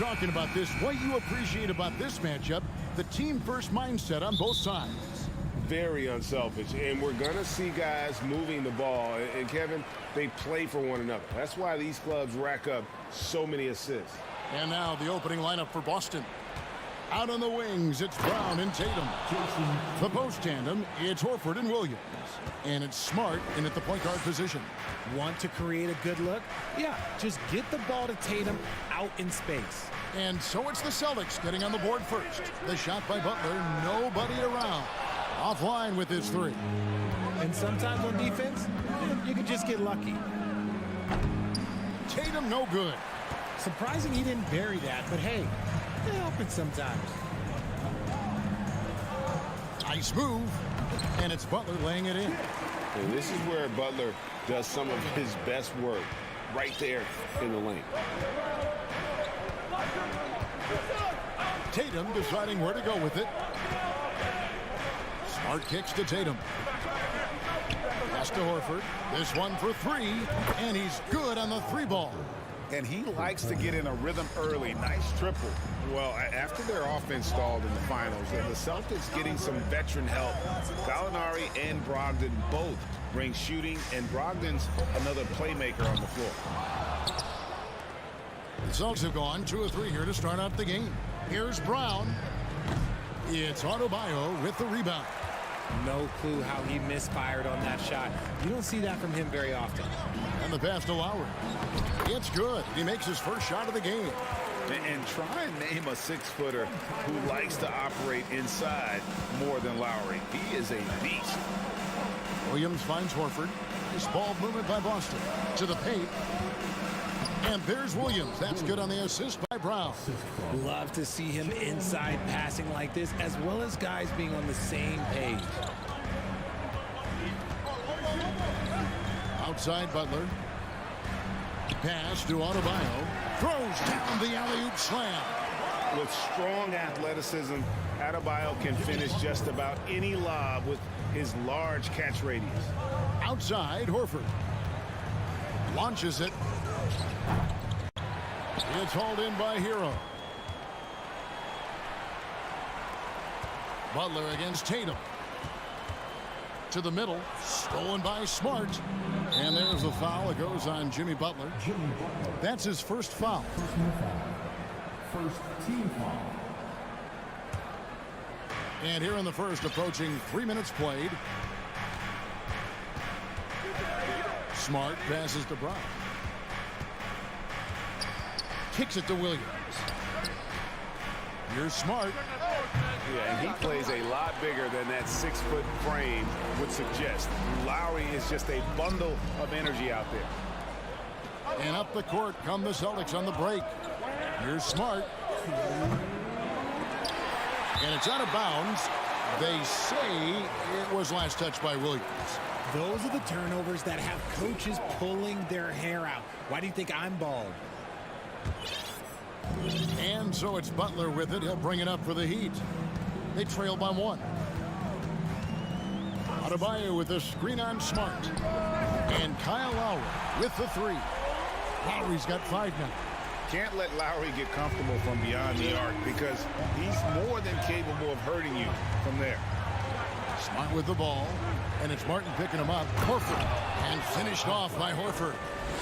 talking about this. What you appreciate about this matchup, the team-first mindset on both sides. Very unselfish, and we're going to see guys moving the ball. And, Kevin, they play for one another. That's why these clubs rack up so many assists. And now the opening lineup for Boston. Out on the wings, it's Brown and Tatum. The post tandem, it's Horford and Williams. And it's Smart in at the point guard position. Want to create a good look? Yeah, just get the ball to Tatum out in space. And so it's the Celtics getting on the board first. The shot by Butler, nobody around. Offline with his three. And sometimes on defense, you can just get lucky. Tatum, no good. Surprising he didn't bury that, but hey, it happens sometimes. Nice move. And it's Butler laying it in. And this is where Butler does some of his best work, right there in the lane. Tatum deciding where to go with it. Smart kicks to Tatum. Pass to Horford. This one for three, and he's good on the three ball. And he likes to get in a rhythm early. Nice triple. Well, after their offense stalled in the finals, the Celtics getting some veteran help. Gallinari and Brogdon both bring shooting, and Brogdon's another playmaker on the floor. The Celtics have gone 2 of 3 here to start out the game. Here's Brown. It's Adebayo with the rebound. No clue how he misfired on that shot. You don't see that from him very often. And the pass to Lowry. It's good. He makes his first shot of the game. And try and name a 6-footer who likes to operate inside more than Lowry. He is a beast. Williams finds Horford. Nice ball movement by Boston. To the paint. And there's Williams. That's good on the assist by Brown. Love to see him inside passing like this, as well as guys being on the same page. Outside Butler. Pass to Adebayo. Throws down the alley-oop slam. With strong athleticism, Adebayo can finish just about any lob with his large catch radius. Outside, Horford. Launches it. It's hauled in by Hero. Butler against Tatum. To the middle. Stolen by Smart. And there's the foul. It goes on Jimmy Butler. That's his first foul. First team foul. And here in the first, approaching 3 minutes played. Smart passes to Brown. Kicks it to Williams. Here's Smart. Yeah, and he plays a lot bigger than that 6-foot frame would suggest. Lowry is just a bundle of energy out there. And up the court come the Celtics on the break. Here's Smart. And it's out of bounds. They say it was last touched by Williams. Those are the turnovers that have coaches pulling their hair out. Why do you think I'm bald? And so it's Butler with it. He'll bring it up for the Heat. They trail by 1. Adebayo with a screen on Smart. And Kyle Lowry with the 3. Lowry's got 5 now. Can't let Lowry get comfortable from beyond the arc because he's more than capable of hurting you from there. Smart with the ball. And it's Martin picking him up. Horford. And finished off by Horford.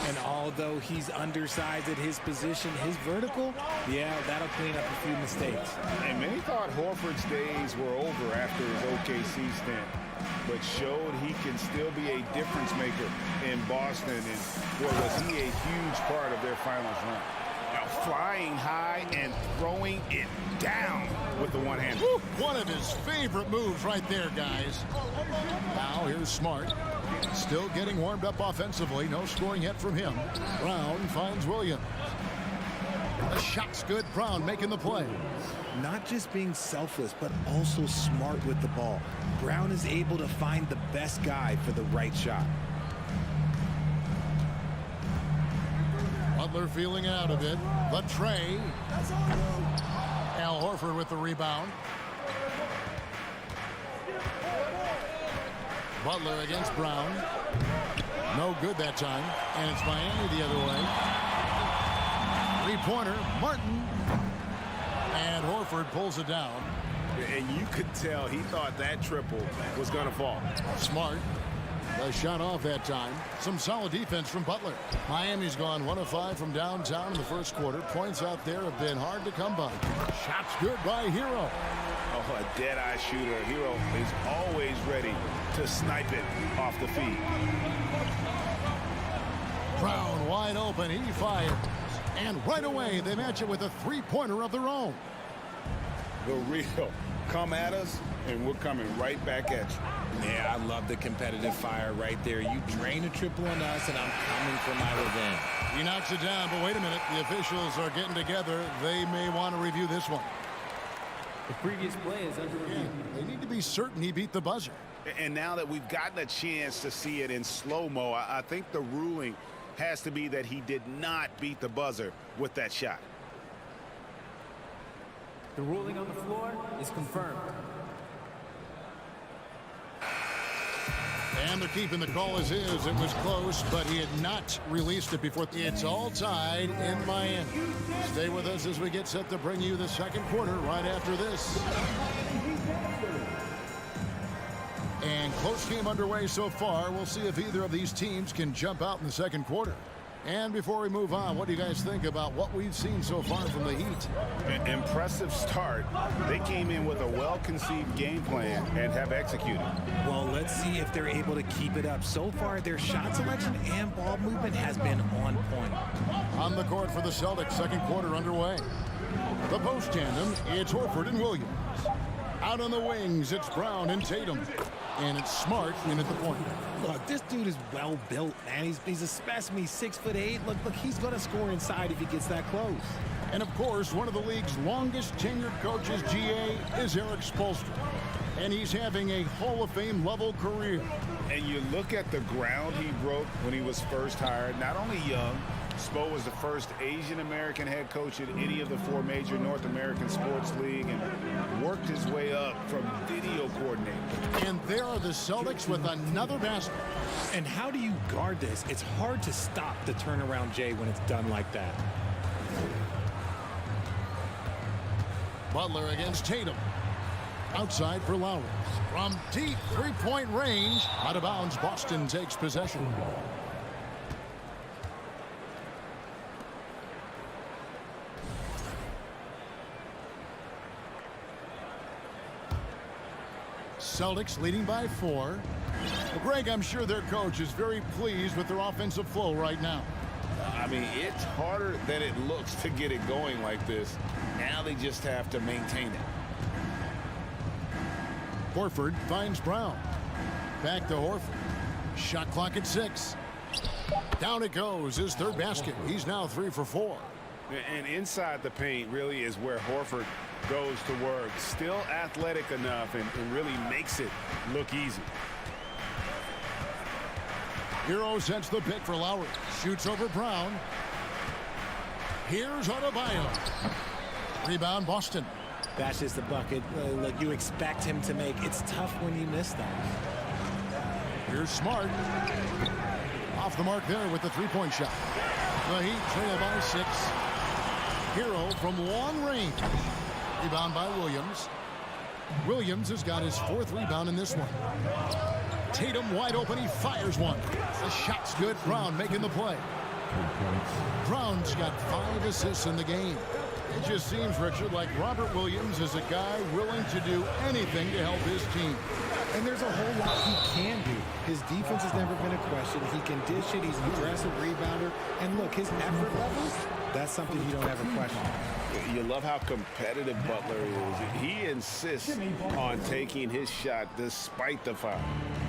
And although he's undersized at his position, his vertical, yeah, that'll clean up a few mistakes. And many thought Horford's days were over after his OKC stint, but showed he can still be a difference maker in Boston, and boy, was he a huge part of their finals run. Now flying high and throwing it down with the one-hand. One of his favorite moves right there, guys. Now here's Smart. Still getting warmed up offensively. No scoring yet from him. Brown finds Williams. The shot's good. Brown making the play. Not just being selfless, but also smart with the ball. Brown is able to find the best guy for the right shot. Butler feeling out of it. The tray. Al Horford with the rebound. Butler against Brown. No good that time. And it's Miami the other way. three-pointer. Martin. And Horford pulls it down. And you could tell he thought that triple was going to fall. Smart. The shot off that time. Some solid defense from Butler. Miami's gone 1 of 5 from downtown in the first quarter. Points out there have been hard to come by. Shots good by Hero. Oh, a dead-eye shooter. Hero is always ready to snipe it off the feet. Brown wide open. He fires. And right away, they match it with a three-pointer of their own. The real. Come at us, and we're coming right back at you. Yeah, I love the competitive fire right there. You drain a triple on us, and I'm coming for my revenge. He knocks it down, but wait a minute. The officials are getting together. They may want to review this one. The previous play is under review. They need to be certain he beat the buzzer. And now that we've gotten a chance to see it in slow-mo, I think the ruling has to be that he did not beat the buzzer with that shot. The ruling on the floor is confirmed. And they're keeping the call as is. It was close, but he had not released it before. It's all tied in Miami. Stay with us as we get set to bring you the second quarter right after this. And close game underway so far. We'll see if either of these teams can jump out in the second quarter. And before we move on, what do you guys think about what we've seen so far from the Heat? An impressive start. They came in with a well-conceived game plan and have executed. Well, let's see if they're able to keep it up. So far, their shot selection and ball movement has been on point. On the court for the Celtics, second quarter underway. The post tandem, it's Horford and Williams. Out on the wings, it's Brown and Tatum. And it's Smart in at the point. Look, this dude is well built, man. He's a specimen. He's 6'8". Look, he's going to score inside if he gets that close. And of course, one of the league's longest tenured coaches, GA, is Eric Spoelstra. And he's having a Hall of Fame level career. And you look at the ground he broke when he was first hired. Not only young, Spo was the first Asian-American head coach at any of the 4 major North American sports league and worked his way up from video coordinator. And there are the Celtics with another basket. And how do you guard this? It's hard to stop the turnaround Jay when it's done like that. Butler against Tatum. Outside for Lowry. From deep three-point range. Out of bounds, Boston takes possession. Celtics leading by 4. Well, Greg, I'm sure their coach is very pleased with their offensive flow right now. I mean, it's harder than it looks to get it going like this. Now they just have to maintain it. Horford finds Brown. Back to Horford. Shot clock at 6. Down it goes. His third basket. He's now 3 for 4. And inside the paint really is where Horford goes to work. Still athletic enough and really makes it look easy. Hero sets the pick for Lowry. Shoots over Brown. Here's Adebayo. Rebound Boston. That's just a bucket. Look, you expect him to make. It's tough when you miss them. Here's Smart. Off the mark there with the three-point shot. The Heat trail by 6. Hero from long range. Rebound by Williams. Williams has got his 4th rebound in this one. Tatum wide open. He fires one. The shot's good. Brown making the play. Brown's got 5 assists in the game. It just seems, Richard, like Robert Williams is a guy willing to do anything to help his team. And there's a whole lot he can do. His defense has never been a question. He can dish it. He's an aggressive rebounder. And look, his effort levels, that's something you don't ever question. You love how competitive Butler is. He insists on taking his shot despite the foul.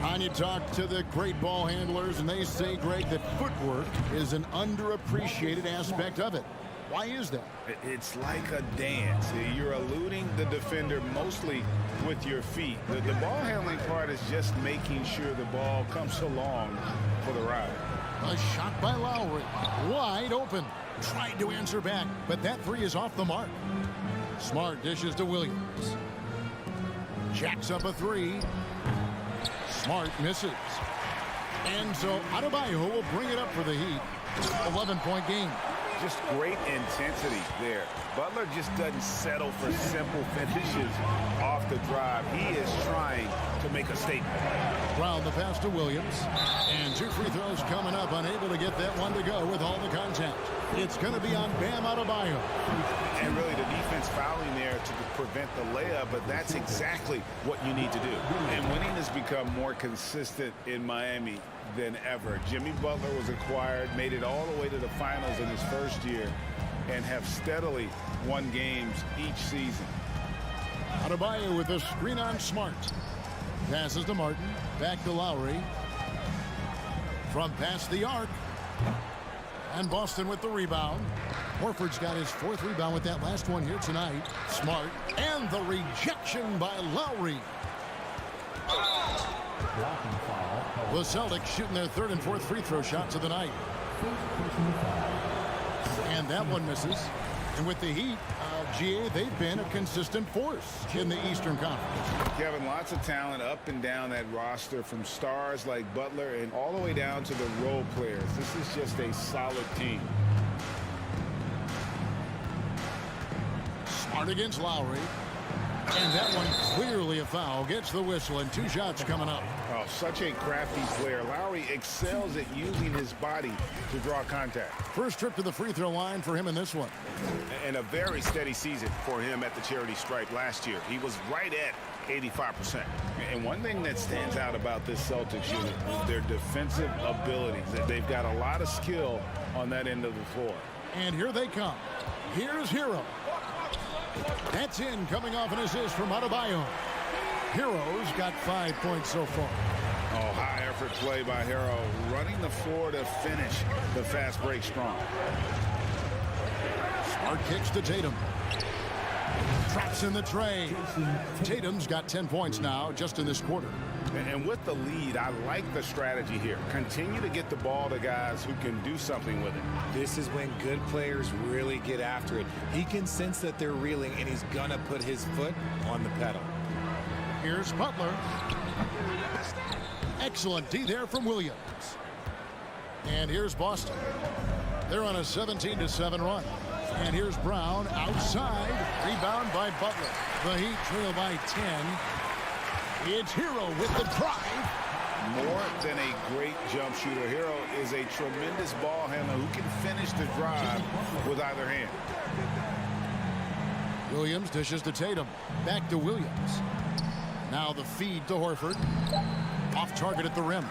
And you talk to the great ball handlers, and they say, Greg, that footwork is an underappreciated aspect of it. Why is that? It's like a dance. You're eluding the defender mostly with your feet. The ball handling part is just making sure the ball comes along for the ride. A shot by Lowry. Wide open. Tried to answer back, but that 3 is off the mark. Smart dishes to Williams. Jacks up a 3. Smart misses. And so Adebayo will bring it up for the Heat. 11-point game. Just great intensity there. Butler just doesn't settle for simple finishes off the drive. He is trying to make a statement. Brown the pass to Williams. And 2 free throws coming up. Unable to get that one to go with all the contact. It's going to be on Bam Adebayo. And really the defense fouling there to prevent the layup, but that's exactly what you need to do. And winning has become more consistent in Miami than ever. Jimmy Butler was acquired, made it all the way to the finals in his first year, and have steadily won games each season. Adebayo with a screen on Smart. Passes to Martin. Back to Lowry. From past the arc. And Boston with the rebound. Horford's got his 4th rebound with that last one here tonight. Smart. And the rejection by Lowry. The Celtics shooting their 3rd and 4th free throw shots of the night. And that one misses. And with the Heat, GA, they've been a consistent force in the Eastern Conference. Kevin, lots of talent up and down that roster, from stars like Butler and all the way down to the role players. This is just a solid team. Smart against Lowry. And that one clearly a foul. Gets the whistle, and 2 shots coming up. Oh, such a crafty player. Lowry excels at using his body to draw contact. First trip to the free throw line for him in this one. And a very steady season for him at the charity stripe last year. He was right at 85%. And one thing that stands out about this Celtics unit is their defensive abilities. They've got a lot of skill on that end of the floor. And here they come. Here's Hero. That's in, coming off an assist from Adebayo. Hero's got 5 points so far. Oh, high effort play by Hero, running the floor to finish the fast break strong. Smart kicks to Tatum. Traps in the tray. Tatum's got 10 points now just in this quarter. And with the lead, I like the strategy here. Continue to get the ball to guys who can do something with it. This is when good players really get after it. He can sense that they're reeling, and he's gonna put his foot on the pedal. Here's Butler. Excellent D there from Williams. And here's Boston. They're on a 17-7 run. And here's Brown outside. Rebound by Butler. The Heat trail by 10. It's Hero with the drive. More than a great jump shooter, Hero is a tremendous ball handler who can finish the drive with either hand. Williams dishes to Tatum. Back to Williams. Now the feed to Horford. Off target at the rim.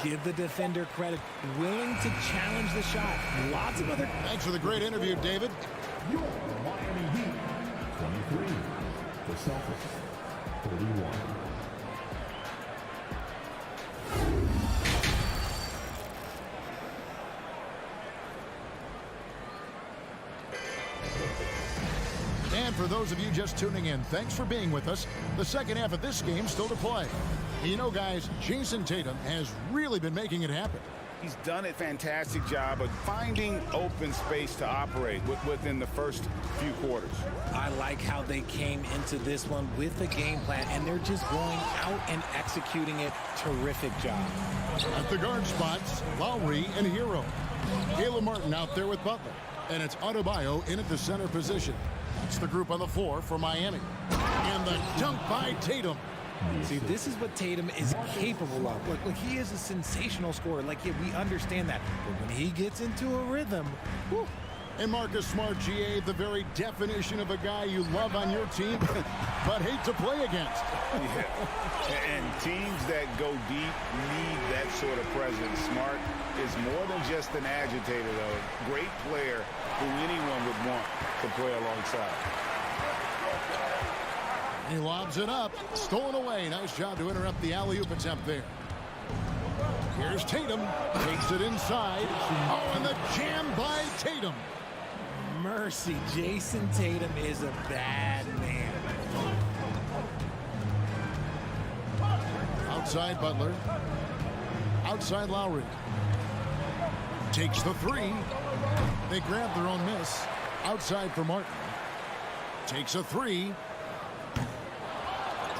Give the defender credit. Willing to challenge the shot. Lots of other... Thanks for the great interview, David. Your Miami Heat, 23. The Celtics, 31. And for those of you just tuning in, thanks for being with us. The second half of this game still to play. You know, guys, Jason Tatum has really been making it happen. He's done a fantastic job of finding open space to operate within the first few quarters. I like how they came into this one with a game plan, and they're just going out and executing it. Terrific job. At the guard spots, Lowry and Hero. Caleb Martin out there with Butler. And it's Adebayo in at the center position. That's the group on the floor for Miami. And the dunk by Tatum. See, this is what Tatum is capable of. Look, he is a sensational scorer. Like, yeah, we understand that. But when he gets into a rhythm, whew. And Marcus Smart, GA, the very definition of a guy you love on your team, but hate to play against. Yeah. And teams that go deep need that sort of presence. Smart is more than just an agitator, though. Great player who anyone would want to play alongside. He lobs it up. Stolen away. Nice job to interrupt the alley-oop attempt there. Here's Tatum. Takes it inside. Oh, and the jam by Tatum. Mercy, Jason Tatum is a bad man. Outside Butler. Outside Lowry. Takes the three. They grab their own miss. Outside for Martin. Takes a three.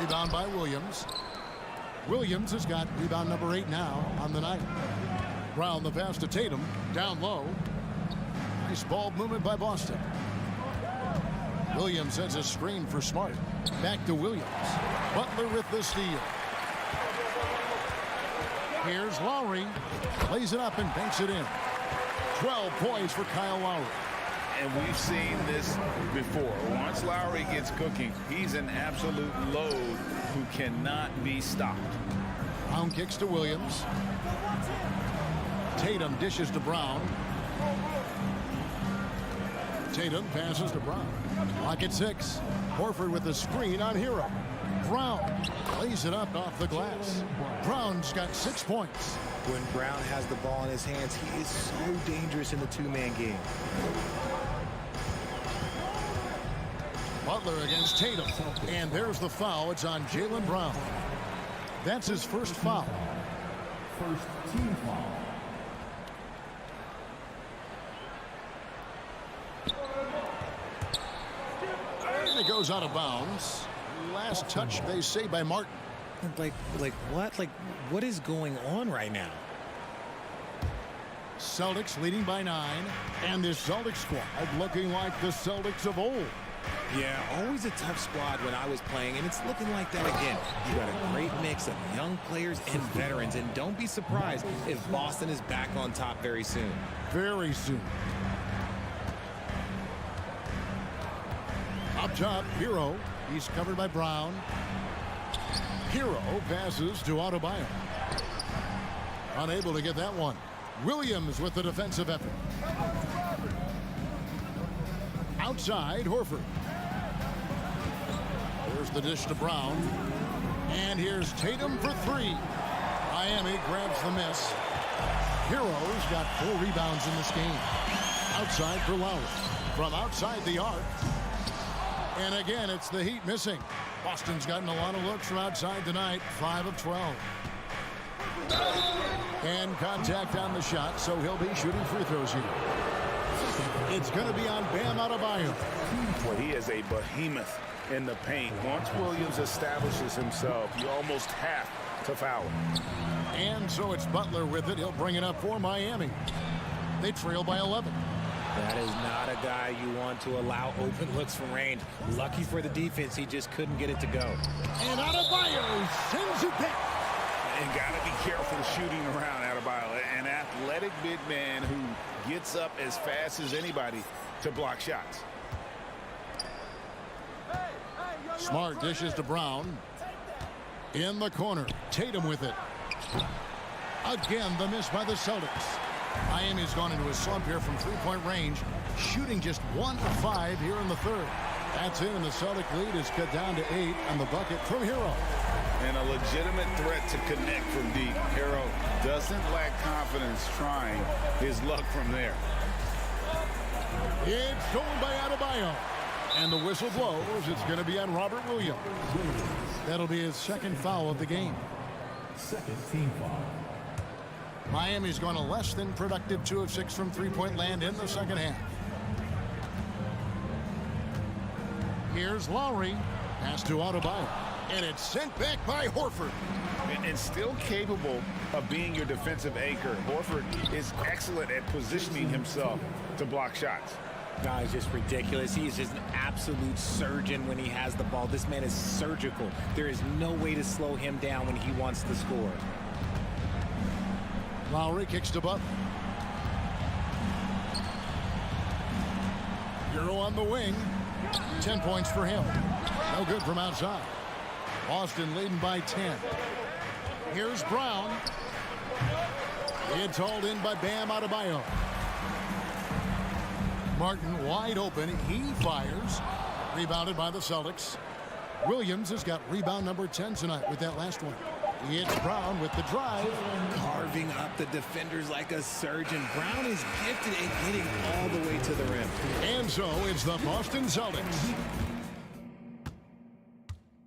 Rebound by Williams. Williams has got rebound number 8 now on the night. Brown the pass to Tatum. Down low. Nice ball movement by Boston. Williams sends a screen for Smart. Back to Williams. Butler with the steal. Here's Lowry. Lays it up and banks it in. 12 points for Kyle Lowry. And we've seen this before. Once Lowry gets cooking, he's an absolute load who cannot be stopped. Brown kicks to Williams. Tatum dishes to Brown. Tatum passes to Brown. Clock at 6. Horford with the screen on Hero. Brown lays it up off the glass. Brown's got 6 points. When Brown has the ball in his hands, he is so dangerous in the two-man game. Butler against Tatum. And there's the foul. It's on Jaylen Brown. That's his first foul. First team foul. And it goes out of bounds. Last touch, they say, by Martin. Like what? Like, what is going on right now? Celtics leading by 9. And this Celtics squad looking like the Celtics of old. Yeah, always a tough squad when I was playing, and it's looking like that again. You got a great mix of young players and veterans, and don't be surprised if Boston is back on top very soon. Very soon. Up top, Hero. He's covered by Brown. Hero passes to Adebayo. Unable to get that one. Williams with the defensive effort. Outside, Horford. Here's the dish to Brown. And here's Tatum for 3. Miami grabs the miss. Hero's got 4 rebounds in this game. Outside for Lowry. From outside the arc. And again, it's the Heat missing. Boston's gotten a lot of looks from outside tonight. 5 of 12. And contact on the shot, so he'll be shooting free throws here. It's going to be on Bam Adebayo. Well, he is a behemoth in the paint. Once Williams establishes himself, you almost have to foul him. And so it's Butler with it. He'll bring it up for Miami. They trail by 11. That is not a guy you want to allow open looks from range. Lucky for the defense, he just couldn't get it to go. And Adebayo sends it back. And got to be careful shooting around Adebayo. An athletic big man who gets up as fast as anybody to block shots. Smart dishes to Brown. In the corner, Tatum with it. Again, the miss by the Celtics. Miami's gone into a slump here from three-point range, shooting just 1 of 5 here in the third. That's it, and the Celtic lead is cut down to 8 on the bucket from Hero. And a legitimate threat to connect from deep. Hero doesn't lack confidence trying his luck from there. It's stolen by Adebayo. And the whistle blows. It's going to be on Robert Williams. That'll be his second foul of the game. Second team foul. Miami's gone a less than productive 2 of 6 from three-point land in the second half. Here's Lowry. Pass to Adebayo. And it's sent back by Horford. And still capable of being your defensive anchor. Horford is excellent at positioning himself to block shots. No, it's just ridiculous. He is just an absolute surgeon when he has the ball. This man is surgical. There is no way to slow him down when he wants to score. Lowry kicks to Butler. Euro on the wing. 10 points for him. No good from outside. Boston leading by 10. Here's Brown. It's hauled in by Bam Adebayo. Martin wide open. He fires. Rebounded by the Celtics. Williams has got rebound number 10 tonight with that last one. It's Brown with the drive. Carving up the defenders like a surgeon. Brown is gifted at getting all the way to the rim. And so it's the Boston Celtics.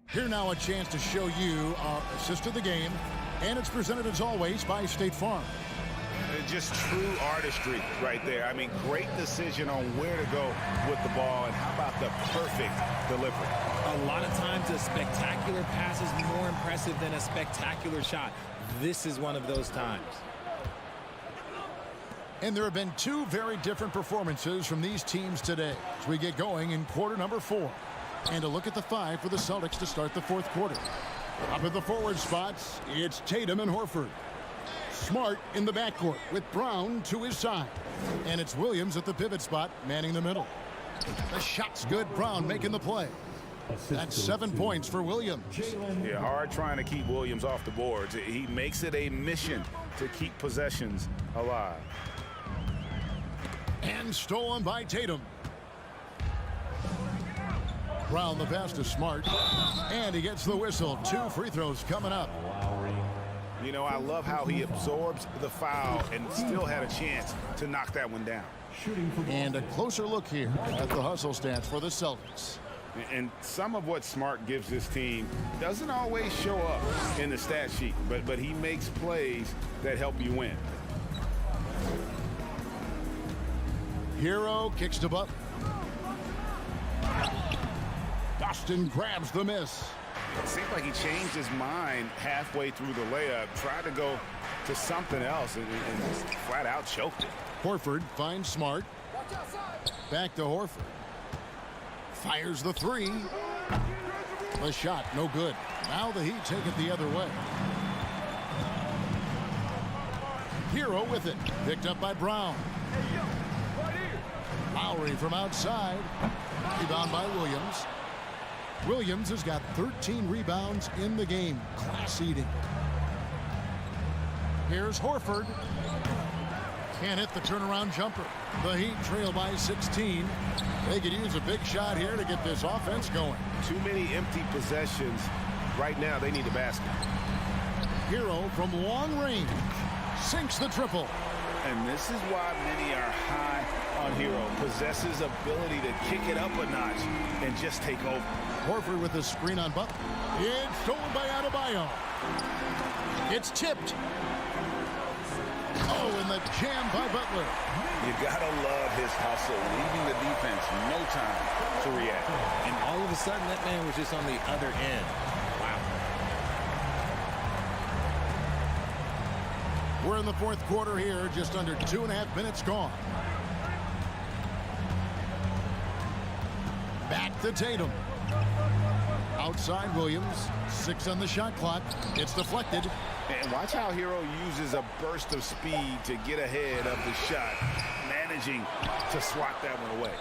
Here now a chance to show you our assist of the game. And it's presented as always by State Farm. Just true artistry right there. I mean, great decision on where to go with the ball, and how about the perfect delivery? A lot of times a spectacular pass is more impressive than a spectacular shot. This is one of those times. And there have been two very different performances from these teams today as we get going in quarter number 4. And a look at the 5 for the Celtics to start the fourth quarter. Up at the forward spots, it's Tatum and Horford. Smart in the backcourt with Brown to his side. And it's Williams at the pivot spot, manning the middle. The shot's good. Brown making the play. That's 7 points for Williams. Yeah, hard trying to keep Williams off the boards. He makes it a mission to keep possessions alive. And stolen by Tatum. Brown the pass to Smart. And he gets the whistle. 2 free throws coming up. You know, I love how he absorbs the foul and still had a chance to knock that one down. And a closer look here at the hustle stats for the Celtics. And some of what Smart gives this team doesn't always show up in the stat sheet, but he makes plays that help you win. Hero kicks to Butler. Boston grabs the miss. It seemed like he changed his mind halfway through the layup, tried to go to something else, and just flat out choked it. Horford finds Smart. Back to Horford. Fires the 3. The shot, no good. Now the Heat take it the other way. Hero with it. Picked up by Brown. Lowry from outside. Rebound by Williams. Williams has got 13 rebounds in the game. Class eating. Here's Horford. Can't hit the turnaround jumper. The Heat trail by 16. They could use a big shot here to get this offense going. Too many empty possessions. Right now, they need a basket. Hero from long range. Sinks the triple. And this is why many are high on Hero. Possesses ability to kick it up a notch and just take over. Horford with the screen on Butler. It's stolen by Adebayo. It's tipped. Oh, and the jam by Butler. You gotta love his hustle, leaving the defense no time to react. And all of a sudden, that man was just on the other end. Wow. We're in the fourth quarter here, just under 2.5 minutes gone. Back to Tatum. Outside Williams. 6 on the shot clock. It's deflected. And watch how Hero uses a burst of speed to get ahead of the shot, managing to swat that one away.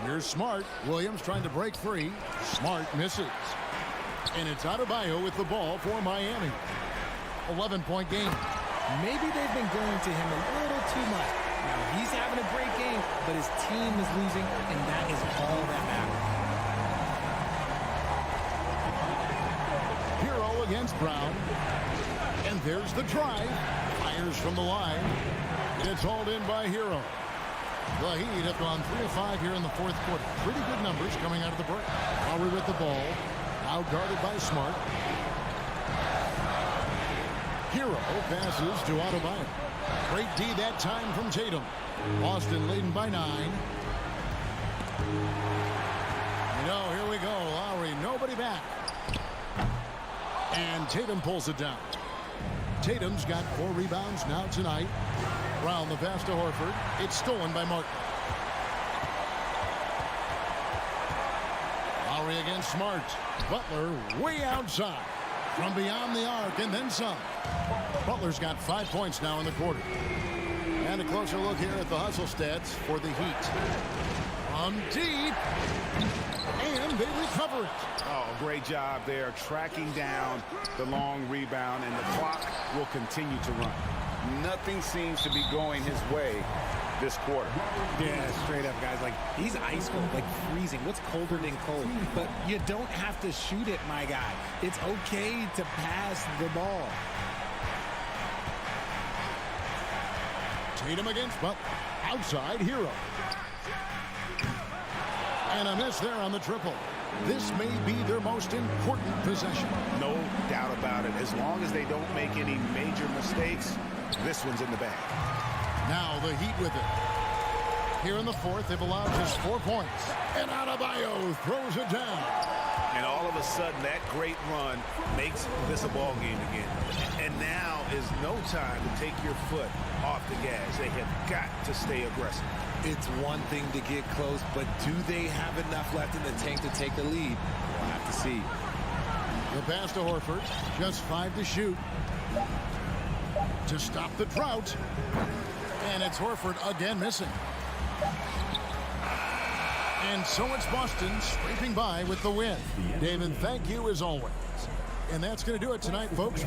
Here's Smart. Williams trying to break free. Smart misses. And it's Adebayo with the ball for Miami. 11-point game. Maybe they've been going to him a little too much. Now, he's having a great game, but his team is losing, and that is all that matters. Hero against Brown. And there's the drive. Fires from the line. It's hauled in by Hero. The Heat have gone 3 of 5 here in the fourth quarter. Pretty good numbers coming out of the break. Lowry with the ball. Now guarded by Smart. Hero passes to Adebayo. Great D that time from Tatum. Boston leading by 9. Here we go. Lowry, nobody back. And Tatum pulls it down. Tatum's got 4 rebounds now tonight. Brown the pass to Horford. It's stolen by Martin. Lowry against Smart. Butler way outside. From beyond the arc and then some. Butler's got 5 points now in the quarter. And a closer look here at the hustle stats for the Heat. From deep. And they recover it. Oh, great job there, tracking down the long rebound, and the clock will continue to run. Nothing seems to be going his way this quarter. Yeah, straight up, guys. Like, he's ice cold, like freezing. What's colder than cold? But you don't have to shoot it, my guy. It's okay to pass the ball. Tatum against Butler. Outside, Hero. And a miss there on the triple. This may be their most important possession. No doubt about it. As long as they don't make any major mistakes, this one's in the bag. Now the Heat with it. Here in the fourth, they've allowed just 4 points. And Adebayo throws it down. And all of a sudden, that great run makes this a ball game again. And now is no time to take your foot off the gas. They have got to stay aggressive. It's one thing to get close, but do they have enough left in the tank to take the lead? We'll have to see. The pass to Horford. Just 5 to shoot. To stop the drought. And it's Horford again missing. And so it's Boston scraping by with the win. David, thank you as always. And that's going to do it tonight, folks.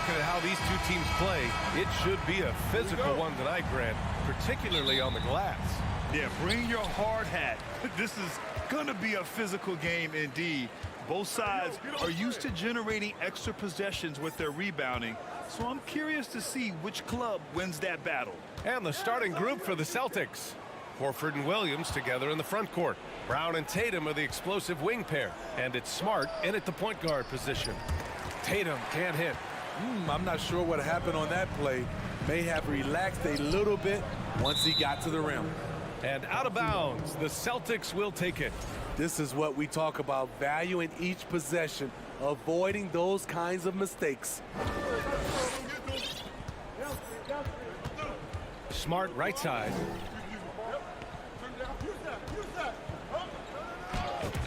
looking at how these two teams play, it should be a physical one tonight, Grant, particularly on the glass. Yeah, bring your hard hat. This is going to be a physical game indeed. Both sides are used to generating extra possessions with their rebounding, so I'm curious to see which club wins that battle. And the starting group for the Celtics. Horford and Williams together in the front court. Brown and Tatum are the explosive wing pair. And it's Smart in at the point guard position. Tatum can't hit. I'm not sure what happened on that play. May have relaxed a little bit once he got to the rim. And out of bounds, the Celtics will take it. This is what we talk about, value in each possession, avoiding those kinds of mistakes. Smart right side.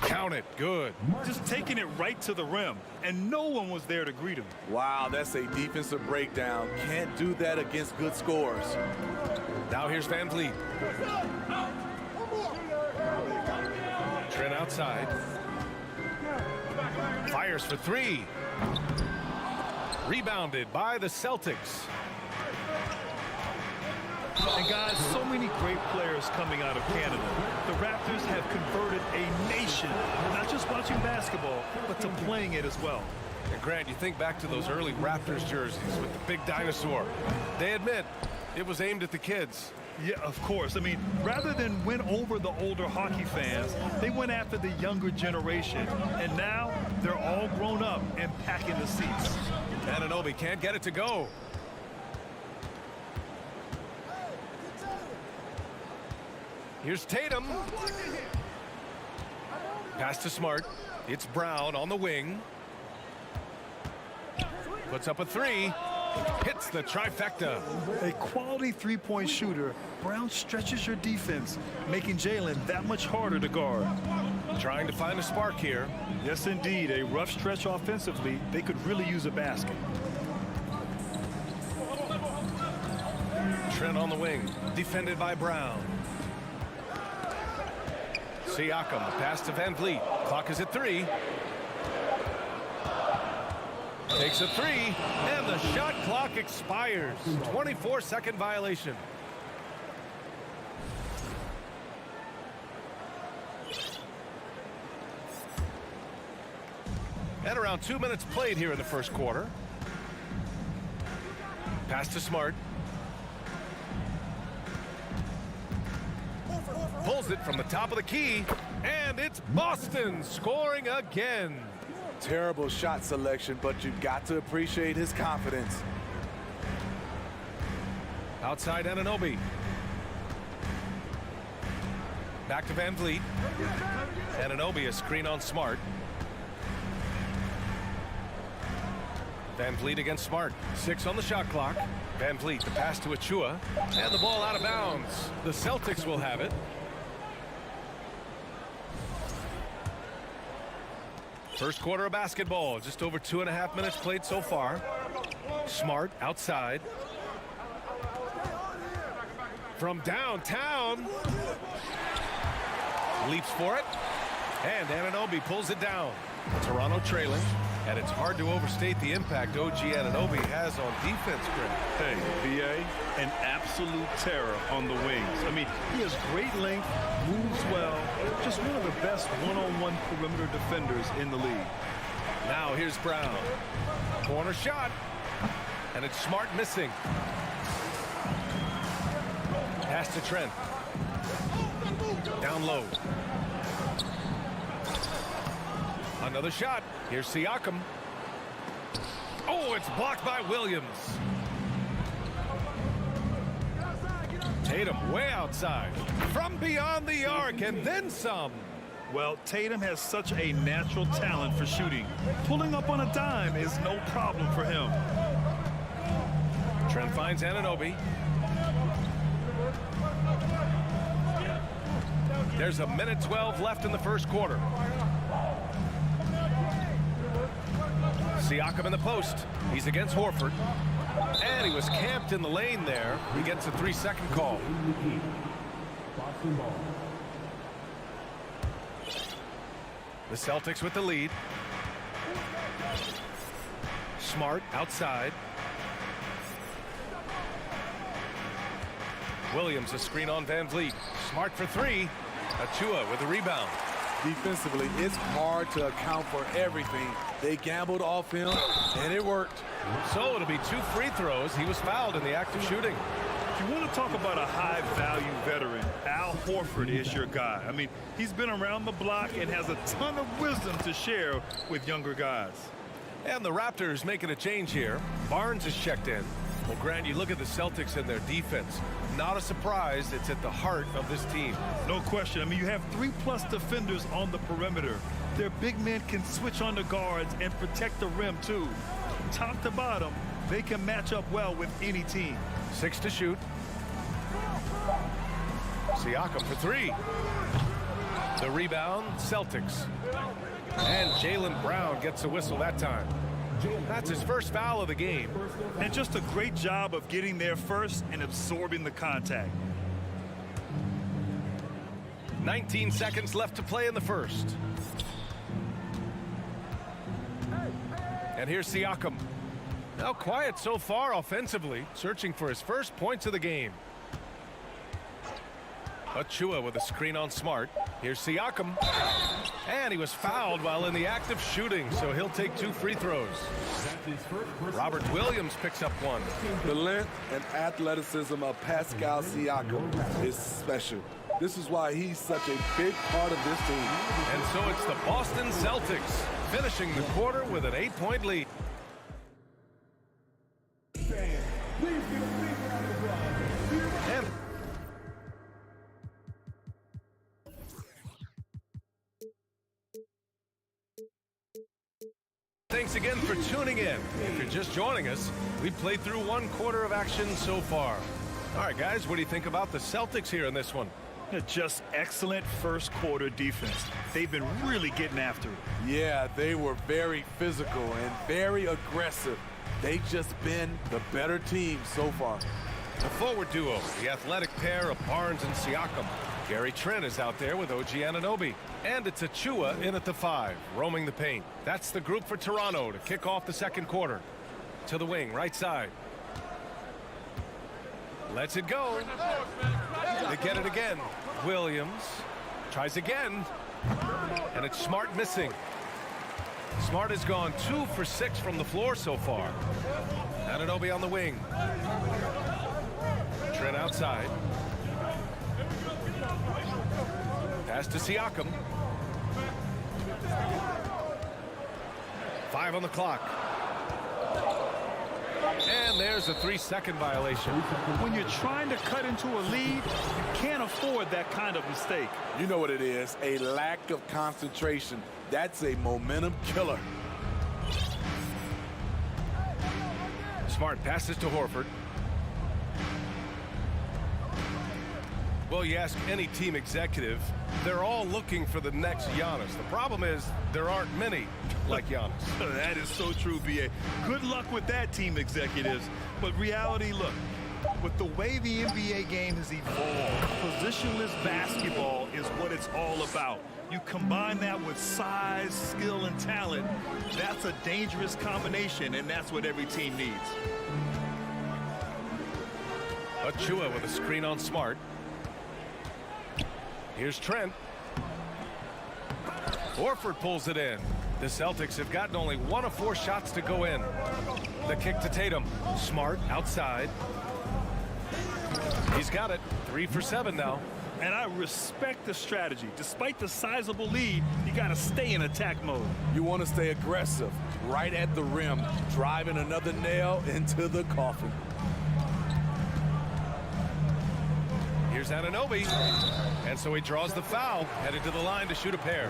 Count it. Good. Just taking it right to the rim, and no one was there to greet him. Wow, that's a defensive breakdown. Can't do that against good scorers. Now here's Van Vliet. Trent outside. Fires for three. Rebounded by the Celtics. And guys, so many great players coming out of Canada. The Raptors have converted a nation, not just watching basketball, but to playing it as well. And Grant, you think back to those early Raptors jerseys with the big dinosaur. They admit it was aimed at the kids. Yeah, of course. I mean, rather than win over the older hockey fans, they went after the younger generation. And now they're all grown up and packing the seats. Anunoby can't get it to go. Here's Tatum. Pass to Smart. It's Brown on the wing. Puts up a three. Hits the trifecta. A quality three-point shooter, Brown stretches your defense, making Jalen that much harder to guard. Trying to find a spark here. Yes, indeed. A rough stretch offensively. They could really use a basket. Trent on the wing. Defended by Brown. Siakam, the pass to Van Vliet. Clock is at 3. Takes a 3, and the shot clock expires. 24-second violation. And around 2 minutes played here in the first quarter. Pass to Smart. Pulls it from the top of the key, and it's Boston scoring again. Terrible shot selection, but you've got to appreciate his confidence. Outside Anunoby. Back to Van Vliet. Anunoby, a screen on Smart. Van Vliet against Smart. 6 on the shot clock. Van Vliet, the pass to Achua. And the ball out of bounds. The Celtics will have it. First quarter of basketball. Just over 2.5 minutes played so far. Smart outside. From downtown. Leaps for it. And Anunoby pulls it down. Toronto trailing. And it's hard to overstate the impact OG Anunoby has on defense, Grant. Hey, BA, an absolute terror on the wings. I mean, he has great length, moves well, just one of the best one-on-one perimeter defenders in the league. Now here's Brown. Corner shot. And it's Smart missing. Pass to Trent. Down low. Another shot. Here's Siakam. Oh, it's blocked by Williams. Tatum way outside. From beyond the arc and then some. Well, Tatum has such a natural talent for shooting. Pulling up on a dime is no problem for him. Trent finds Anunoby. There's a minute 12 left in the first quarter. Siakam in the post. He's against Horford. And he was camped in the lane there. He gets a 3-second call. The Celtics with the lead. Smart outside. Williams a screen on Van Vliet. Smart for three. Achua with the rebound. Defensively, it's hard to account for everything. They gambled off him, and it worked. So it'll be 2 free throws. He was fouled in the act of shooting. If you want to talk about a high-value veteran, Al Horford is your guy. I mean, he's been around the block and has a ton of wisdom to share with younger guys. And the Raptors making a change here. Barnes is checked in. Well, Grant, you look at the Celtics and their defense. Not a surprise. It's at the heart of this team. No question. I mean, you have 3+ defenders on the perimeter. Their big men can switch on the guards and protect the rim, too. Top to bottom, they can match up well with any team. 6 to shoot. Siakam for 3. The rebound, Celtics. And Jaylen Brown gets a whistle that time. That's his first foul of the game. And just a great job of getting there first and absorbing the contact. 19 seconds left to play in the first. And here's Siakam. Now quiet so far offensively, searching for his first points of the game. Achua with a screen on Smart. Here's Siakam. And he was fouled while in the act of shooting, so he'll take 2 free throws. Robert Williams picks up 1. The length and athleticism of Pascal Siakam is special. This is why he's such a big part of this team. And so it's the Boston Celtics finishing the quarter with an 8-point lead. And thanks again for tuning in. If you're just joining us, we've played through 1 quarter of action so far. All right, guys, what do you think about the Celtics here in this one? Just excellent first quarter defense. They've been really getting after it. Yeah, they were very physical and very aggressive. They've just been the better team so far. The forward duo, the athletic pair of Barnes and Siakam. Gary Trent is out there with OG Anunoby. And it's Achua in at the 5, roaming the paint. That's the group for Toronto to kick off the second quarter. To the wing, right side. Lets it go. They get it again. Williams tries again. And it's Smart missing. Smart has gone 2 for 6 from the floor so far. Anunoby on the wing. Trent outside. Pass to Siakam. 5 on the clock. And there's a 3-second violation. When you're trying to cut into a lead, you can't afford that kind of mistake. You know what it is, a lack of concentration. That's a momentum killer. Smart passes to Horford. Well, you ask any team executive, they're all looking for the next Giannis. The problem is there aren't many like Giannis. That is so true, B.A. Good luck with that, team executives. But reality, look, with the way the NBA game has evolved, positionless basketball is what it's all about. You combine that with size, skill, and talent, that's a dangerous combination, and that's what every team needs. Achua with a screen on Smart. Here's Trent. Horford pulls it in. The Celtics have gotten only 1 of 4 shots to go in. The kick to Tatum. Smart outside. He's got it. 3 for 7 now. And I respect the strategy. Despite the sizable lead, you got to stay in attack mode. You want to stay aggressive, right at the rim, driving another nail into the coffin. Here's Anunoby. And so he draws the foul, headed to the line to shoot a pair.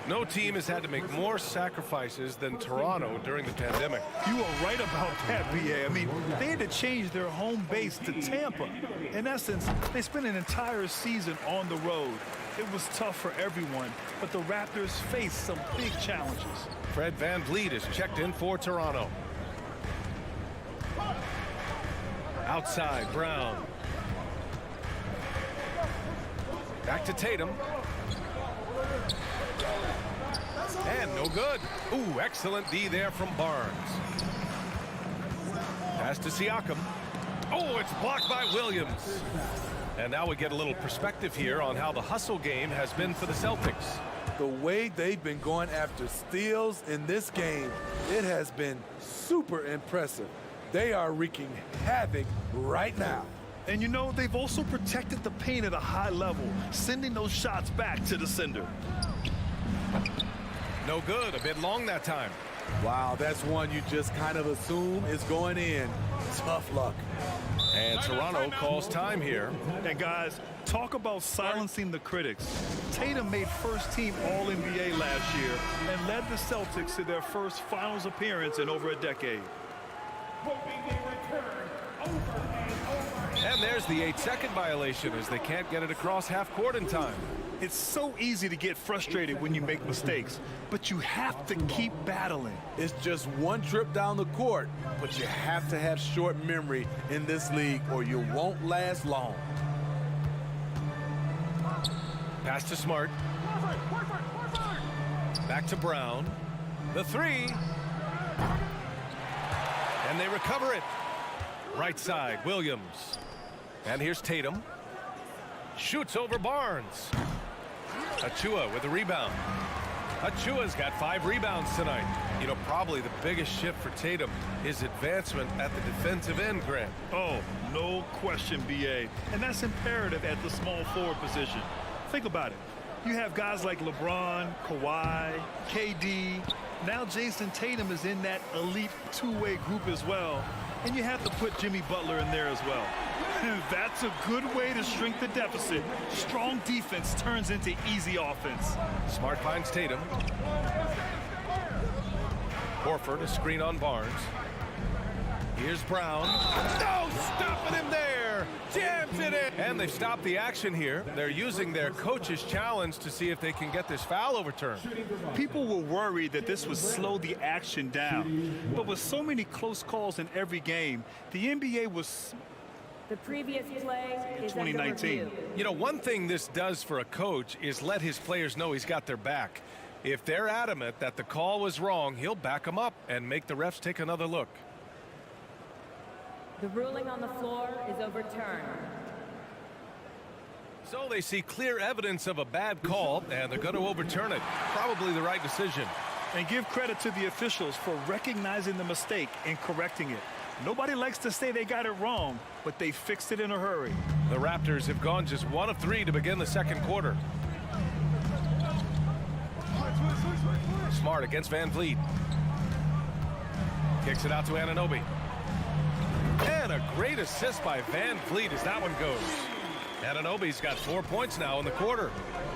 No team has had to make more sacrifices than Toronto during the pandemic. You are right about that, B.A. I mean, they had to change their home base to Tampa. In essence, they spent an entire season on the road. It was tough for everyone, but the Raptors faced some big challenges. Fred VanVleet is checked in for Toronto. Outside, Brown. Back to Tatum. And no good. Ooh, excellent D there from Barnes. Pass to Siakam. Oh, it's blocked by Williams. And now we get a little perspective here on how the hustle game has been for the Celtics. The way they've been going after steals in this game, it has been super impressive. They are wreaking havoc right now. And you know, they've also protected the paint at a high level, sending those shots back to the sender. No good, a bit long that time. Wow, that's one you just kind of assume is going in. Tough luck. And Toronto calls time here. And guys, talk about silencing the critics. Tatum made first-team All-NBA last year and led the Celtics to their first finals appearance in over a decade. And there's the 8-second violation as they can't get it across half court in time. It's so easy to get frustrated when you make mistakes, but you have to keep battling. It's just one trip down the court, but you have to have short memory in this league or you won't last long. Pass to Smart. Back to Brown. The three. And they recover it. Right side, Williams. And here's Tatum. Shoots over Barnes. Achua with the rebound. Achua's got 5 rebounds tonight. You know, probably the biggest shift for Tatum, his advancement at the defensive end, Grant. Oh, no question, B.A. And that's imperative at the small forward position. Think about it. You have guys like LeBron, Kawhi, KD. Now Jason Tatum is in that elite two-way group as well. And you have to put Jimmy Butler in there as well. That's a good way to shrink the deficit. Strong defense turns into easy offense. Smart finds Tatum. Horford, a screen on Barnes. Here's Brown. No, stopping him there. Jams it in. And they've stopped the action here. They're using their coach's challenge to see if they can get this foul overturned. People were worried that this would slow the action down. But with so many close calls in every game, the NBA was... The previous play is 2019. You know, one thing this does for a coach is let his players know he's got their back. If they're adamant that the call was wrong, he'll back them up and make the refs take another look. The ruling on the floor is overturned. So they see clear evidence of a bad call, and they're going to overturn it. Probably the right decision. And give credit to the officials for recognizing the mistake and correcting it. Nobody likes to say they got it wrong, but they fixed it in a hurry. The Raptors have gone just 1 of 3 to begin the second quarter. Smart against Van Vliet. Kicks it out to Anunoby. And a great assist by Van Vliet as that one goes. Anunoby's got 4 points now in the quarter.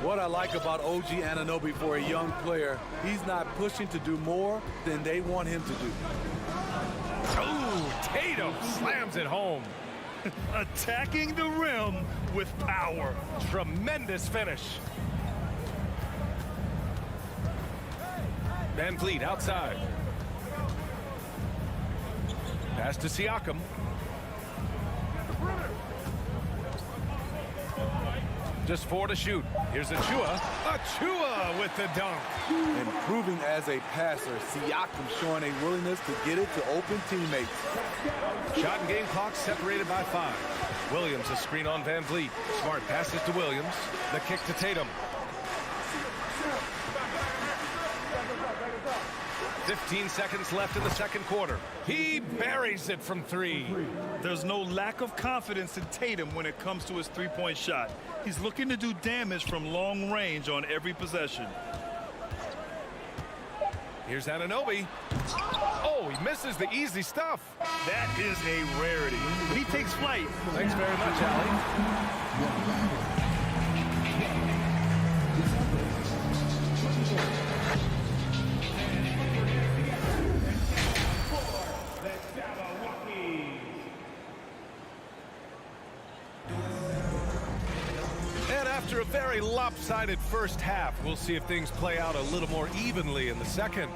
What I like about OG Anunoby for a young player, he's not pushing to do more than they want him to do. Oh, Tatum slams it home. Attacking the rim with power. Tremendous finish. Van Vliet outside. Pass to Siakam. Just 4 to shoot. Here's Achua. Achua with the dunk. Improving as a passer, Siakam showing a willingness to get it to open teammates. Shot and game clock separated by 5. Williams a screen on Van Vliet. Smart passes to Williams. The kick to Tatum. 15 seconds left in the second quarter. He buries it from 3. There's no lack of confidence in Tatum when it comes to his three-point shot. He's looking to do damage from long range on every possession. Here's Anunoby. Oh, he misses the easy stuff. That is a rarity. He takes flight. Thanks very much, Allie. After a very lopsided first half, we'll see if things play out a little more evenly in the second.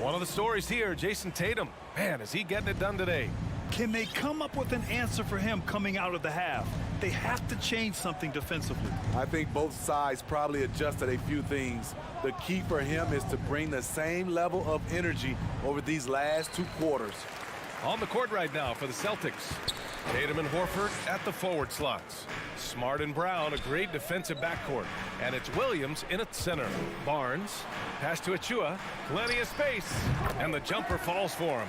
One of the stories here, Jason Tatum. Man, is he getting it done today? Can they come up with an answer for him coming out of the half? They have to change something defensively. I think both sides probably adjusted a few things. The key for him is to bring the same level of energy over these last 2 quarters. On the court right now for the Celtics. Tatum and Horford at the forward slots. Smart and Brown, a great defensive backcourt. And it's Williams in at center. Barnes, pass to Achua, plenty of space. And the jumper falls for him.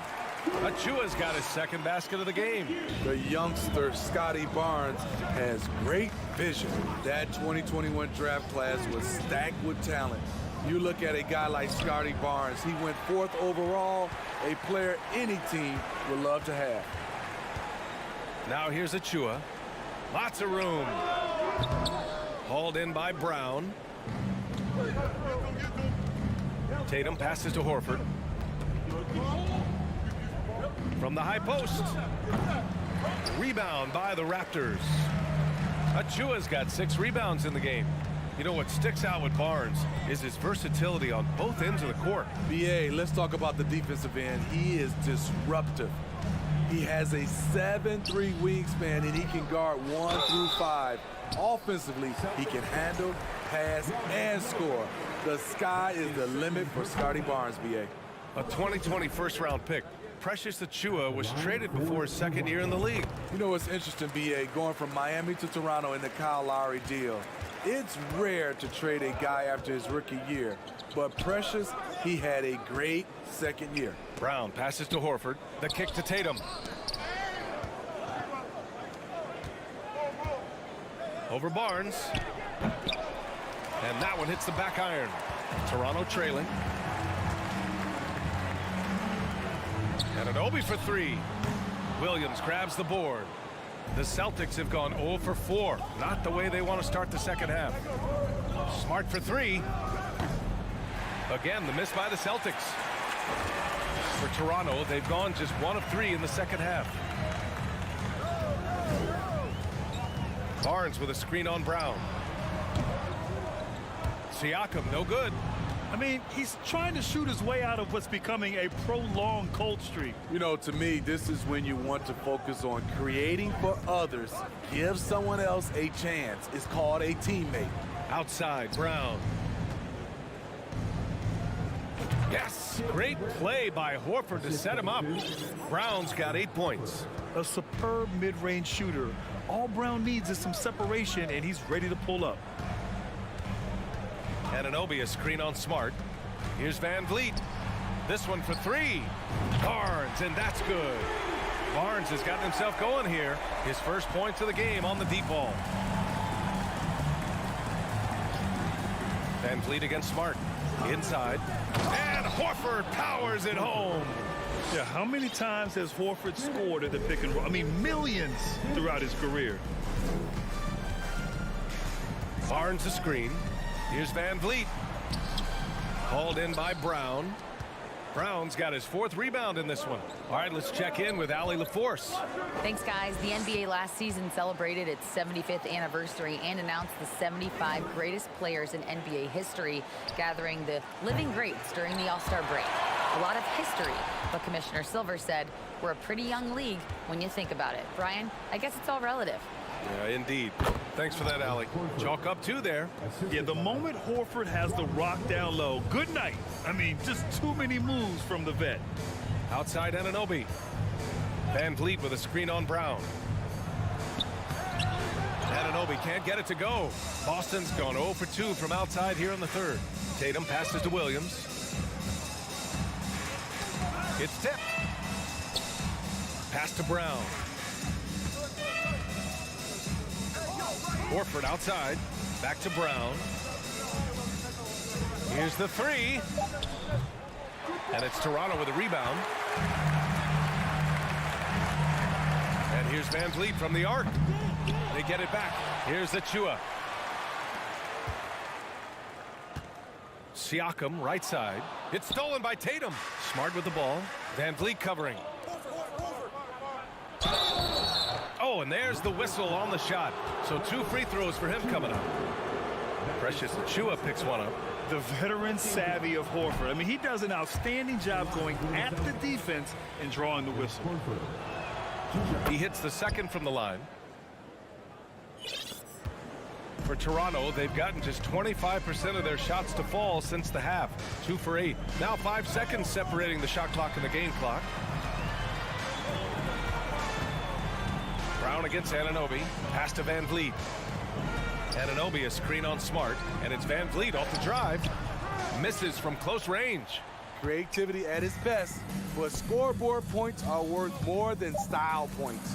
Achua's got his second basket of the game. The youngster, Scotty Barnes, has great vision. That 2021 draft class was stacked with talent. You look at a guy like Scotty Barnes, he went 4th overall, a player any team would love to have. Now here's Achua. Lots of room. Hauled in by Brown. Tatum passes to Horford. From the high post. Rebound by the Raptors. Achua's got 6 rebounds in the game. You know what sticks out with Barnes is his versatility on both ends of the court. BA, let's talk about the defensive end. He is disruptive. He has a 7'3" wingspan and he can guard 1 through 5. Offensively, he can handle, pass, and score. The sky is the limit for Scotty Barnes, BA. A 2020 first-round pick. Precious Achua was traded before his second year in the league. You know what's interesting, BA, going from Miami to Toronto in the Kyle Lowry deal. It's rare to trade a guy after his rookie year, but Precious, he had a great second year. Brown passes to Horford. The kick to Tatum. Over Barnes. And that one hits the back iron. Toronto trailing. And an Obi for 3. Williams grabs the board. The Celtics have gone 0 for 4. Not the way they want to start the second half. Smart for 3. Again, the miss by the Celtics. For Toronto, they've gone just 1 of 3 in the second half. Barnes with a screen on Brown. Siakam, no good. I mean, he's trying to shoot his way out of what's becoming a prolonged cold streak. You know, to me, this is when you want to focus on creating for others. Give someone else a chance. It's called a teammate. Outside, Brown. Yes, great play by Horford to set him up. Brown's got 8 points. A superb mid-range shooter. All Brown needs is some separation, and he's ready to pull up. Anunoby, a screen on Smart. Here's Van Vliet. This one for 3. Barnes, and that's good. Barnes has gotten himself going here. His first points of the game on the deep ball. Van Vliet against Smart. Inside. And Horford powers it home. Yeah, how many times has Horford scored at the pick and roll? I mean, millions throughout his career. Barnes a screen. Here's Van Vliet. Hauled in by Brown. Brown's got his 4th rebound in this one. All right, let's check in with Allie LaForce. Thanks, guys. The NBA last season celebrated its 75th anniversary and announced the 75 greatest players in NBA history, gathering the living greats during the All-Star break. A lot of history, but Commissioner Silver said, we're a pretty young league when you think about it. Brian, I guess it's all relative. Yeah, indeed. Thanks for that, Allie. Chalk up 2 there. Yeah, the moment Horford has the rock down low, good night. I mean, just too many moves from the vet. Outside Anunoby. Van Vliet with a screen on Brown. Anunoby can't get it to go. Boston's gone 0 for 2 from outside here in the 3rd. Tatum passes to Williams. It's tipped. Pass to Brown. Horford outside. Back to Brown. Here's the 3. And it's Toronto with a rebound. And here's Van Vliet from the arc. They get it back. Here's Achua. Siakam right side. It's stolen by Tatum. Smart with the ball. Van Vliet covering. Oh, and there's the whistle on the shot. So 2 free throws for him coming up. Precious Achua picks one up. The veteran savvy of Horford. I mean, he does an outstanding job going at the defense and drawing the whistle. He hits the 2nd from the line. For Toronto, they've gotten just 25% of their shots to fall since the half. 2 for 8. Now 5 seconds separating the shot clock and the game clock. Brown against Anunoby. Pass to Van Vliet. Anunoby a screen on Smart, and it's Van Vliet off the drive. Misses from close range. Creativity at its best, but scoreboard points are worth more than style points.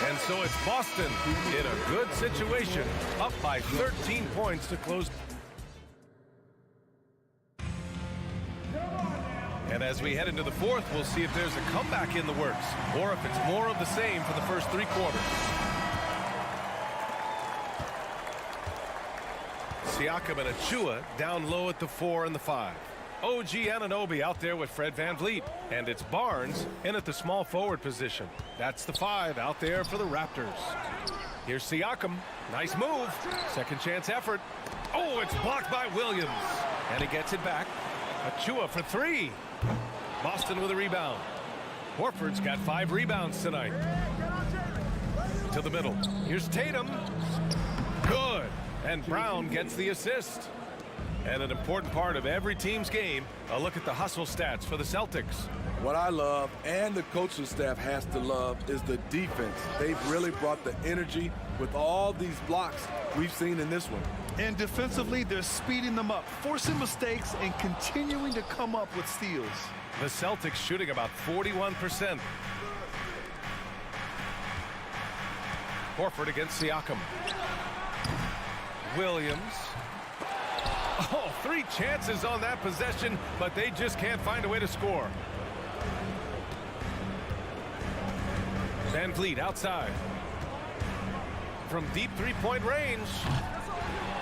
And so it's Boston in a good situation, up by 13 points to close. And as we head into the fourth, we'll see if there's a comeback in the works, or if it's more of the same for the first 3 quarters. Siakam and Achua down low at the 4 and the 5. OG Anunoby out there with Fred Van Vliet. And it's Barnes in at the small forward position. That's the 5 out there for the Raptors. Here's Siakam. Nice move. Second chance effort. Oh, it's blocked by Williams. And he gets it back. Achua for 3. Boston with a rebound. Horford's got 5 rebounds tonight. To the middle. Here's Tatum. Good. And Brown gets the assist. And an important part of every team's game, a look at the hustle stats for the Celtics. What I love, and the coaching staff has to love, is the defense. They've really brought the energy with all these blocks we've seen in this one. And defensively, they're speeding them up, forcing mistakes, and continuing to come up with steals. The Celtics shooting about 41%. Horford against Siakam. Williams. Oh, 3 chances on that possession, but they just can't find a way to score. Van Vliet outside. From deep 3-point range.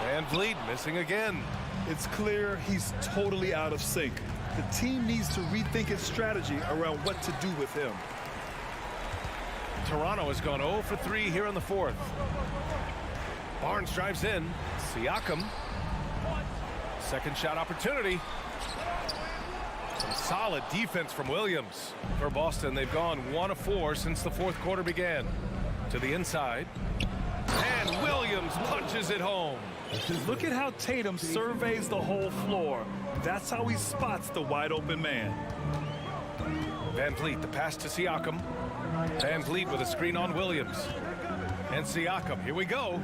Van Vliet missing again. It's clear he's totally out of sync. The team needs to rethink its strategy around what to do with him. Toronto has gone 0 for 3 here in the fourth. Barnes drives in. Siakam. Second shot opportunity. Some solid defense from Williams. For Boston, they've gone 1 of 4 since the fourth quarter began. To the inside. And Williams punches it home. Look at how Tatum surveys the whole floor. That's how he spots the wide open man. Van Vliet, the pass to Siakam. Van Vliet with a screen on Williams. And Siakam, here we go.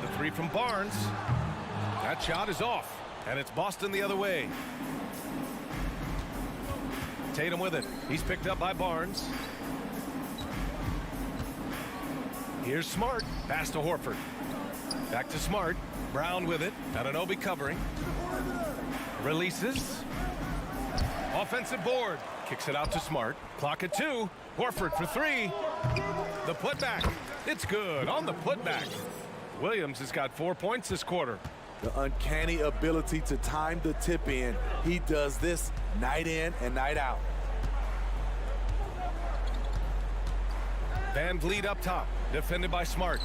The 3 from Barnes. That shot is off. And it's Boston the other way. Tatum with it. He's picked up by Barnes. Here's Smart. Pass to Horford. Back to Smart. Brown with it. Anunoby covering. Releases. Offensive board. Kicks it out to Smart. Clock at 2. Horford for 3. The putback. It's good on the putback. Williams has got 4 points this quarter. The uncanny ability to time the tip in. He does this night in and night out. Van Vliet up top, defended by Smart.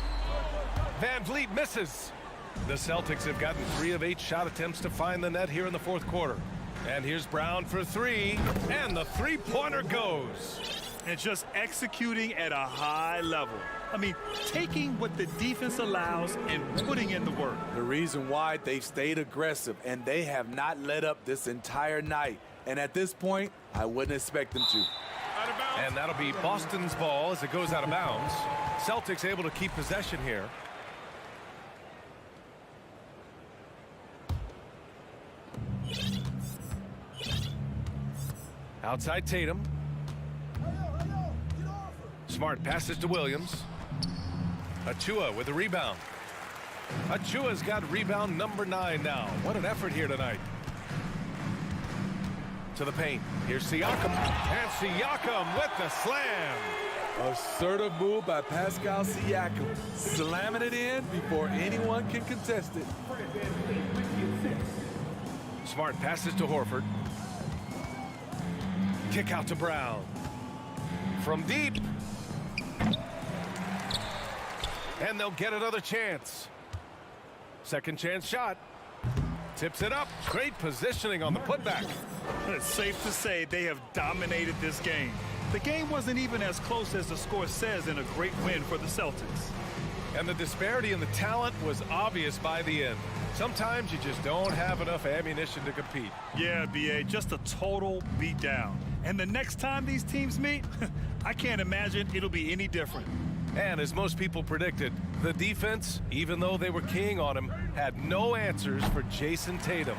Van Vliet misses. The Celtics have gotten 3 of 8 shot attempts to find the net here in the fourth quarter. And here's Brown for 3, and the 3-pointer goes. And just executing at a high level. I mean, taking what the defense allows and putting in the work. The reason why they've stayed aggressive, and they have not let up this entire night. And at this point, I wouldn't expect them to. And that'll be Boston's ball as it goes out of bounds. Celtics able to keep possession here. Outside Tatum. Smart passes to Williams. Achua with the rebound. Achua's got rebound number 9 now. What an effort here tonight. To the paint. Here's Siakam. And Siakam with the slam. Assertive move by Pascal Siakam. Slamming it in before anyone can contest it. Smart passes to Horford. Kick out to Brown. From deep. And they'll get another chance. Second chance shot. Tips it up. Great positioning on the putback. It's safe to say they have dominated this game. The game wasn't even as close as the score says in a great win for the Celtics. And the disparity in the talent was obvious by the end. Sometimes you just don't have enough ammunition to compete. Yeah, B.A., just a total beatdown. And the next time these teams meet, I can't imagine it'll be any different. And as most people predicted, the defense, even though they were keying on him, had no answers for Jason Tatum.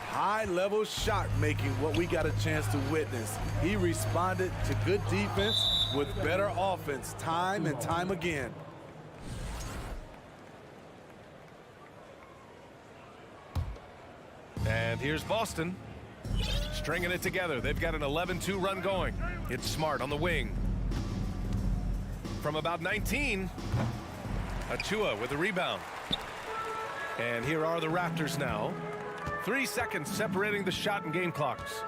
High-level shot making, what we got a chance to witness. He responded to good defense with better offense time and time again. And here's Boston, stringing it together. They've got an 11-2 run going. It's Smart on the wing. From about 19, Achua with the rebound. And here are the Raptors now. 3 seconds separating the shot and game clocks.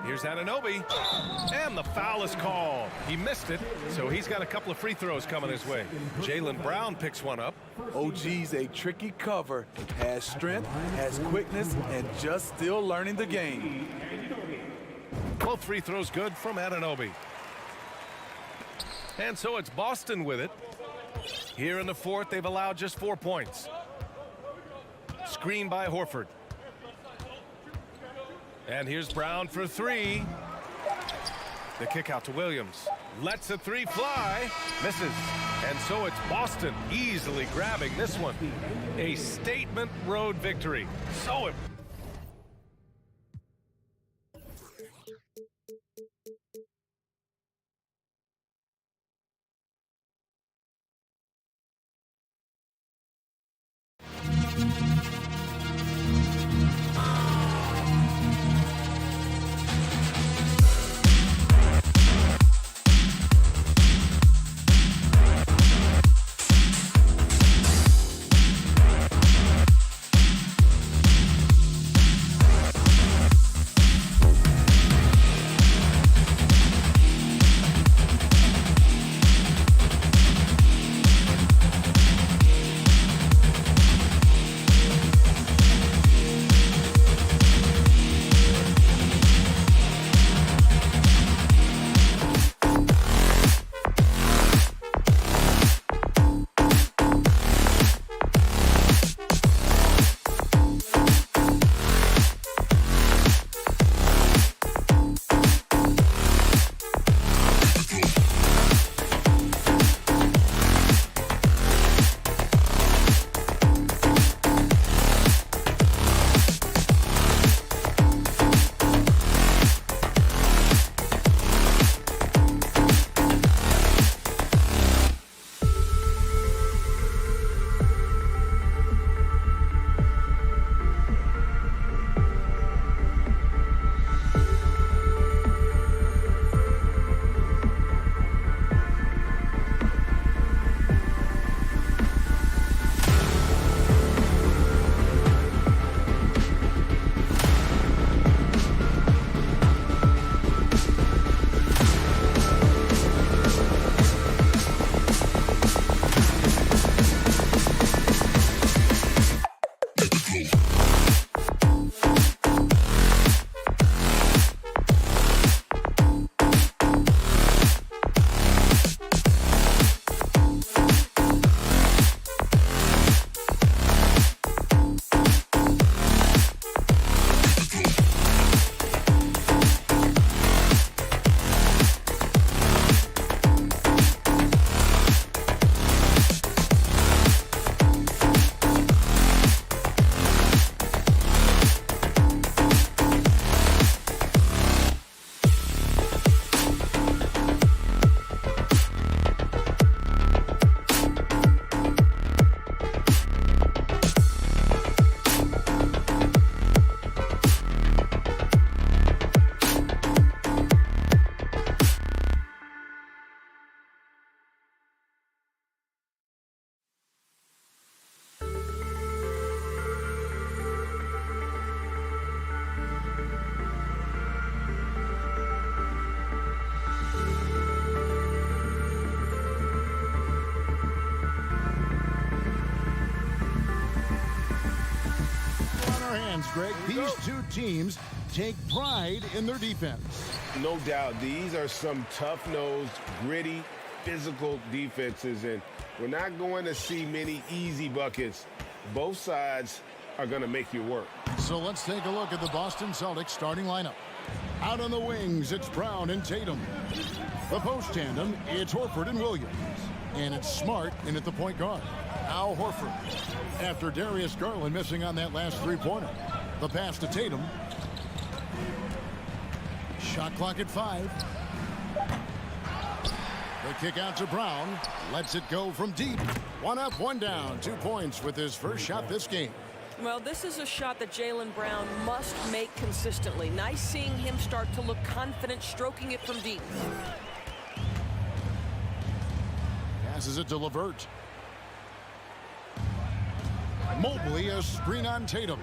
Here's Anunoby, and the foul is called. He missed it, so he's got a couple of free throws coming his way. Jaylen Brown picks one up. OG's a tricky cover, has strength, has quickness, and just still learning the game. Both free throws good from Anunoby. And so it's Boston with it. Here in the fourth, they've allowed just 4 points. Screen by Horford. And here's Brown for 3. The kick out to Williams. Lets a 3 fly. Misses. And so it's Boston easily grabbing this one. A statement road victory. So important. Greg, these two teams take pride in their defense. No doubt, these are some tough-nosed, gritty, physical defenses, and we're not going to see many easy buckets. Both sides are going to make you work. So let's take a look at the Boston Celtics starting lineup. Out on the wings, it's Brown and Tatum. The post tandem, it's Horford and Williams. And it's Smart in at the point guard. Al Horford. After Darius Garland missing on that last three-pointer. The pass to Tatum. Shot clock at 5. The kick out to Brown. Lets it go from deep. 1 up, 1 down. 2 points with his first shot this game. Well, this is a shot that Jaylen Brown must make consistently. Nice seeing him start to look confident, stroking it from deep. Passes it to LeVert. Mobley, a screen on Tatum.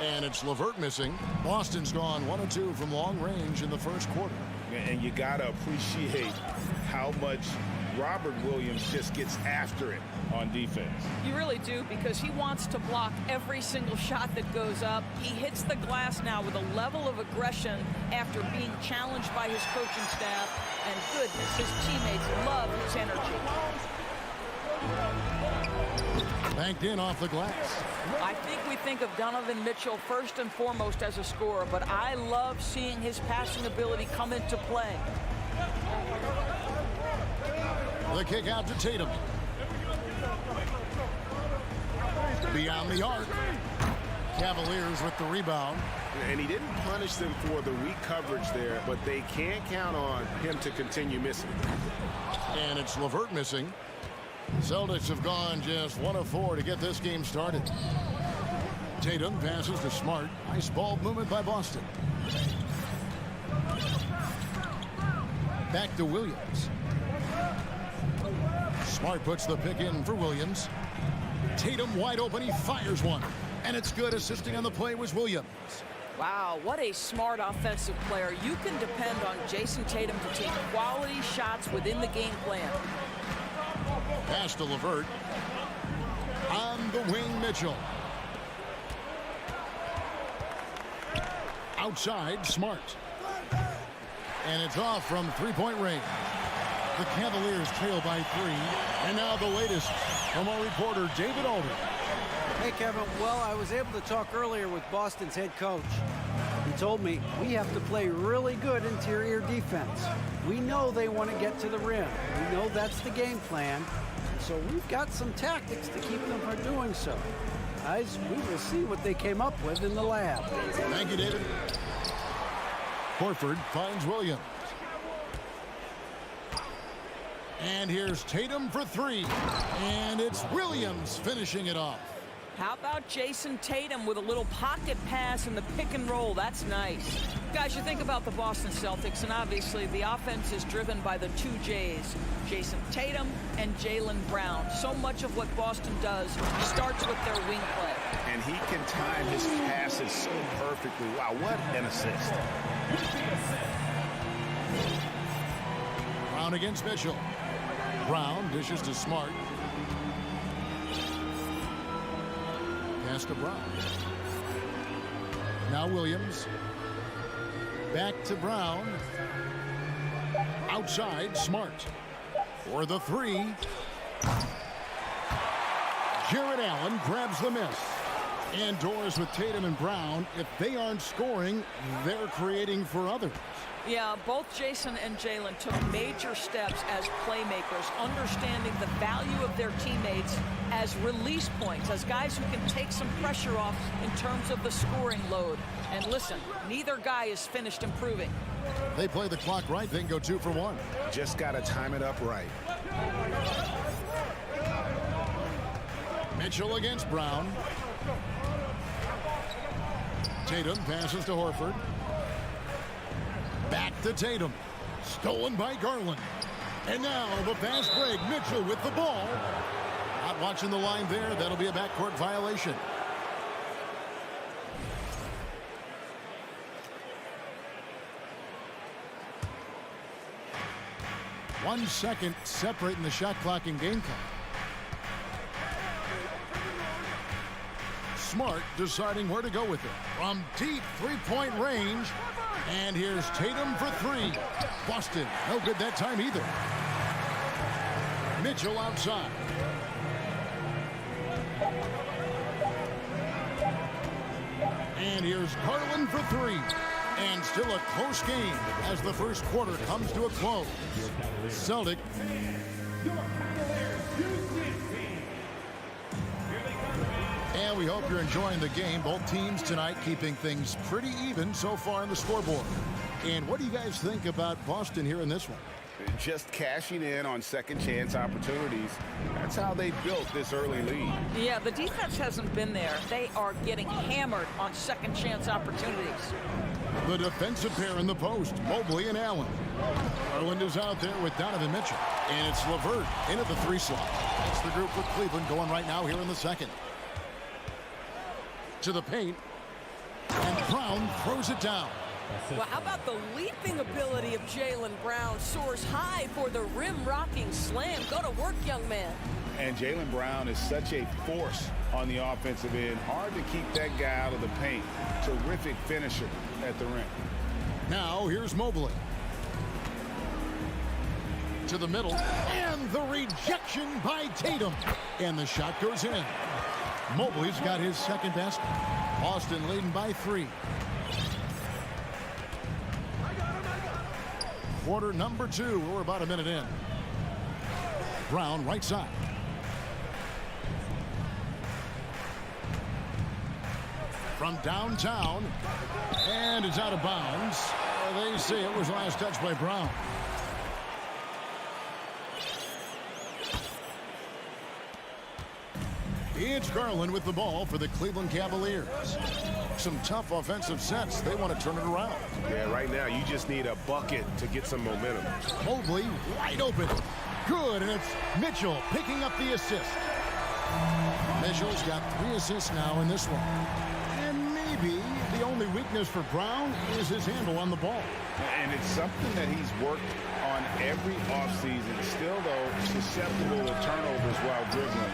And it's LeVert missing. Boston's gone 1 of 2 from long range in the first quarter. And you got to appreciate how much Robert Williams just gets after it on defense. You really do, because he wants to block every single shot that goes up. He hits the glass now with a level of aggression after being challenged by his coaching staff. And goodness, his teammates love his energy. Banked in off the glass. I think we think of Donovan Mitchell first and foremost as a scorer, but I love seeing his passing ability come into play. The kick out to Tatum. Beyond the arc. Cavaliers with the rebound. And he didn't punish them for the weak coverage there, but they can't count on him to continue missing. And it's LeVert missing. Celtics have gone just 1 of 4 to get this game started. Tatum passes to Smart. Nice ball movement by Boston. Back to Williams. Smart puts the pick in for Williams. Tatum wide open. He fires one. And it's good. Assisting on the play was Williams. Wow, what a smart offensive player. You can depend on Jason Tatum to take quality shots within the game plan. Pass to LeVert. On the wing, Mitchell. Outside, Smart. And it's off from three-point range. The Cavaliers trail by 3. And now the latest from our reporter, David Alder. Hey, Kevin. Well, I was able to talk earlier with Boston's head coach. He told me we have to play really good interior defense. We know they want to get to the rim. We know that's the game plan. So we've got some tactics to keep them from doing so. Guys, we will see what they came up with in the lab. Thank you, David. Horford finds Williams. And here's Tatum for 3. And it's Williams finishing it off. How about Jason Tatum with a little pocket pass in the pick and roll? That's nice. Guys, you think about the Boston Celtics, and obviously the offense is driven by the 2 J's, Jason Tatum and Jaylen Brown. So much of what Boston does starts with their wing play. And he can time his passes so perfectly. Wow, what an assist. Brown against Mitchell. Brown dishes to Smart. Pass to Brown. Now Williams. Back to Brown. Outside, Smart. For the 3. Jarrett Allen grabs the miss. Indoors with Tatum and Brown. If they aren't scoring, they're creating for others. Yeah, both Jason and Jaylen took major steps as playmakers, understanding the value of their teammates as release points, as guys who can take some pressure off in terms of the scoring load. And listen, neither guy is finished improving. They play the clock right, they can go 2 for 1. Just got to time it up right. Mitchell against Brown. Tatum passes to Horford. Back to Tatum. Stolen by Garland. And now the fast break. Mitchell with the ball. Not watching the line there. That'll be a backcourt violation. One second separating the shot clock and game clock. Smart deciding where to go with it. From deep three-point range. And here's Tatum for 3. Boston, no good that time either. Mitchell outside. And here's Garland for three. And still a close game as the first quarter comes to a close. Celtic. And we hope you're enjoying the game. Both teams tonight keeping things pretty even so far on the scoreboard. And what do you guys think about Boston here in this one? Just cashing in on second chance opportunities. That's how they built this early lead. Yeah, the defense hasn't been there. They are getting hammered on second chance opportunities. The defensive pair in the post, Mobley and Allen. Garland is out there with Donovan Mitchell. And it's LeVert into the three slot. That's the group for Cleveland going right now here in the second. To the paint. And Brown throws it down. Well, how about the leaping ability of Jaylen Brown? Soars high for the rim-rocking slam. Go to work, young man. And Jaylen Brown is such a force on the offensive end. Hard to keep that guy out of the paint. Terrific finisher at the rim. Now here's Mobley. To the middle. And the rejection by Tatum. And the shot goes in. Mobley's got his second basket. Boston leading by 3. Quarter number 2. We're about a minute in. Brown right side. From downtown. And it's out of bounds. They say it was last touch by Brown. It's Garland with the ball for the Cleveland Cavaliers. Some tough offensive sets. They want to turn it around. Yeah, right now you just need a bucket to get some momentum. Mobley wide open. Good, and it's Mitchell picking up the assist. Mitchell's got 3 assists now in this one. And maybe the only weakness for Brown is his handle on the ball. And it's something that he's worked on every offseason. Still, though, susceptible to turnovers while dribbling.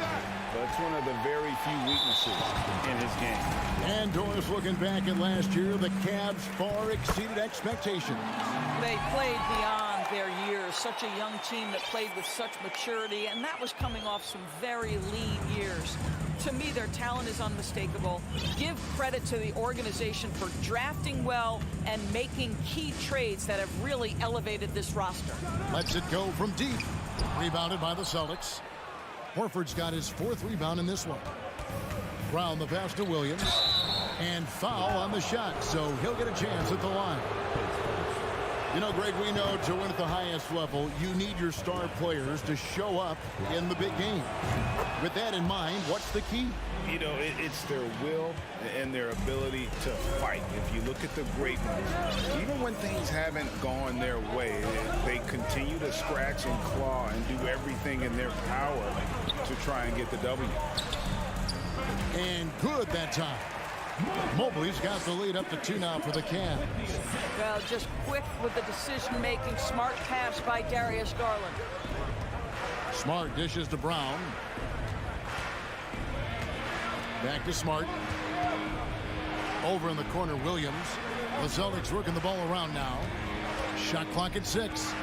That's one of the very few weaknesses in his game. And Doris, looking back at last year, the Cavs far exceeded expectations. They played beyond their years. Such a young team that played with such maturity, and that was coming off some very lean years. To me, their talent is unmistakable. Give credit to the organization for drafting well and making key trades that have really elevated this roster. Lets it go from deep. Rebounded by the Celtics. Horford's got his 4th rebound in this one. Brown the pass to Williams. And foul on the shot, so he'll get a chance at the line. You know, Greg, we know to win at the highest level, you need your star players to show up in the big game. With that in mind, what's the key? You know, it's their will and their ability to fight. If you look at the great ones, even when things haven't gone their way, they continue to scratch and claw and do everything in their power to try and get the W. And good that time. Mobley's got the lead up to 2 now for the Cavs. Well, just quick with the decision-making. Smart pass by Darius Garland. Smart dishes to Brown. Back to Smart. Over in the corner, Williams. The Celtics working the ball around now. Shot clock at 6.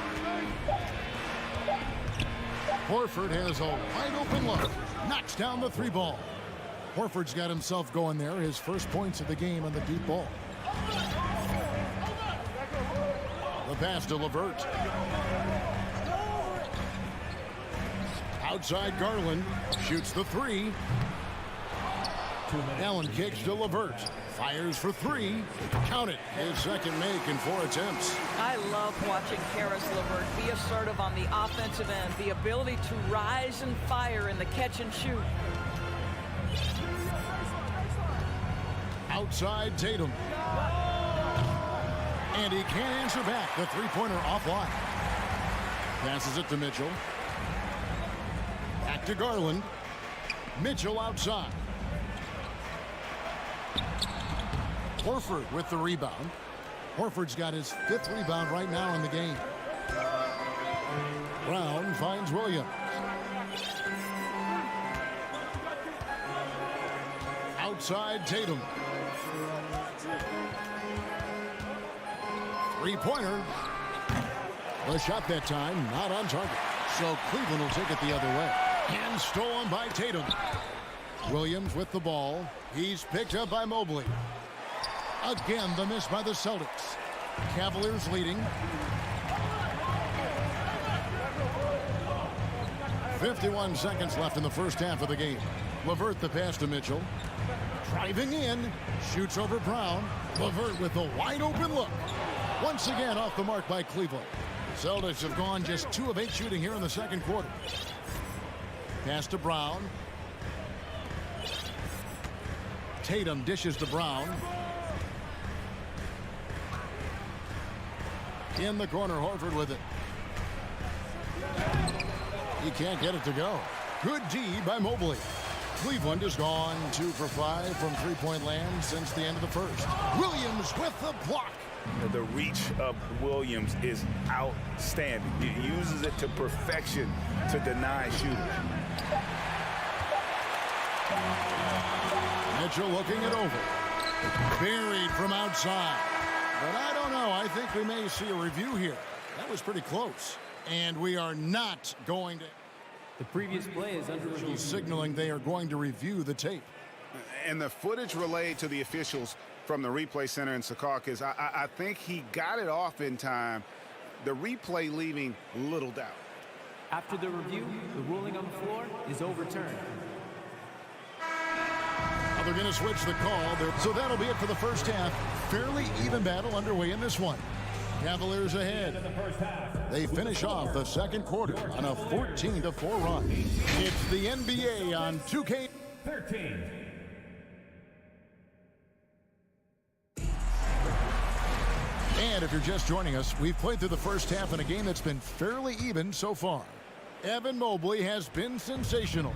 Horford has a wide open look. Knocks down the 3 ball. Horford's got himself going there. His first points of the game on the deep ball. The pass to LeVert. Outside Garland. Shoots the 3. Allen kicks to LeVert. Fires for 3. Count it. His second make in 4 attempts. I love watching Karis LeVert be assertive on the offensive end. The ability to rise and fire in the catch and shoot. Outside Tatum. And he can't answer back. The 3-pointer offline. Passes it to Mitchell. Back to Garland. Mitchell outside. Horford with the rebound. Horford's got his 5th rebound right now in the game. Brown finds Williams. Outside Tatum. 3-pointer. The shot that time not on target. So Cleveland will take it the other way. And stolen by Tatum. Williams with the ball. He's picked up by Mobley. Again, the miss by the Celtics. Cavaliers leading. 51 seconds left in the first half of the game. LeVert the pass to Mitchell. Driving in. Shoots over Brown. LeVert with a wide open look. Once again off the mark by Cleveland. Celtics have gone just 2 of 8 shooting here in the second quarter. Pass to Brown. Tatum dishes to Brown. In the corner, Horford with it. He can't get it to go. Good D by Mobley. Cleveland has gone 2 for 5 from three-point land since the end of the first. Williams with the block. The reach of Williams is outstanding. He uses it to perfection to deny shooters. Mitchell looking it over. Buried from outside. But I don't know. I think we may see a review here. That was pretty close. And we are not going to... The previous play is under review. Signaling they are going to review the tape. And the footage relayed to the officials from the replay center in Secaucus, I think he got it off in time. The replay leaving little doubt. After the review, the ruling on the floor is overturned. Now they're going to switch the call. So that'll be it for the first half. Fairly even battle underway in this one. Cavaliers ahead. They finish off the second quarter on a 14-4 run. It's the NBA on 2K13. And if you're just joining us, we've played through the first half in a game that's been fairly even so far. Evan Mobley has been sensational.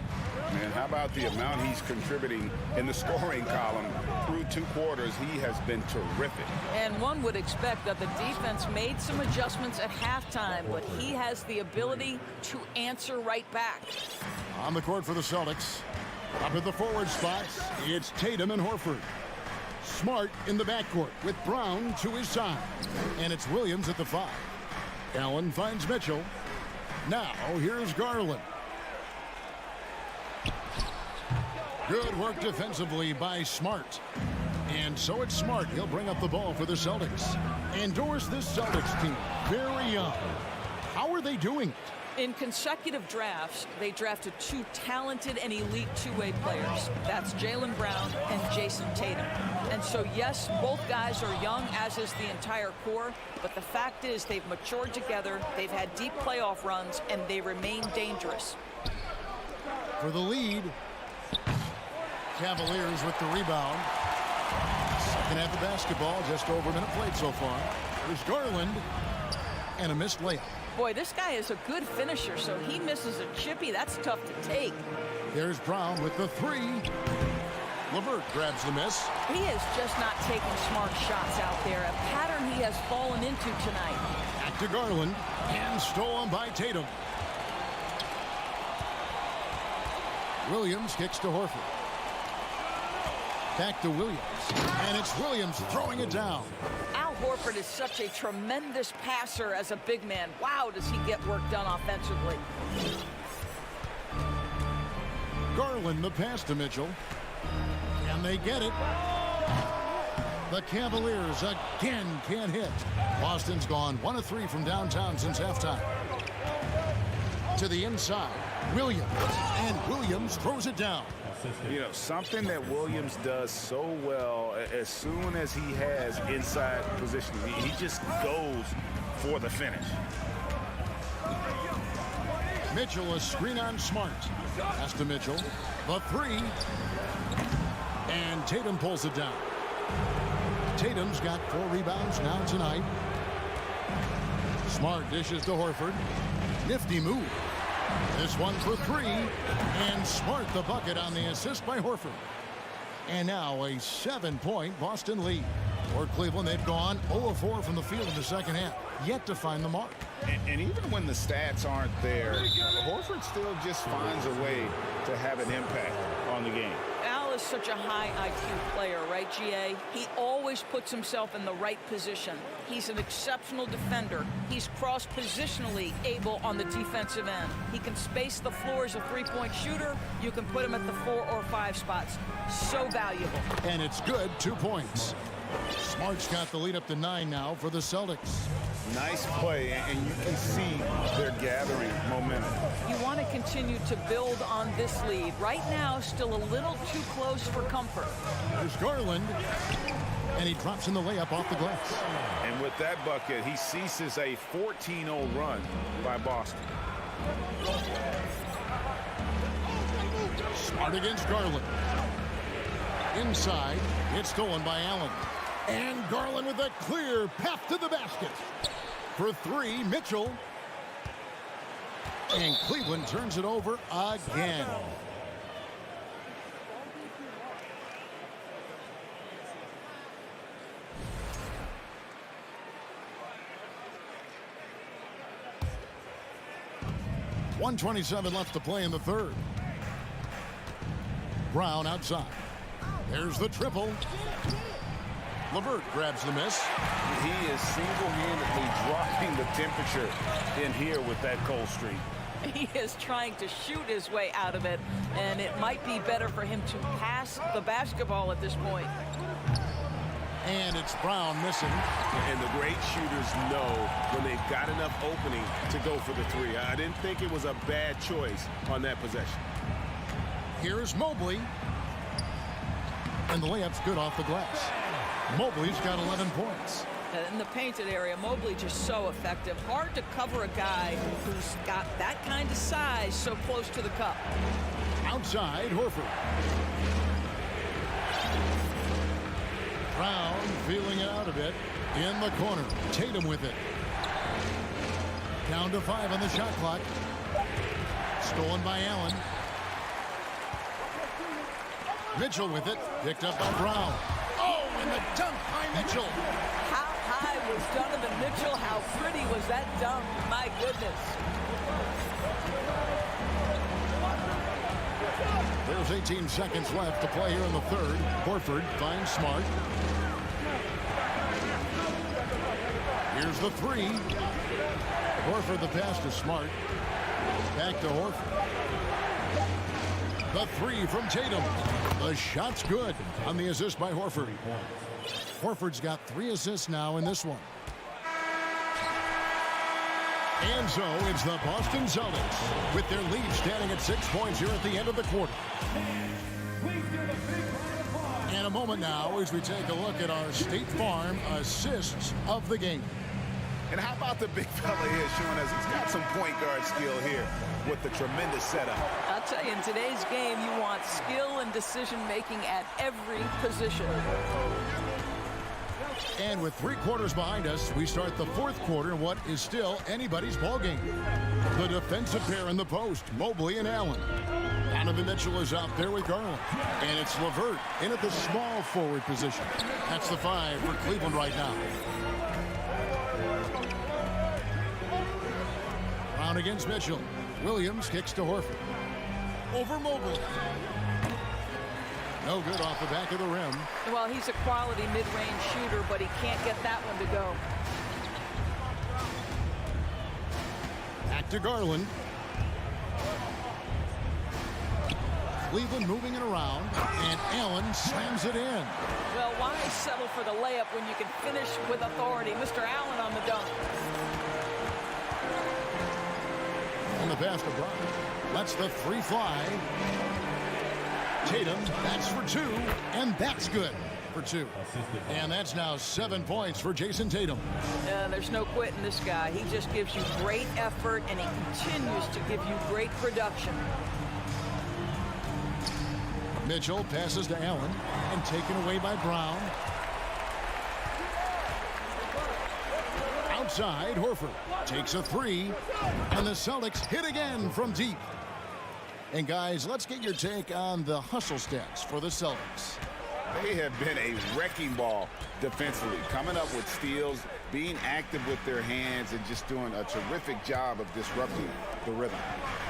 And how about the amount he's contributing in the scoring column through 2 quarters? He has been terrific. And one would expect that the defense made some adjustments at halftime, but he has the ability to answer right back. On the court for the Celtics. Up at the forward spots, it's Tatum and Horford. Smart in the backcourt with Brown to his side. And it's Williams at the 5. Allen finds Mitchell. Now, here's Garland. Good work defensively by Smart. And so it's Smart. He'll bring up the ball for the Celtics. Endorse this Celtics team. Very young. How are they doing it? In consecutive drafts, they drafted 2 talented and elite two-way players. That's Jaylen Brown and Jason Tatum. And so, yes, both guys are young, as is the entire core. But the fact is they've matured together, they've had deep playoff runs, and they remain dangerous. For the lead, Cavaliers with the rebound. Second half of basketball, just over a minute played so far. There's Garland and a missed layup. Boy, this guy is a good finisher, so he misses a chippy. That's tough to take. There's Brown with the 3. LeVert grabs the miss. He is just not taking smart shots out there, a pattern he has fallen into tonight. Back to Garland, and stolen by Tatum. Williams kicks to Horford. Back to Williams, and it's Williams throwing it down. Al Horford is such a tremendous passer as a big man. Wow, does he get work done offensively. Garland the pass to Mitchell, and they get it. The Cavaliers again can't hit. Boston's gone 1 of 3 from downtown since halftime. To the inside, Williams, and Williams throws it down. You know, something that Williams does so well, as soon as he has inside position, he just goes for the finish. Mitchell, a screen on Smart. Pass to Mitchell. The 3. And Tatum pulls it down. Tatum's got 4 rebounds now tonight. Smart dishes to Horford. Nifty move. This one for 3. And Smart the bucket on the assist by Horford. And now a 7-point Boston lead. For Cleveland, they've gone 0 of 4 from the field in the second half. Yet to find the mark. And even when the stats aren't there, Horford still just finds a way to have an impact on the game. Al is such a high IQ player, right, GA? He always puts himself in the right position. He's an exceptional defender. He's cross-positionally able on the defensive end. He can space the floor as a three-point shooter. You can put him at the 4 or 5 spots. So valuable. And it's good, 2 points. Smart's got the lead up to 9 now for the Celtics. Nice play, and you can see they're gathering momentum. You want to continue to build on this lead. Right now, still a little too close for comfort. There's Garland, and he drops in the layup off the glass. And with that bucket, he ceases a 14-0 run by Boston. Smart against Garland. Inside, it's stolen by Allen. And Garland with a clear path to the basket. For 3, Mitchell. And Cleveland turns it over again. .127 left to play in the third. Brown outside. There's the triple. LeVert grabs the miss. He is single-handedly dropping the temperature in here with that cold streak. He is trying to shoot his way out of it, and it might be better for him to pass the basketball at this point. And it's Brown missing. And the great shooters know when they've got enough opening to go for the 3. I didn't think it was a bad choice on that possession. Here's Mobley. And the layup's good off the glass. Mobley's got 11 points. In the painted area, Mobley just so effective. Hard to cover a guy who's got that kind of size so close to the cup. Outside, Horford. Brown feeling it out a bit. In the corner. Tatum with it. Down to 5 on the shot clock. Stolen by Allen. Mitchell with it. Picked up by Brown. Oh, and the dunk by Mitchell. How high was Donovan Mitchell? How pretty was that dunk? My goodness. There's 18 seconds left to play here in the third. Horford finds Smart. Here's the 3. Horford the pass to Smart. Back to Horford. The 3 from Tatum. The shot's good on the assist by Horford. Horford's got 3 assists now in this one. And so it's the Boston Celtics with their lead standing at 6 points here at the end of the quarter. In a moment now as we take a look at our State Farm assists of the game. And how about the big fella here showing us he's got some point guard skill here with the tremendous setup. I'll tell you, in today's game, you want skill and decision-making at every position. And with 3 quarters behind us, we start the fourth quarter in what is still anybody's ballgame. The defensive pair in the post, Mobley and Allen. Donovan Mitchell is out there with Garland. And it's LeVert in at the small forward position. That's the 5 for Cleveland right now. Brown against Mitchell. Williams kicks to Horford. Over Mobley. No good off the back of the rim. Well, he's a quality mid-range shooter, but he can't get that one to go. Back to Garland. Cleveland moving it around, and Allen slams it in. Well, why settle for the layup when you can finish with authority? Mr. Allen on the dunk. On the pass to Brown. Lets the 3 fly. Tatum, that's for 2, and that's good for 2. And that's now 7 points for Jason Tatum. There's no quitting this guy. He just gives you great effort, and he continues to give you great production. Mitchell passes to Allen, and taken away by Brown. Outside, Horford takes a 3, and the Celtics hit again from deep. And guys, let's get your take on the hustle stats for the Celtics. They have been a wrecking ball defensively, coming up with steals, being active with their hands, and just doing a terrific job of disrupting the rhythm.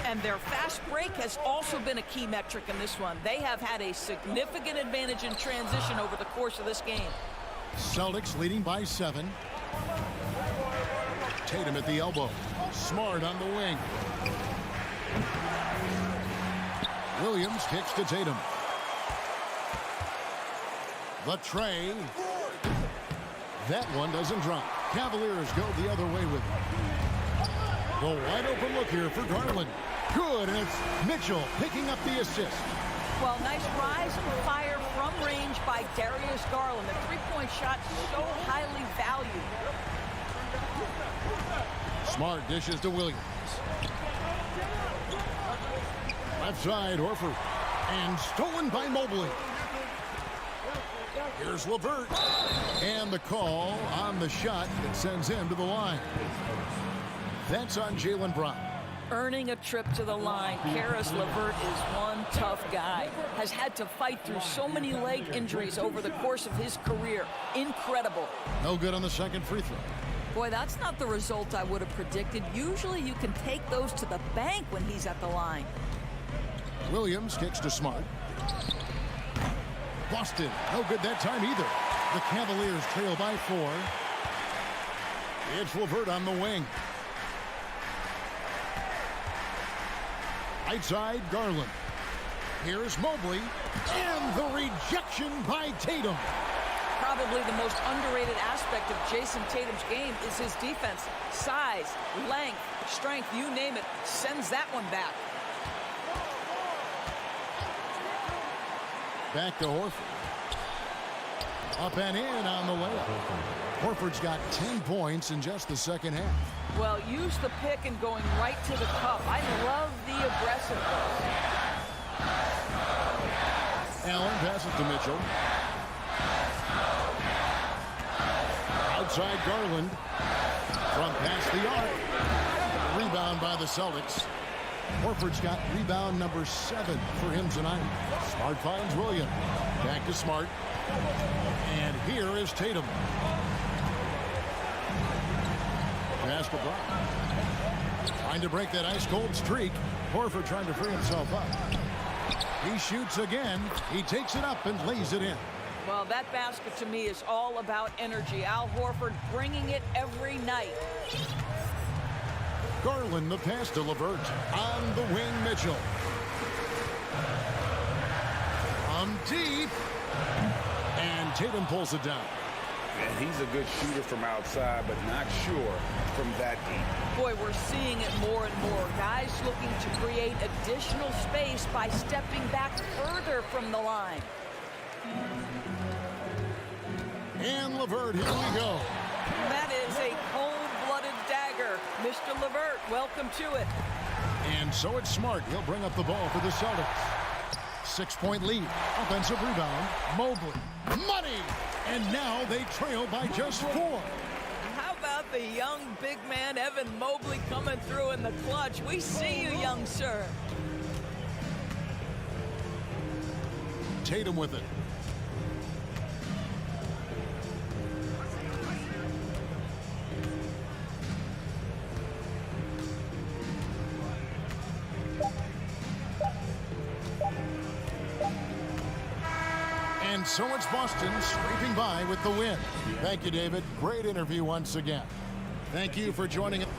And their fast break has also been a key metric in this one. They have had a significant advantage in transition over the course of this game. Celtics leading by 7. Tatum at the elbow. Smart on the wing. Williams kicks to Tatum. The tray. That one doesn't drop. Cavaliers go the other way with it. The wide open look here for Garland. Good, and it's Mitchell picking up the assist. Well, nice rise and fire from range by Darius Garland. The three-point shot so highly valued. Smart dishes to Williams. Left side, Horford. And stolen by Mobley. Here's LeVert. And the call on the shot that sends him to the line. That's on Jaylen Brown. Earning a trip to the line. Caris LeVert is one tough guy. Has had to fight through so many leg injuries over the course of his career. Incredible. No good on the second free throw. Boy, that's not the result I would have predicted. Usually you can take those to the bank when he's at the line. Williams kicks to Smart. Boston, no good that time either. The Cavaliers trail by 4. It's LeVert on the wing. Right side, Garland. Here's Mobley. And the rejection by Tatum. Probably the most underrated aspect of Jason Tatum's game is his defense. Size, length, strength, you name it, sends that one back. Back to Horford. Up and in on the layup. Horford's got 10 points in just the second half. Well, use the pick and going right to the cup. I love the aggressiveness. Allen passes to Mitchell. Outside Garland. From past the arc. Rebound by the Celtics. Horford's got rebound number 7 for him tonight. Smart finds Williams. Back to Smart. And here is Tatum. Pass to Brown. Trying to break that ice-cold streak. Horford trying to free himself up. He shoots again. He takes it up and lays it in. Well, that basket to me is all about energy. Al Horford bringing it every night. Garland the pass to LeVert. On the wing, Mitchell. Deep. And Tatum pulls it down. And he's a good shooter from outside, but not sure from that deep. Boy, we're seeing it more and more. Guys looking to create additional space by stepping back further from the line. And LeVert, here we go. That is a cold-blooded dagger. Mr. LeVert, welcome to it. And so it's Smart. He'll bring up the ball for the Celtics. 6-point lead. Offensive rebound. Mobley. Money! And now they trail by just 4. How about the young big man Evan Mobley coming through in the clutch? We see you, young sir. Tatum with it. And so it's Boston scraping by with the win. Thank you, David. Great interview once again. Thank you for joining us.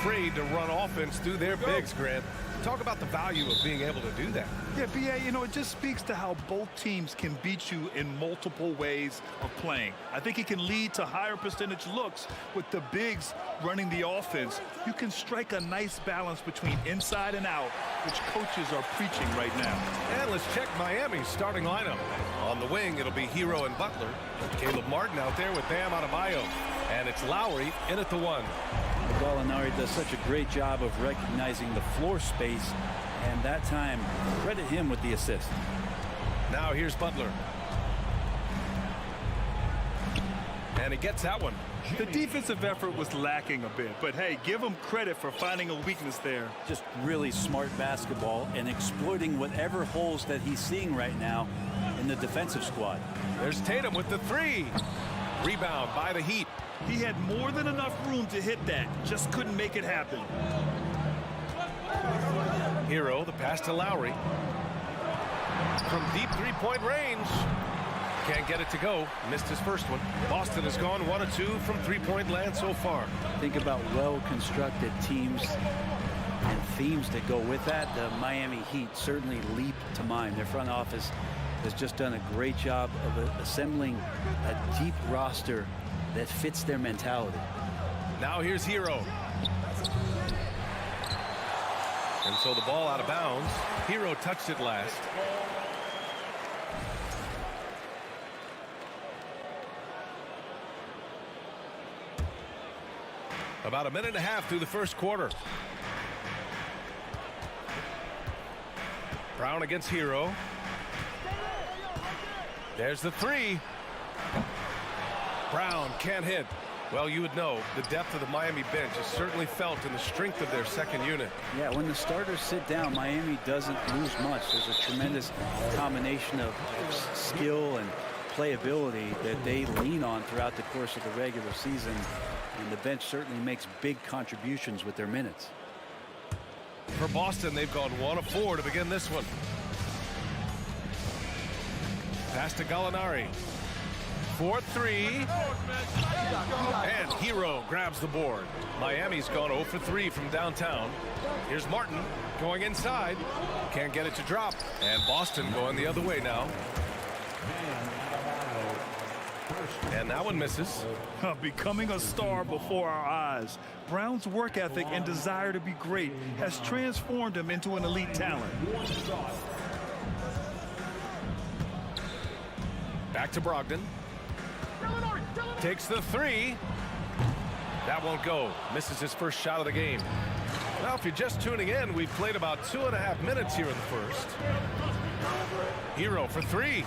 afraid to run offense through their bigs, Grant. Talk about the value of being able to do that. Yeah, BA, you know, it just speaks to how both teams can beat you in multiple ways of playing. I think it can lead to higher percentage looks with the bigs running the offense. You can strike a nice balance between inside and out, which coaches are preaching right now. And let's check Miami's starting lineup. On the wing, it'll be Hero and Butler. Caleb Martin out there with Bam Adebayo. And it's Lowry in at the 1. Gallinari does such a great job of recognizing the floor space, and that time, credit him with the assist. Now here's Butler. And he gets that one. The defensive effort was lacking a bit, but hey, give him credit for finding a weakness there. Just really smart basketball and exploiting whatever holes that he's seeing right now in the defensive squad. There's Tatum with the 3. Rebound by the Heat. He had more than enough room to hit that, just couldn't make it happen. Hero, the pass to Lowry. From deep three-point range. Can't get it to go. Missed his first one. Boston has gone 1 of 2 from three-point land so far. Think about well-constructed teams and themes that go with that. The Miami Heat certainly leap to mind. Their front office has just done a great job of assembling a deep roster that fits their mentality. Now here's Hero. And so the ball out of bounds. Hero touched it last. About a minute and a half through the first quarter. Brown against Hero. There's the 3. Brown can't hit. Well, you would know the depth of the Miami bench is certainly felt in the strength of their second unit. Yeah, when the starters sit down, Miami doesn't lose much. There's a tremendous combination of skill and playability that they lean on throughout the course of the regular season, and the bench certainly makes big contributions with their minutes. For Boston, they've gone 1 of 4 to begin this one. Pass to Gallinari. 4-3. And Hero grabs the board. Miami's gone 0 for 3 from downtown. Here's Martin going inside. Can't get it to drop. And Boston going the other way now. And that one misses. Becoming a star before our eyes. Brown's work ethic and desire to be great has transformed him into an elite talent. Back to Brogdon. Takes the 3. That won't go. Misses his first shot of the game. Now, if you're just tuning in, we've played about 2.5 minutes here in the first. Hero for 3.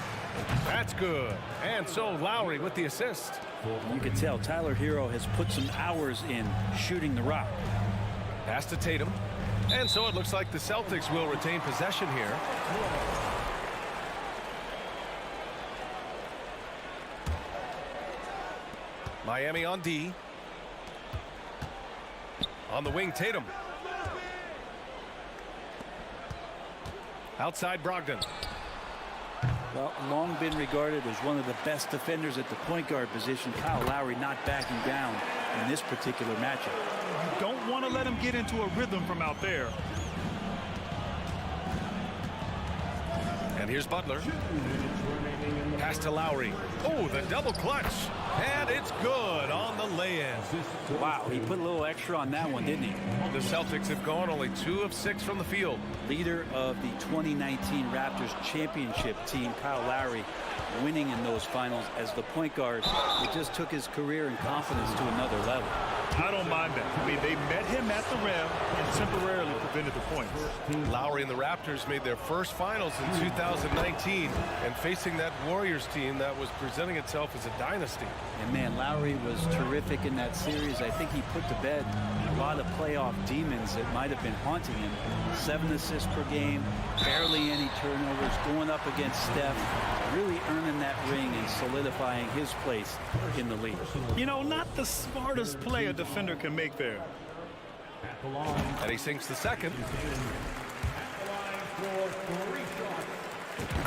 That's good. And so Lowry with the assist. You can tell Tyler Hero has put some hours in shooting the rock. Pass to Tatum. And so it looks like the Celtics will retain possession here. Miami on D. On the wing, Tatum. Outside Brogdon. Well, long been regarded as one of the best defenders at the point guard position. Kyle Lowry not backing down in this particular matchup. You don't want to let him get into a rhythm from out there. And here's Butler. Pass to Lowry. Oh, the double clutch. And it's good on the lay-in. Wow, he put a little extra on that one, didn't he? The Celtics have gone only 2 of 6 from the field. Leader of the 2019 Raptors championship team, Kyle Lowry, winning in those finals as the point guard. It just took his career and confidence to another level. I don't mind that. I mean, they met him at the rim and temporarily prevented the points. Lowry and the Raptors made their first finals in 2019, and facing that Warriors team that was presenting itself as a dynasty. And man, Lowry was terrific in that series. I think he put to bed a lot of playoff demons that might have been haunting him. 7 assists per game, barely any turnovers, going up against Steph, really earning that ring and solidifying his place in the league. You know, not the smartest play a defender can make there. And he sinks the second.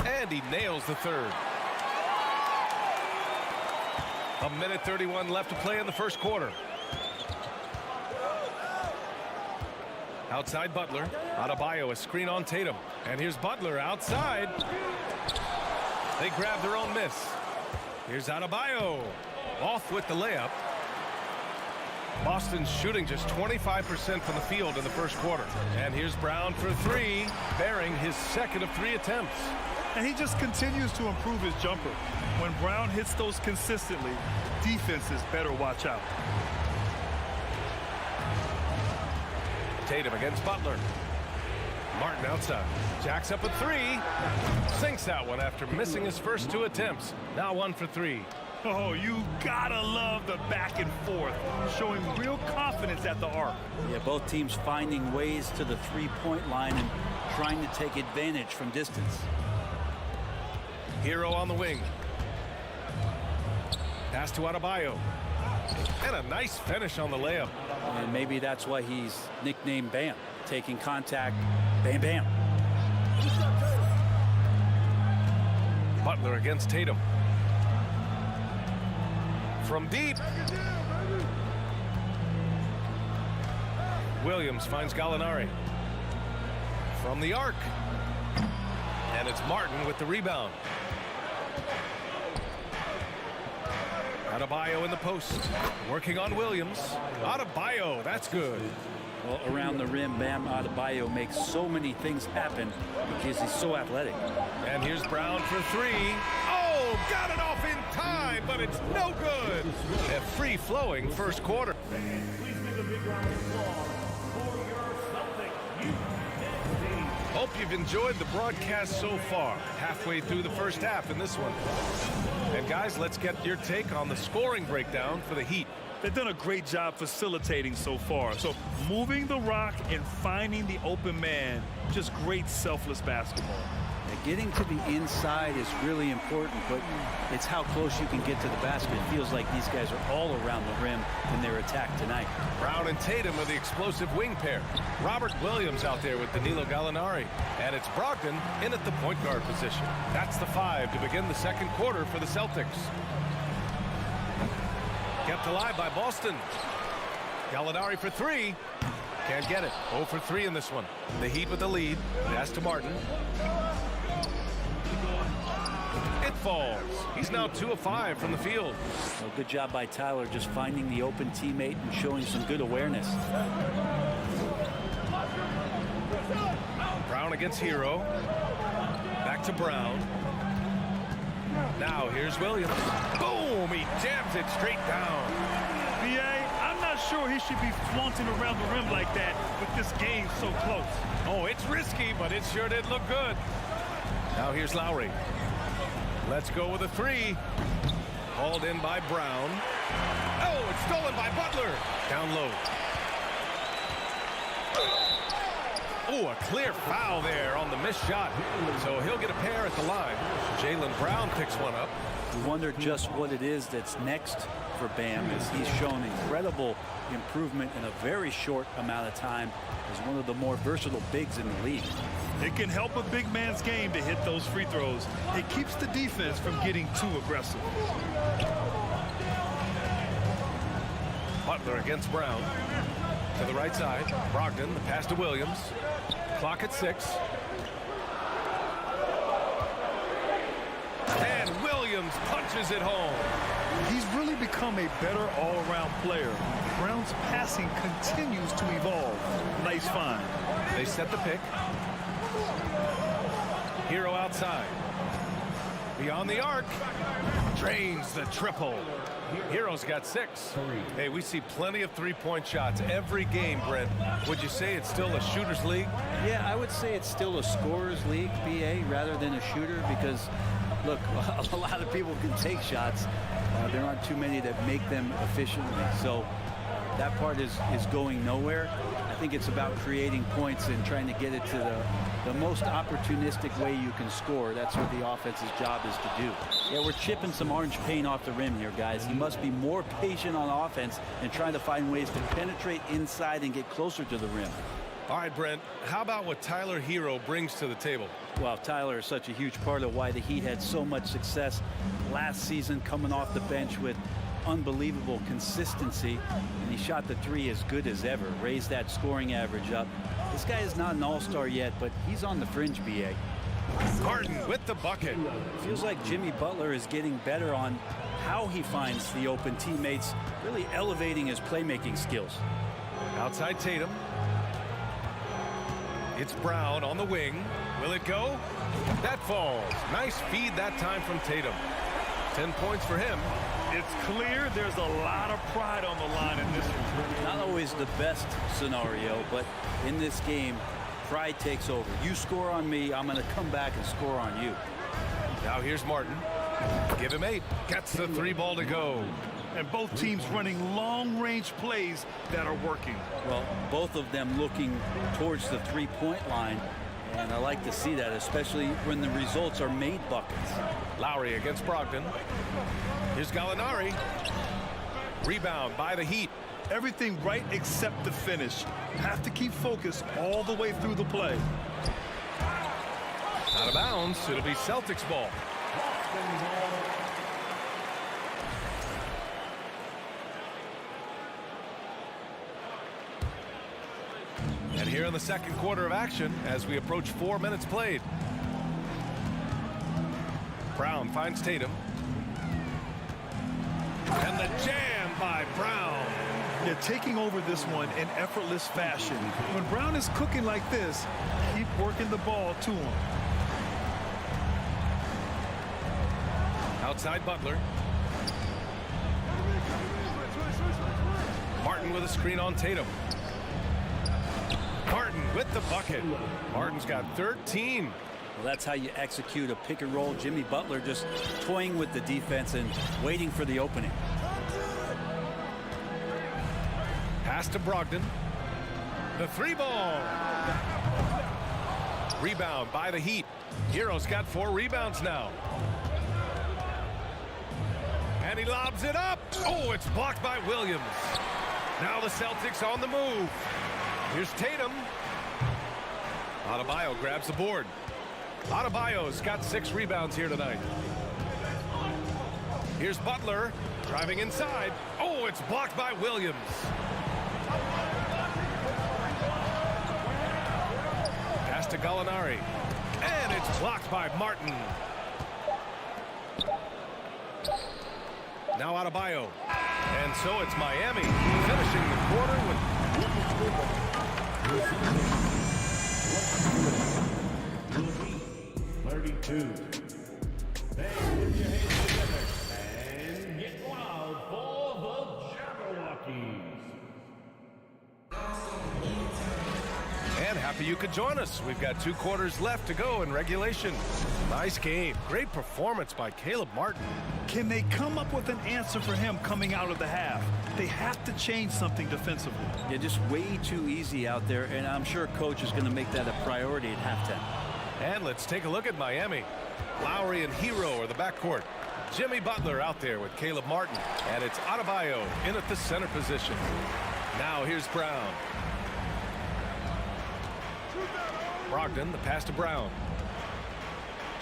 And he nails the third. 1:31 left to play in the first quarter. Outside Butler. Adebayo, a screen on Tatum. And here's Butler outside. They grab their own miss. Here's Adebayo. Off with the layup. Boston's shooting just 25% from the field in the first quarter. And here's Brown for three, bearing his second of 3 attempts. And he just continues to improve his jumper. When Brown hits those consistently, defenses better watch out. Tatum against Butler. Martin outside. Jacks up a 3. Sinks that one after missing his first 2 attempts. Now 1 for 3. Oh, you gotta love the back and forth, showing real confidence at the arc. Yeah, both teams finding ways to the three-point line and trying to take advantage from distance. Hero on the wing. Pass to Adebayo. And a nice finish on the layup. And maybe that's why he's nicknamed Bam. Taking contact, bam, bam. Butler against Tatum. From deep. Williams finds Gallinari. From the arc. And it's Martin with the rebound. Adebayo in the post. Working on Williams. Adebayo, that's good. Well, around the rim, Bam Adebayo makes so many things happen because he's so athletic. And here's Brown for 3. Oh, got it off in time, but it's no good. A free-flowing first quarter. Please give a big round of applause for your Celtics. Hope you've enjoyed the broadcast so far. Halfway through the first half in this one. And guys, let's get your take on the scoring breakdown for the Heat. They've done a great job facilitating so far. So moving the rock and finding the open man, just great selfless basketball. Yeah, getting to the inside is really important, but it's how close you can get to the basket. It feels like these guys are all around the rim in their attack tonight. Brown and Tatum are the explosive wing pair. Robert Williams out there with Danilo Gallinari. And it's Brogdon in at the point guard position. That's the 5 to begin the second quarter for the Celtics. Kept alive by Boston. Gallinari for 3. Can't get it. 0 for 3 in this one. The Heat with the lead. Pass to Martin. It falls. He's now 2 of 5 from the field. Well, good job by Tyler just finding the open teammate and showing some good awareness. Brown against Hero. Back to Brown. Now here's Williams. Boom! He jams it straight down. B.A., I'm not sure he should be flaunting around the rim like that with this game so close. Oh, it's risky, but it sure did look good. Now here's Lowry. Let's go with a 3. Hauled in by Brown. Oh, it's stolen by Butler. Down low. Oh, a clear foul there on the missed shot. So he'll get a pair at the line. Jaylen Brown picks one up. You wonder just what it is that's next for Bam, as he's shown incredible improvement in a very short amount of time as one of the more versatile bigs in the league. It can help a big man's game to hit those free throws. It keeps the defense from getting too aggressive. Butler against Brown. To the right side. Brogdon, the pass to Williams. Clock at 6. And Williams punches it home. He's really become a better all-around player. Brown's passing continues to evolve. Nice find. They set the pick. Hero outside. Beyond the arc. Drains the triple. Hero's got 6. Hey, we see plenty of three-point shots every game, Brent. Would you say it's still a shooter's league? Yeah, I would say it's still a scorer's league, BA, rather than a shooter, because, look, a lot of people can take shots. There aren't too many that make them efficiently. So that part is going nowhere. I think it's about creating points and trying to get it to the most opportunistic way you can score. That's what the offense's job is to do. Yeah, we're chipping some orange paint off the rim here, guys. He must be more patient on offense and trying to find ways to penetrate inside and get closer to the rim. All right, Brent, how about what Tyler Hero brings to the table? Well, Tyler is such a huge part of why the Heat had so much success last season, coming off the bench with unbelievable consistency, and he shot the three as good as ever, raised that scoring average up. This guy is not an all-star yet, but he's on the fringe, BA. Harden with the bucket. Feels like Jimmy Butler is getting better on how he finds the open teammates, really elevating his playmaking skills. Outside Tatum. It's Brown on the wing. Will it go? That falls. Nice feed that time from Tatum. 10 points for him. It's clear there's a lot of pride on the line in this one. Not always the best scenario, but in this game, pride takes over. You score on me, I'm going to come back and score on you. Now here's Martin. Give him 8. Gets the 3 ball to go. And both teams running long-range plays that are working. Well, both of them looking towards the three-point line, and I like to see that, especially when the results are made buckets. Lowry against Brogdon. Here's Gallinari. Rebound by the Heat. Everything right except the finish. Have to keep focused all the way through the play. Out of bounds. It'll be Celtics ball. And here in the second quarter of action as we approach 4 minutes played. Brown finds Tatum. And the jam by Brown. Yeah, taking over this one in effortless fashion. When Brown is cooking like this, keep working the ball to him. Outside Butler. Martin with a screen on Tatum. Martin with the bucket. Martin's got 13. Well, that's how you execute a pick and roll. Jimmy Butler just toying with the defense and waiting for the opening. Pass to Brogdon. The 3 ball. Rebound by the Heat. Hero's got 4 rebounds now. And he lobs it up. Oh, it's blocked by Williams. Now the Celtics on the move. Here's Tatum. Adebayo grabs the board. Adebayo's got 6 rebounds here tonight. Here's Butler driving inside. Oh, it's blocked by Williams. Pass to Gallinari. And it's blocked by Martin. Now Adebayo. And so it's Miami finishing the quarter with 32. Then put your hands together and get loud for the Jabberwockies. And happy you could join us. We've got 2 quarters left to go in regulation. Nice game. Great performance by Caleb Martin. Can they come up with an answer for him coming out of the half? They have to change something defensively. Yeah, just way too easy out there, and I'm sure coach is going to make that a priority at halftime. And let's take a look at Miami. Lowry and Hero are the backcourt. Jimmy Butler out there with Caleb Martin. And it's Adebayo in at the center position. Now here's Brown. Brogdon, the pass to Brown.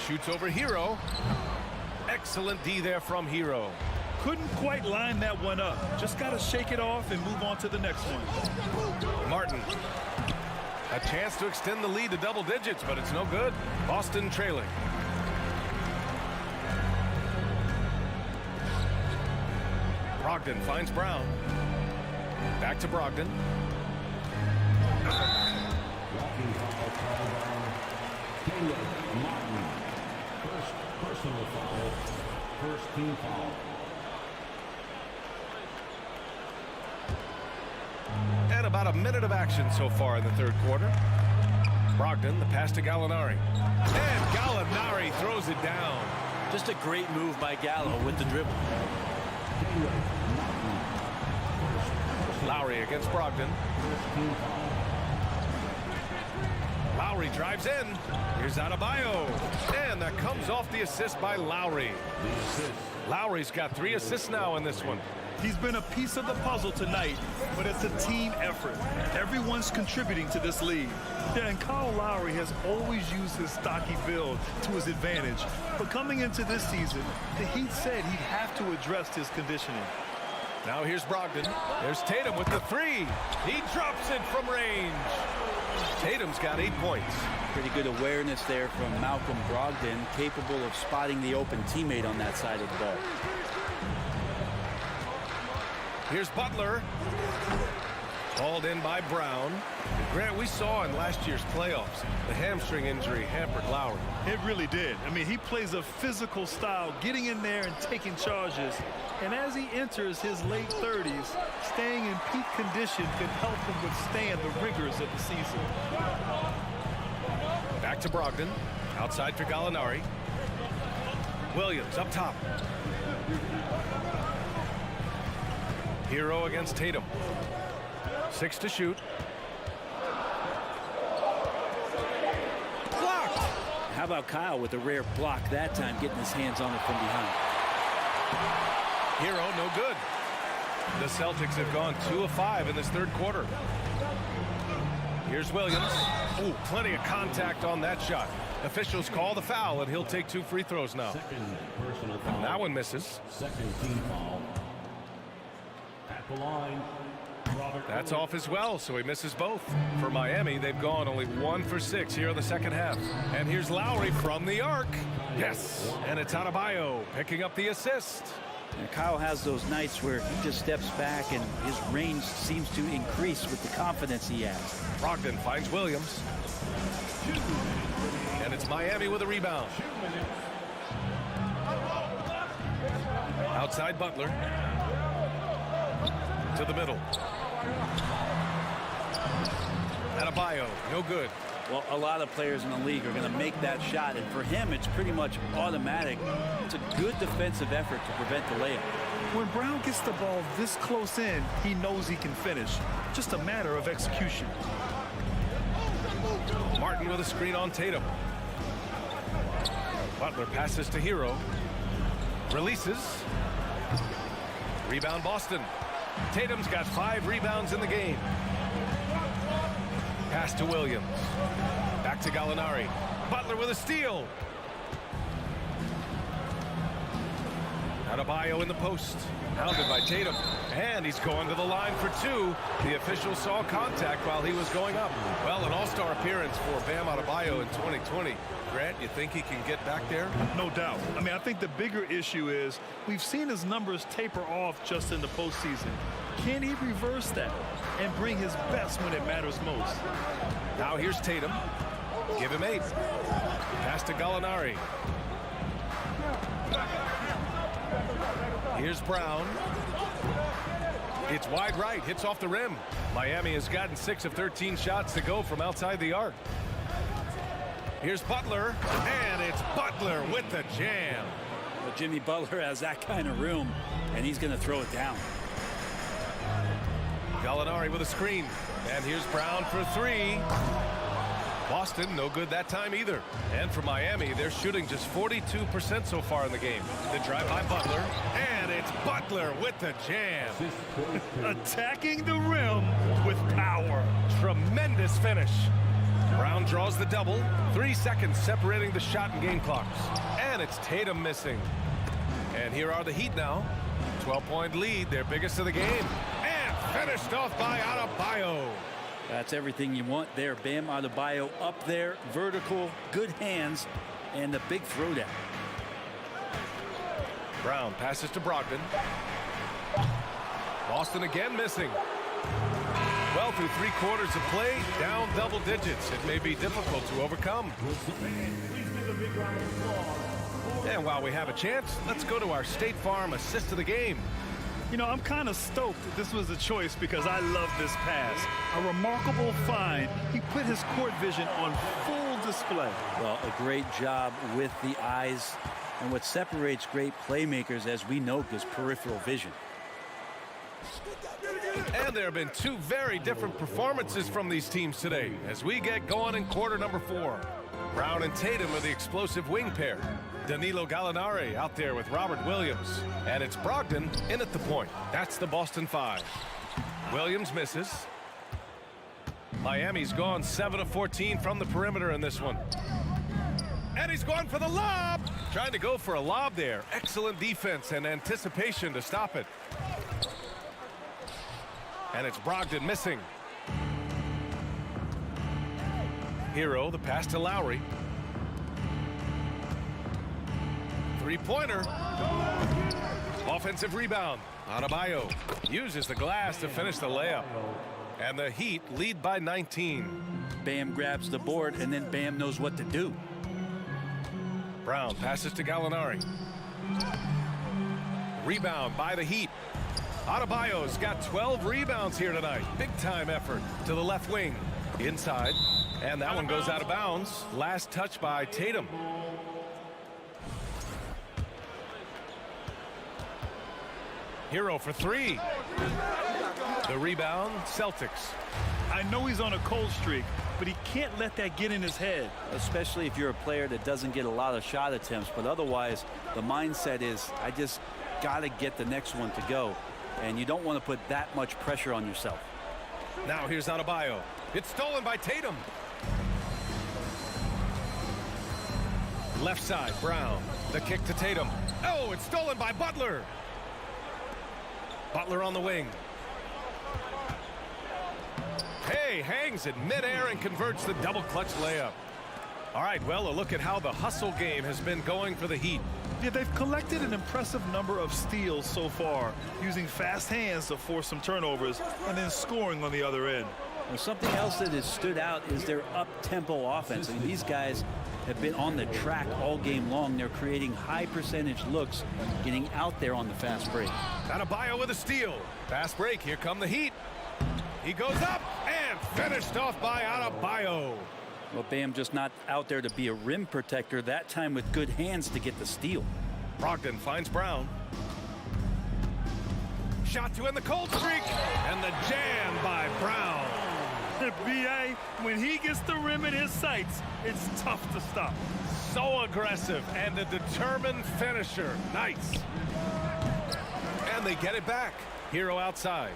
Shoots over Hero. Excellent D there from Hero. Couldn't quite line that one up. Just got to shake it off and move on to the next one. Martin. A chance to extend the lead to double digits, but it's no good. Boston trailing. Brogdon finds Brown. Back to Brogdon. Walking foul called on Caleb Martin. First personal foul. First team foul. And about a minute of action so far in the third quarter. Brogdon, the pass to Gallinari. And Gallinari throws it down. Just a great move by Gallo with the dribble. Lowry against Brogdon. Lowry drives in. Here's Adebayo. And that comes off the assist by Lowry. Lowry's got 3 assists now in this one. He's been a piece of the puzzle tonight, but it's a team effort. Everyone's contributing to this lead. Yeah, and Kyle Lowry has always used his stocky build to his advantage. But coming into this season, the Heat said he'd have to address his conditioning. Now here's Brogdon. There's Tatum with the three. He drops it from range. Tatum's got 8 points. Pretty good awareness there from Malcolm Brogdon, capable of spotting the open teammate on that side of the ball. Here's Butler. Called in by Brown. Grant, we saw in last year's playoffs, the hamstring injury hampered Lowry. It really did. I mean, he plays a physical style, getting in there and taking charges. And as he enters his late 30s, staying in peak condition could help him withstand the rigors of the season. Back to Brogdon. Outside for Gallinari. Williams up top. Hero against Tatum. 6 to shoot. Blocked! How about Kyle with a rare block that time, getting his hands on it from behind. Hero, no good. The Celtics have gone 2 of 5 in this third quarter. Here's Williams. Oh, plenty of contact on that shot. Officials call the foul, and he'll take 2 free throws now. And that one misses. Second team foul. At the line. That's off as well, so he misses both. For Miami, they've gone only 1 for 6 here in the second half. And here's Lowry from the arc. Yes, and it's Adebayo picking up the assist. And Kyle has those nights where he just steps back and his range seems to increase with the confidence he has. Brogdon finds Williams. And it's Miami with a rebound. Outside Butler. To the middle. Adebayo, no good. Well, a lot of players in the league are going to make that shot, and for him, it's pretty much automatic. It's a good defensive effort to prevent the layup. When Brown gets the ball this close in, he knows he can finish. Just a matter of execution. Martin with a screen on Tatum. Butler passes to Hero. Releases. Rebound Boston. Tatum's got 5 rebounds in the game. Pass to Williams. Back to Gallinari. Butler with a steal. Adebayo in the post. Hounded by Tatum. And he's going to the line for 2. The official saw contact while he was going up. Well, an all-star appearance for Bam Adebayo in 2020. Grant, you think he can get back there? No doubt. I mean, I think the bigger issue is we've seen his numbers taper off just in the postseason. Can he reverse that and bring his best when it matters most? Now here's Tatum. Give him 8. Pass to Gallinari. Here's Brown. It's wide right. Hits off the rim. Miami has gotten 6 of 13 shots to go from outside the arc. Here's Butler. And it's Butler with the jam. Well, Jimmy Butler has that kind of room, and he's going to throw it down. Gallinari with a screen. And here's Brown for 3. Boston, no good that time either. And for Miami, they're shooting just 42% so far in the game. The drive by Butler. And it's Butler with the jam. Attacking the rim with power. Tremendous finish. Brown draws the double. 3 seconds separating the shot and game clocks. And it's Tatum missing. And here are the Heat now. 12-point lead, their biggest of the game. And finished off by Adebayo. That's everything you want there. Bam Adebayo up there, vertical, good hands, and the big throwdown. Brown passes to Brogdon. Boston again missing. Well, through 3 quarters of play, down double digits. It may be difficult to overcome. And while we have a chance, let's go to our State Farm assist of the game. You know, I'm kind of stoked that this was a choice because I love this pass. A remarkable find. He put his court vision on full display. Well, a great job with the eyes. And what separates great playmakers, as we know, is peripheral vision. And there have been 2 very different performances from these teams today as we get going in quarter number 4. Brown and Tatum are the explosive wing pair. Danilo Gallinari out there with Robert Williams. And it's Brogdon in at the point. That's the Boston 5. Williams misses. Miami's gone 7 of 14 from the perimeter in this one. And he's going for the lob. Trying to go for a lob there. Excellent defense and anticipation to stop it. And it's Brogdon missing. Hero, the pass to Lowry. Three-pointer. Offensive rebound. Adebayo uses the glass to finish the layup. And the Heat lead by 19. Bam grabs the board, and then Bam knows what to do. Brown passes to Gallinari. Rebound by the Heat. Adebayo's got 12 rebounds here tonight. Big time effort to the left wing. Inside. And that one goes out of bounds. Last touch by Tatum. Hero for three. The rebound, Celtics. I know he's on a cold streak, but he can't let that get in his head. Especially if you're a player that doesn't get a lot of shot attempts, but otherwise the mindset is, I just got to get the next one to go. And you don't want to put that much pressure on yourself. Now here's Adebayo. It's stolen by Tatum. Left side, Brown. The kick to Tatum. Oh, it's stolen by Butler. Butler on the wing. Hey, hangs in midair and converts the double clutch layup. All right, well, a look at how the hustle game has been going for the Heat. Yeah, they've collected an impressive number of steals so far, using fast hands to force some turnovers and then scoring on the other end. Well, something else that has stood out is their up-tempo offense. I mean, these guys have been on the track all game long. They're creating high percentage looks, getting out there on the fast break. Adebayo with a steal. Fast break. Here come the Heat. He goes up and finished off by Adebayo. Well, Bam just not out there to be a rim protector, that time with good hands to get the steal. Brogdon finds Brown. Shot to end the cold streak. And the jam by Brown. B.A., when he gets the rim in his sights, it's tough to stop. So aggressive and a determined finisher. Nice. And they get it back. Hero outside.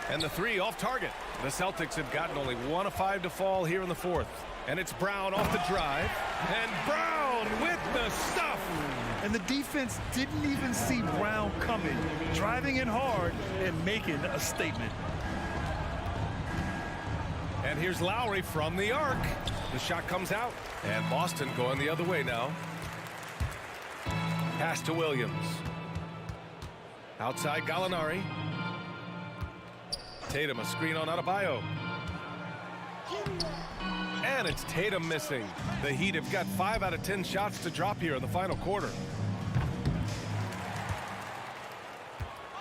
And the three off target. The Celtics have gotten only 1 of 5 to fall here in the fourth. And it's Brown off the drive. And Brown with the stuff. And the defense didn't even see Brown coming, driving in hard and making a statement. And here's Lowry from the arc. The shot comes out. And Boston going the other way now. Pass to Williams. Outside Gallinari. Tatum, a screen on Adebayo. And it's Tatum missing. The Heat have got 5 out of 10 shots to drop here in the final quarter.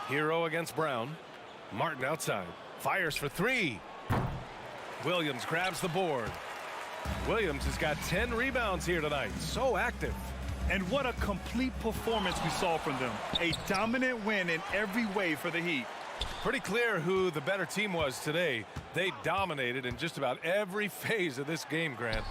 Hero against Brown. Martin outside. Fires for 3. Williams grabs the board. Williams has got 10 rebounds here tonight. So active. And what a complete performance we saw from them. A dominant win in every way for the Heat. Pretty clear who the better team was today. They dominated in just about every phase of this game, Grant.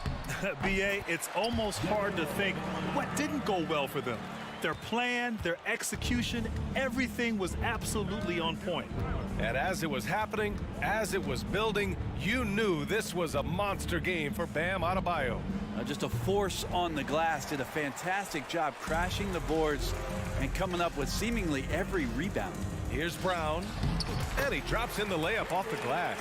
B.A., it's almost hard to think what didn't go well for them. Their plan, their execution, everything was absolutely on point. And as it was happening, as it was building, you knew this was a monster game for Bam Adebayo. Just a force on the glass, did a fantastic job crashing the boards and coming up with seemingly every rebound. Here's Brown, and he drops in the layup off the glass.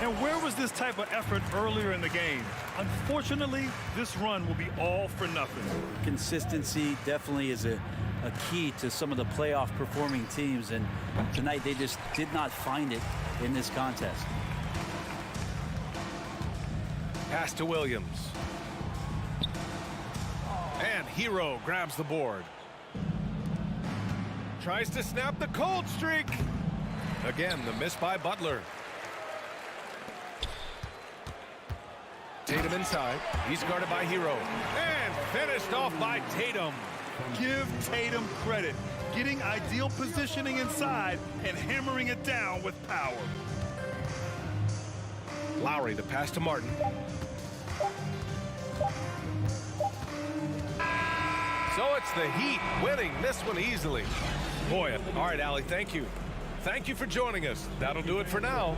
And where was this type of effort earlier in the game? Unfortunately, this run will be all for nothing. Consistency definitely is a key to some of the playoff performing teams, and tonight they just did not find it in this contest. Pass to Williams. And Hero grabs the board. Tries to snap the cold streak. Again, the miss by Butler. Tatum inside. He's guarded by Hero. And finished off by Tatum. Give Tatum credit. Getting ideal positioning inside and hammering it down with power. Lowry, the pass to Martin. So it's the Heat winning this one easily. Boy, all right, Allie, thank you. Thank you for joining us. That'll do it for now.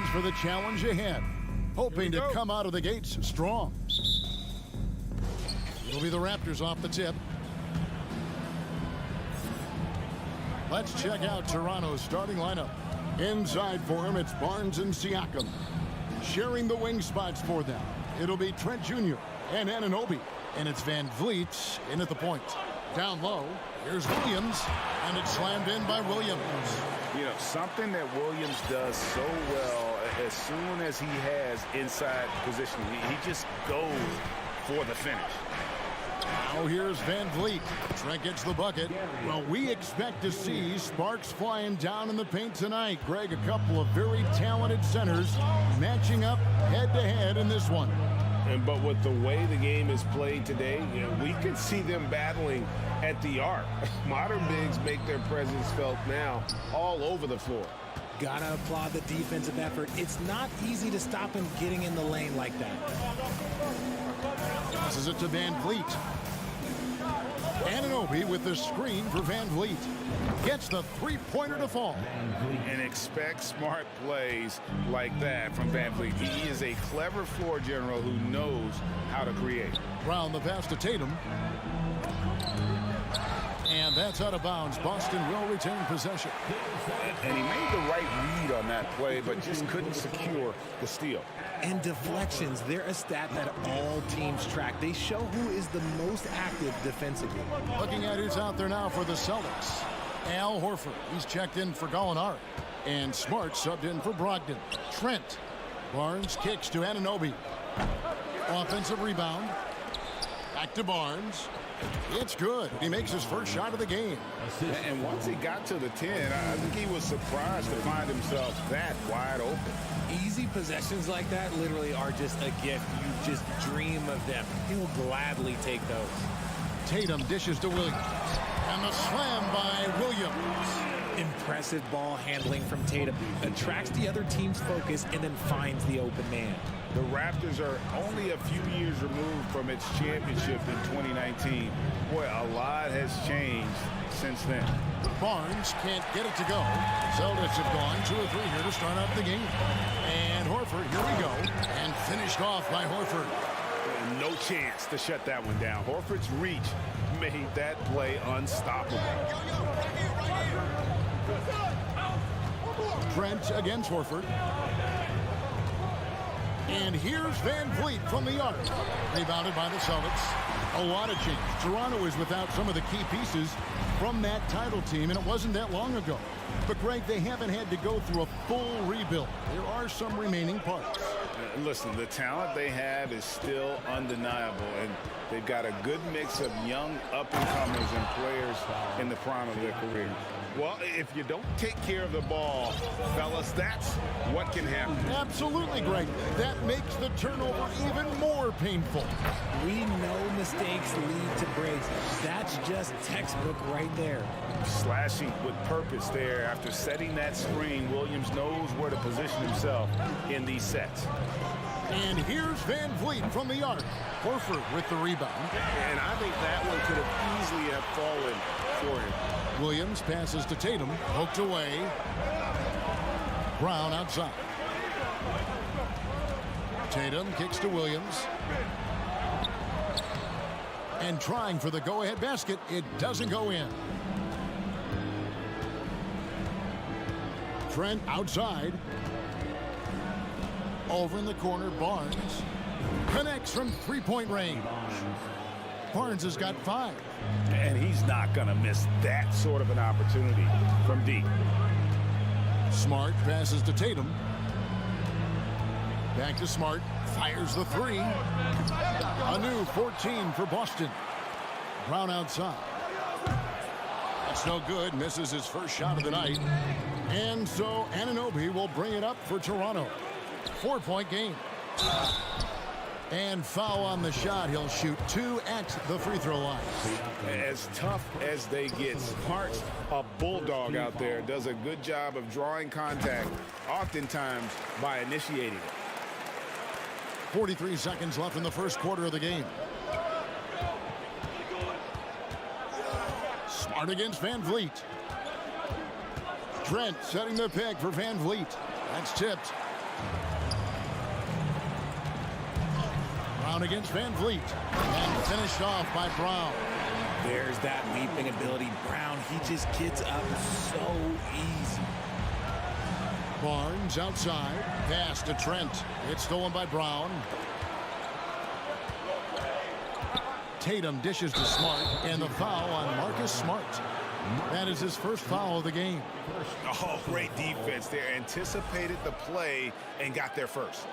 prepares for the challenge ahead, hoping to come out of the gates strong. It'll be the Raptors off the tip. Let's check out Toronto's starting lineup. Inside for him, it's Barnes and Siakam. Sharing the wing spots for them, it'll be Trent Jr. and Anunoby. And it's Van Vliet in at the point. Down low, here's Williams, and it's slammed in by Williams. You know, something that Williams does so well, as soon as he has inside position, he just goes for the finish. Now here's Van Vliet. Trent gets the bucket. Well, we expect to see sparks flying down in the paint tonight. Greg, a couple of very talented centers matching up head-to-head in this one. But with the way the game is played today, you know, we could see them battling at the arc. Modern bigs make their presence felt now all over the floor. Gotta applaud the defensive effort. It's not easy to stop him getting in the lane like that. Passes it to Van Vliet. Anunoby with the screen for Van Vliet. Gets the three-pointer to fall. And expect smart plays like that from Van Vliet. He is a clever floor general who knows how to create. Brown the pass to Tatum. And that's out of bounds. Boston will retain possession. And he made the right read on that play, but just couldn't secure the steal. And deflections, they're a stat that all teams track. They show who is the most active defensively. Looking at who's out there now for the Celtics. Al Horford, he's checked in for Gallinari. And Smart subbed in for Brogdon. Trent. Barnes kicks to Anunoby. Offensive rebound. Back to Barnes. It's good. He makes his first shot of the game. And once he got to the 10, I think he was surprised to find himself that wide open. Easy possessions like that literally are just a gift. You just dream of them. He'll gladly take those. Tatum dishes to Williams. And the slam by Williams. Impressive ball handling from Tatum. Attracts the other team's focus and then finds the open man. The Raptors are only a few years removed from its championship in 2019. Boy, a lot has changed since then. Barnes can't get it to go. Celtics have gone 2 or 3 here to start out the game. And Horford, here we go. And finished off by Horford. No chance to shut that one down. Horford's reach made that play unstoppable. Trent against Horford. And here's Van Vliet from the arc. Rebounded by the Celtics. A lot of change. Toronto is without some of the key pieces from that title team, and it wasn't that long ago. But, Greg, they haven't had to go through a full rebuild. There are some remaining parts. Listen, the talent they have is still undeniable, and they've got a good mix of young up-and-comers and players in the prime of their career. Well, if you don't take care of the ball, fellas, that's what can happen. Absolutely, Greg. That makes the turnover even more painful. We know mistakes lead to breaks. That's just textbook right there. Slashing with purpose there. After setting that screen, Williams knows where to position himself in these sets. And here's Van Vliet from the arc. Horford with the rebound. And I think that one could have easily have fallen for him. Williams passes to Tatum. Poked away. Brown outside. Tatum kicks to Williams. And trying for the go-ahead basket. It doesn't go in. Trent outside. Over in the corner, Barnes connects from three-point range. Barnes has got 5. And he's not going to miss that sort of an opportunity from deep. Smart passes to Tatum. Back to Smart. Fires the 3. A new 14 for Boston. Brown outside. That's no good. Misses his first shot of the night. And so Anunoby will bring it up for Toronto. 4-point game. And foul on the shot. He'll shoot 2 at the free throw line. As tough as they get, Smart's a bulldog out there. Does a good job of drawing contact, oftentimes by initiating it. 43 seconds left in the first quarter of the game. Smart against Van Vliet. Trent setting the pick for Van Vliet. That's tipped. Brown against Van Vliet. And finished off by Brown. There's that leaping ability. Brown, he just gets up so easy. Barnes outside. Pass to Trent. It's stolen by Brown. Tatum dishes to Smart. And the foul on Marcus Smart. That is his first foul of the game. Oh, great defense there. Anticipated the play and got there first.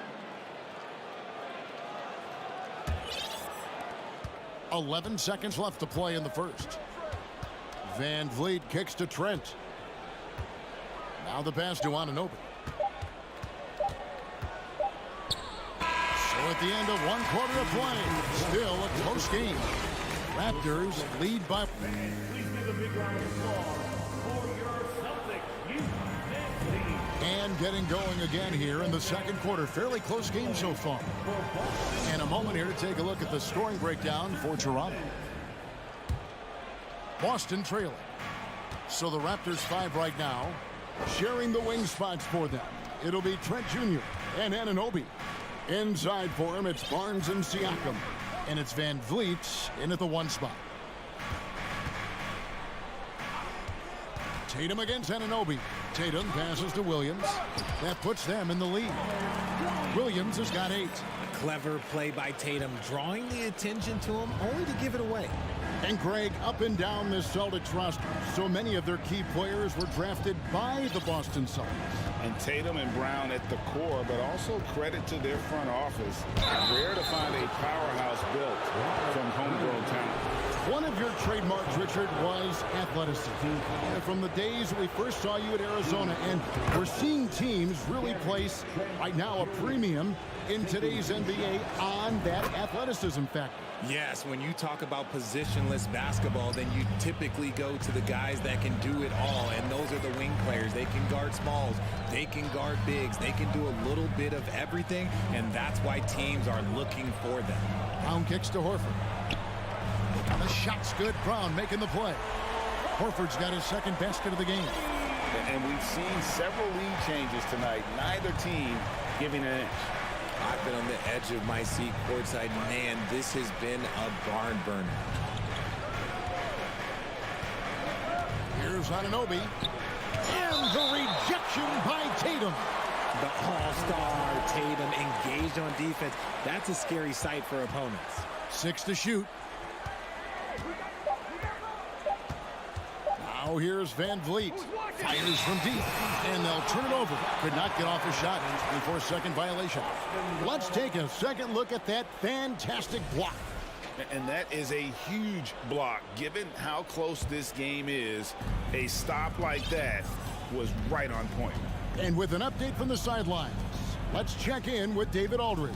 11 seconds left to play in the first. Van Vliet kicks to Trent. Now the pass to Anunoby. So at the end of 1 quarter of play, still a close game. Raptors lead by... And getting going again here in the second quarter. Fairly close game so far. And a moment here to take a look at the scoring breakdown for Toronto. Boston trailing. So the Raptors 5 right now. Sharing the wing spots for them. It'll be Trent Jr. and Anunoby. Inside for him, it's Barnes and Siakam. And it's Van Vliet in at the 1 spot. Tatum against Anunoby. Tatum passes to Williams. That puts them in the lead. Williams has got 8. A clever play by Tatum, drawing the attention to him, only to give it away. And Greg, up and down this Celtics roster, so many of their key players were drafted by the Boston Celtics. And Tatum and Brown at the core, but also credit to their front office. Rare to find a powerhouse built from homegrown talent. One of your trademarks, Richard, was athleticism. And from the days we first saw you at Arizona, and we're seeing teams really place, right now, a premium in today's NBA on that athleticism factor. Yes, when you talk about positionless basketball, then you typically go to the guys that can do it all, and those are the wing players. They can guard smalls, they can guard bigs, they can do a little bit of everything, and that's why teams are looking for them. Brown kicks to Horford. The shot's good. Brown making the play. Horford's got his second basket of the game. And we've seen several lead changes tonight. Neither team giving an inch. I've been on the edge of my seat courtside. Man, this has been a barn burner. Here's Anunoby. And the rejection by Tatum. The all-star Tatum engaged on defense. That's a scary sight for opponents. 6 to shoot. Now here's Van Vliet. Fires from deep. And they'll turn it over. Could not get off a shot before second violation. Let's take a second look at that fantastic block. And that is a huge block. Given how close this game is, a stop like that was right on point. And with an update from the sidelines, let's check in with David Aldridge.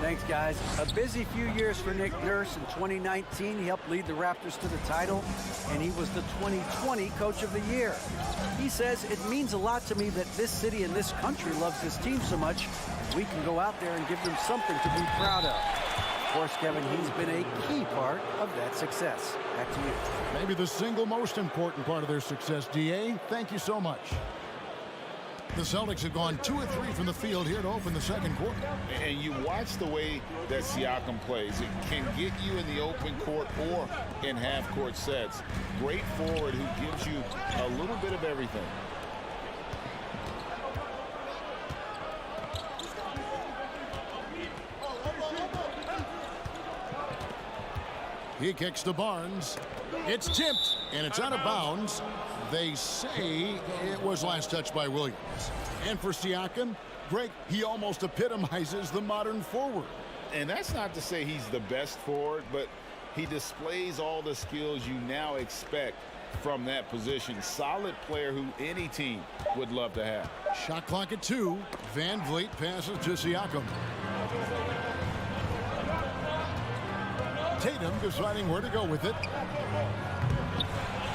Thanks, guys. A busy few years for Nick Nurse. In 2019, he helped lead the Raptors to the title, and he was the 2020 Coach of the Year. He says, it means a lot to me that this city and this country loves this team so much. We can go out there and give them something to be proud of. Of course, Kevin, he's been a key part of that success. Back to you. Maybe the single most important part of their success, DA. Thank you so much. The Celtics have gone 2 of 3 from the field here to open the second quarter. And you watch the way that Siakam plays. It can get you in the open court or in half-court sets. Great forward who gives you a little bit of everything. He kicks to Barnes. It's tipped, and it's out of bounds. They say it was last touched by Williams. And for Siakam, Greg, he almost epitomizes the modern forward. And that's not to say he's the best forward, but he displays all the skills you now expect from that position. Solid player who any team would love to have. Shot clock at 2. Van Vliet passes to Siakam. Tatum deciding where to go with it.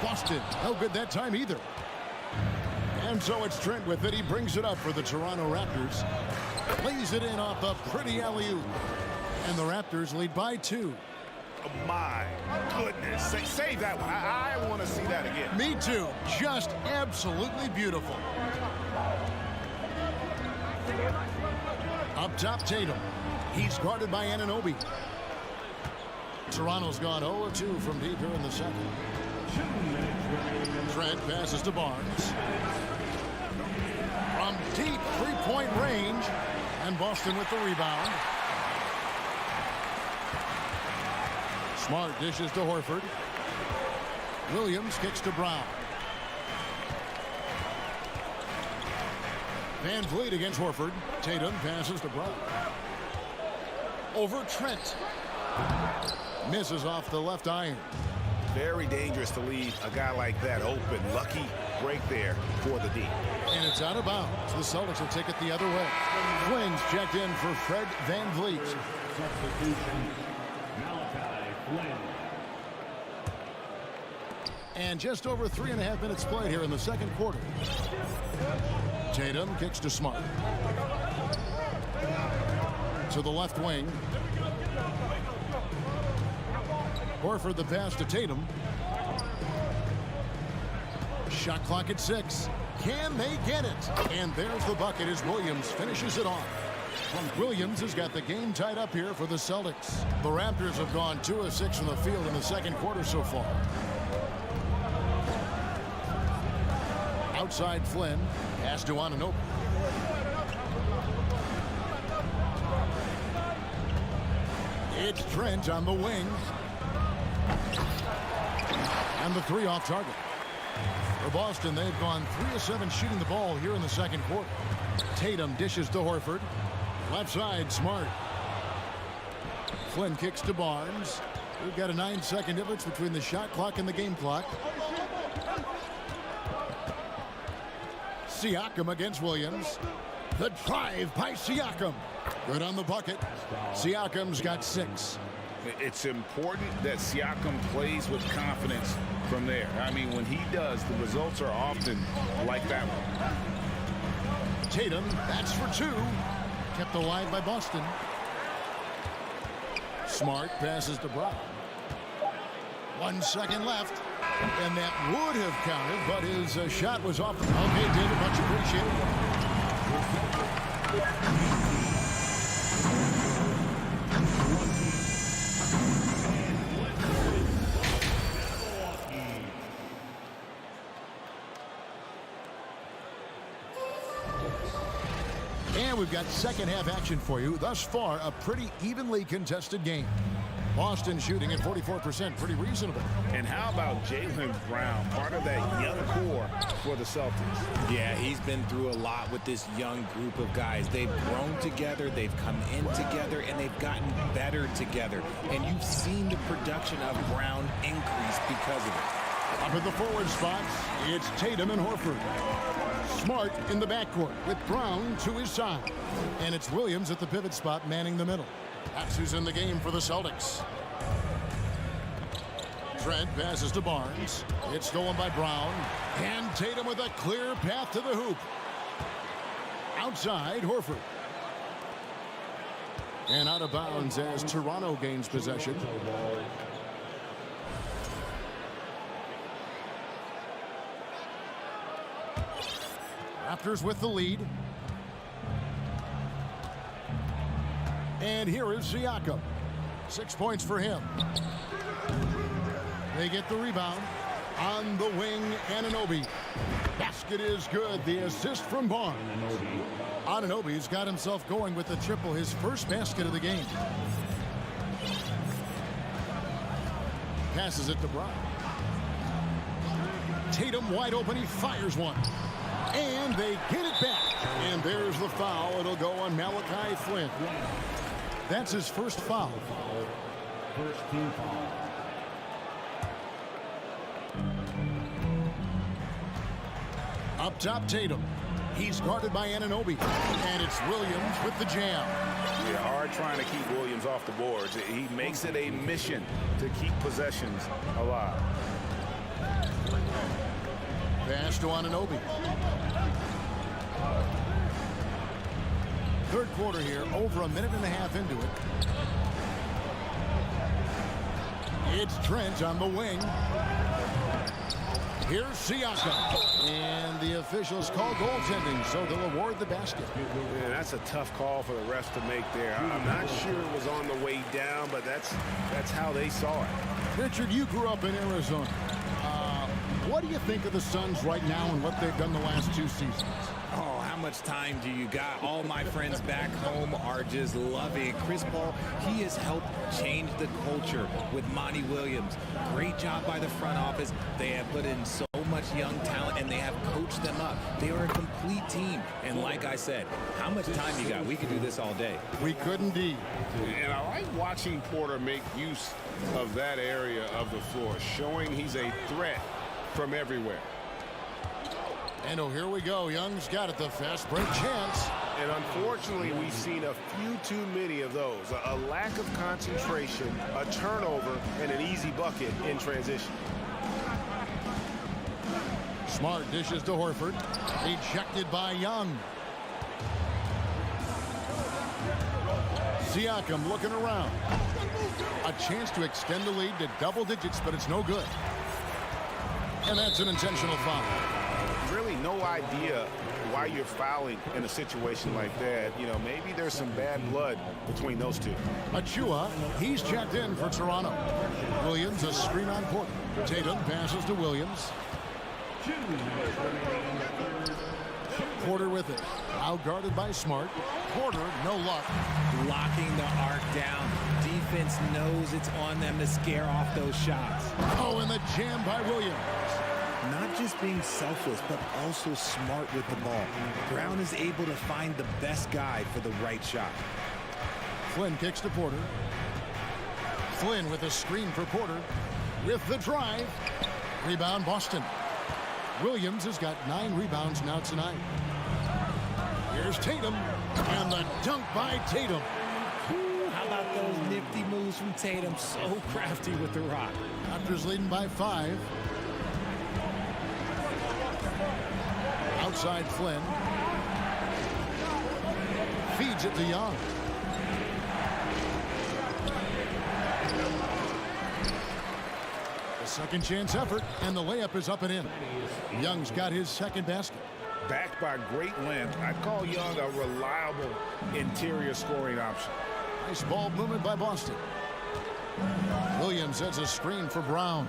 Boston, no good that time either. And so it's Trent with it. He brings it up for the Toronto Raptors. Plays it in off a pretty alley-oop. And the Raptors lead by 2. Oh my goodness. Save that one. I want to see that again. Me too. Just absolutely beautiful. Up top, Tatum. He's guarded by Anunoby. Toronto's gone 0-2 from deep here in the second. Trent passes to Barnes. From deep three-point range. And Boston with the rebound. Smart dishes to Horford. Williams kicks to Brown. Van Vliet against Horford. Tatum passes to Brown. Over Trent. Misses off the left iron. Very dangerous to leave a guy like that open. Lucky break there for the D. And it's out of bounds. The Celtics will take it the other way. Flynn's checked in for Fred Van Vliet. And just over 3.5 minutes played here in the second quarter. Tatum kicks to Smart. To the left wing. Horford the pass to Tatum. Shot clock at 6. Can they get it? And there's the bucket as Williams finishes it off. Williams has got the game tied up here for the Celtics. The Raptors have gone 2 of 6 from the field in the second quarter so far. Outside Flynn. Pass to Anunoby. It's Trent on the wing. And the 3 off target. For Boston, they've gone 3 of 7 shooting the ball here in the second quarter. Tatum dishes to Horford. Left side, Smart. Flynn kicks to Barnes. We've got a 9-second difference between the shot clock and the game clock. Siakam against Williams. The drive by Siakam. Good on the bucket. Siakam's got 6. It's important that Siakam plays with confidence from there. I mean, when he does, the results are often like that one. Tatum, that's for 2. Kept alive by Boston. Smart passes to Brown. 1 second left. And that would have counted, but his shot was off. Okay, David, much appreciated. And we've got second half action for you. Thus far, a pretty evenly contested game. Boston shooting at 44%, pretty reasonable. And how about Jaylen Brown, part of that young core for the Celtics? Yeah, he's been through a lot with this young group of guys. They've grown together, they've come in together, and they've gotten better together. And you've seen the production of Brown increase because of it. Up at the forward spots, it's Tatum and Horford. Smart in the backcourt with Brown to his side. And it's Williams at the pivot spot manning the middle. That's who's in the game for the Celtics. Trent passes to Barnes. It's stolen by Brown. And Tatum with a clear path to the hoop. Outside, Horford. And out of bounds as Toronto gains possession. Raptors with the lead. And here is Siakam. 6 points for him. They get the rebound. On the wing, Anunoby. Basket is good. The assist from Barnes. Anunoby's got himself going with the triple, his first basket of the game. Passes it to Brown. Tatum wide open. He fires one. And they get it back. And there's the foul. It'll go on Malachi Flynn. That's his first foul. First team foul. Up top, Tatum. He's guarded by Anunoby. And it's Williams with the jam. Yeah, hard trying to keep Williams off the boards. He makes it a mission to keep possessions alive. Pass to Anunoby. Third quarter here, over a minute and a half into it. It's Trent on the wing. Here's Siakam. And the officials call goaltending, so they'll award the basket. Man, that's a tough call for the refs to make there. I'm not sure it was on the way down, but that's how they saw it. Richard, you grew up in Arizona. What do you think of the Suns right now and what they've done the last 2 seasons? Oh, how much time do you got? All my friends back home are just loving it. Chris Paul, he has helped change the culture with Monty Williams. Great job by the front office. They have put in so much young talent, and they have coached them up. They are a complete team. And like I said, how much time you got? We could do this all day. We could indeed. And I like watching Porter make use of that area of the floor, showing he's a threat from everywhere. And oh, here we go. Young's got it, the fast break chance. And unfortunately, we've seen a few too many of those. A lack of concentration, a turnover, and an easy bucket in transition. Smart dishes to Horford. Ejected by Young. Siakam looking around. A chance to extend the lead to double digits, but it's no good. And that's an intentional foul. Really no idea why you're fouling in a situation like that. You know, maybe there's some bad blood between those two. Achua, he's checked in for Toronto. Williams, a screen on Porter. Tatum passes to Williams. Porter with it. Outguarded by Smart. Porter, no luck. Locking the arc down. Defense knows it's on them to scare off those shots. Oh, and the jam by Williams. Not just being selfless, but also smart with the ball. Brown is able to find the best guy for the right shot. Flynn kicks to Porter. Flynn with a screen for Porter. With the drive. Rebound, Boston. Williams has got 9 rebounds now tonight. Here's Tatum. And the dunk by Tatum. How about those nifty moves from Tatum? So crafty with the rock. Raptors leading by 5. Outside Flynn. Feeds it to Young. The second chance effort, and the layup is up and in. Young's got his second basket. Backed by great length, I call Young a reliable interior scoring option. Nice ball movement by Boston. Williams sets a screen for Brown.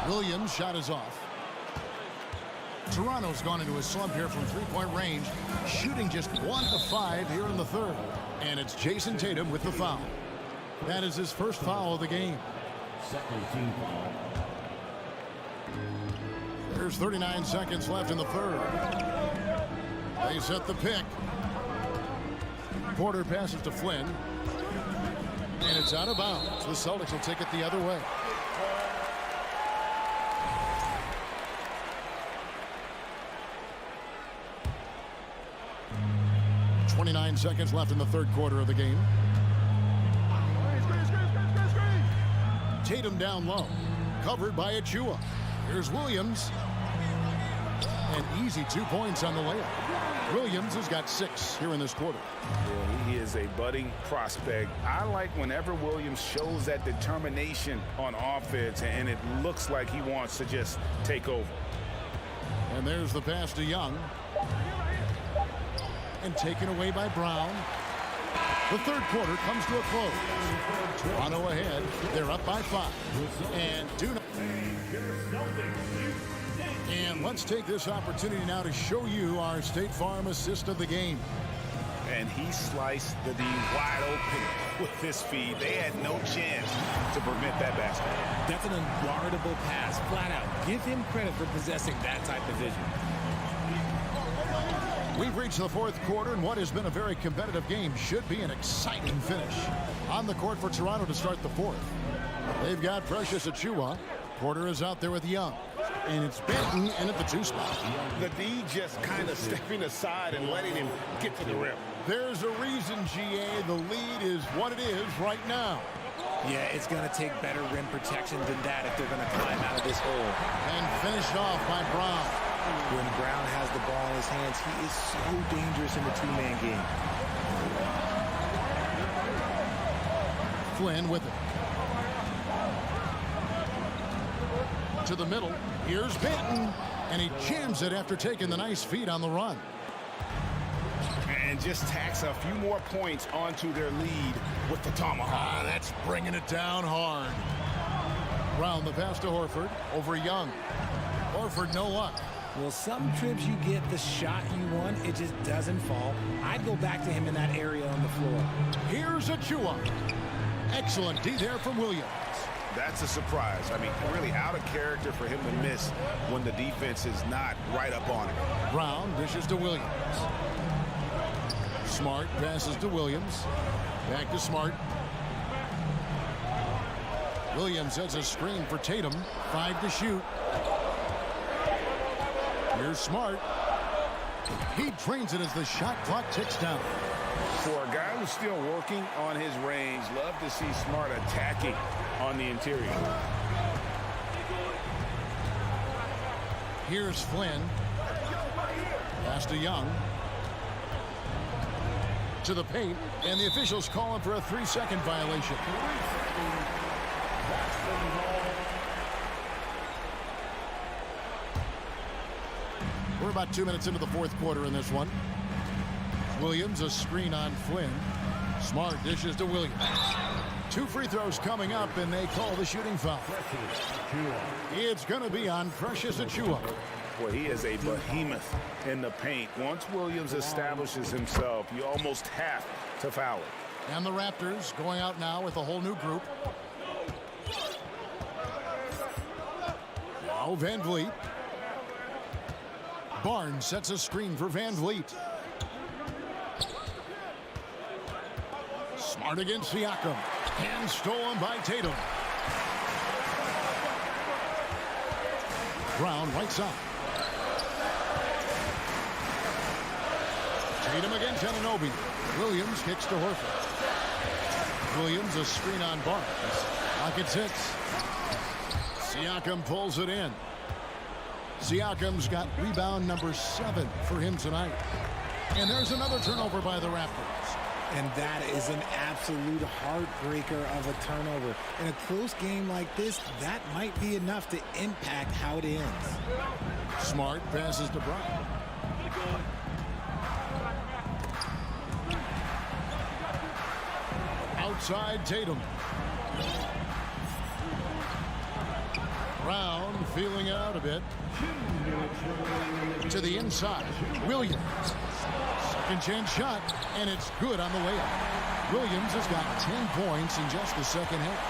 Williams' shot is off. Toronto's gone into a slump here from three-point range, shooting just 1 of 5 here in the third. And it's Jason Tatum with the foul. That is his first foul of the game. Second team foul. There's 39 seconds left in the third. They set the pick. Porter passes to Flynn. And it's out of bounds. The Celtics will take it the other way. .29 seconds left in the third quarter of the game. Tatum down low. Covered by Achua. Here's Williams. An easy 2 points on the layup. Williams has got 6 here in this quarter. Yeah, he is a budding prospect. I like whenever Williams shows that determination on offense, and it looks like he wants to just take over. And there's the pass to Young. And taken away by Brown. The third quarter comes to a close. Toronto ahead. They're up by 5. And And let's take this opportunity now to show you our State Farm assist of the game. And he sliced the D wide open with his feed. They had no chance to prevent that basket. That's an unguardable pass, flat out. Give him credit for possessing that type of vision. We've reached the fourth quarter, and what has been a very competitive game should be an exciting finish. On the court for Toronto to start the fourth. They've got Precious Achua. Porter is out there with Young. And it's Benton in at the 2 spot. The D just kind of stepping aside and letting him get to the rim. There's a reason, GA, the lead is what it is right now. Yeah, it's going to take better rim protection than that if they're going to climb out of this hole. And finished off by Brown. When Brown has the ball in his hands, he is so dangerous in the 2-man game. Flynn with it. to the middle. Here's Benton, and he jams it after taking the nice feed on the run. And just tacks a few more points onto their lead with the tomahawk. That's bringing it down hard. Brown the pass to Horford over Young. Horford no luck. Well, some trips you get the shot you want, it just doesn't fall. I'd go back to him in that area on the floor. Here's Achua. Excellent D there from Williams. That's a surprise. I mean, really out of character for him to miss when the defense is not right up on him. Brown dishes to Williams. Smart passes to Williams. Back to Smart. Williams has a screen for Tatum. 5 to shoot. Here's Smart. He drains it as the shot clock ticks down. For a guy who's still working on his range, love to see Smart attacking on the interior. Here's Flynn. Pass to Young. To the paint, and the officials call him for a 3-second violation. We're about 2 minutes into the fourth quarter in this one. Williams, a screen on Flynn. Smart dishes to Williams. 2 free throws coming up, and they call the shooting foul. It's going to be on Precious Achua. Boy, he is a behemoth in the paint. Once Williams establishes himself, you almost have to foul it. And the Raptors going out now with a whole new group. Now Van Vliet. Barnes sets a screen for Van Vliet. Smart against Siakam. And stolen by Tatum. Brown right side. Tatum against Anunoby. Williams kicks to Horford. Williams a screen on Barnes. Pocket 6. Siakam pulls it in. Siakam's got rebound number 7 for him tonight. And there's another turnover by the Raptors. And that is an absolute heartbreaker of a turnover. In a close game like this, that might be enough to impact how it ends. Smart passes to Brown. Outside Tatum. Brown feeling out a bit. To the inside. Williams. Second chance shot, and it's good on the layup. Williams has got 10 points in just the second half.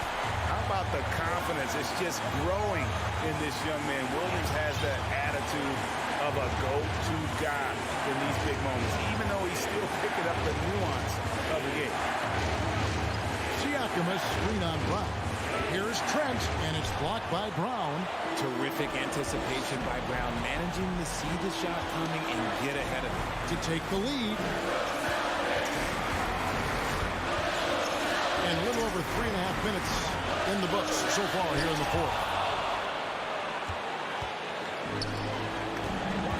How about the confidence? It's just growing in this young man. Williams has that attitude of a go-to guy in these big moments, even though he's still picking up the nuance of the game. Siakam has screen on Brown. Here's Trent, and it's blocked by Brown. Terrific anticipation by Brown, managing to see the shot coming and get ahead of it. To take the lead. And a little over 3.5 minutes in the books so far here in the fourth.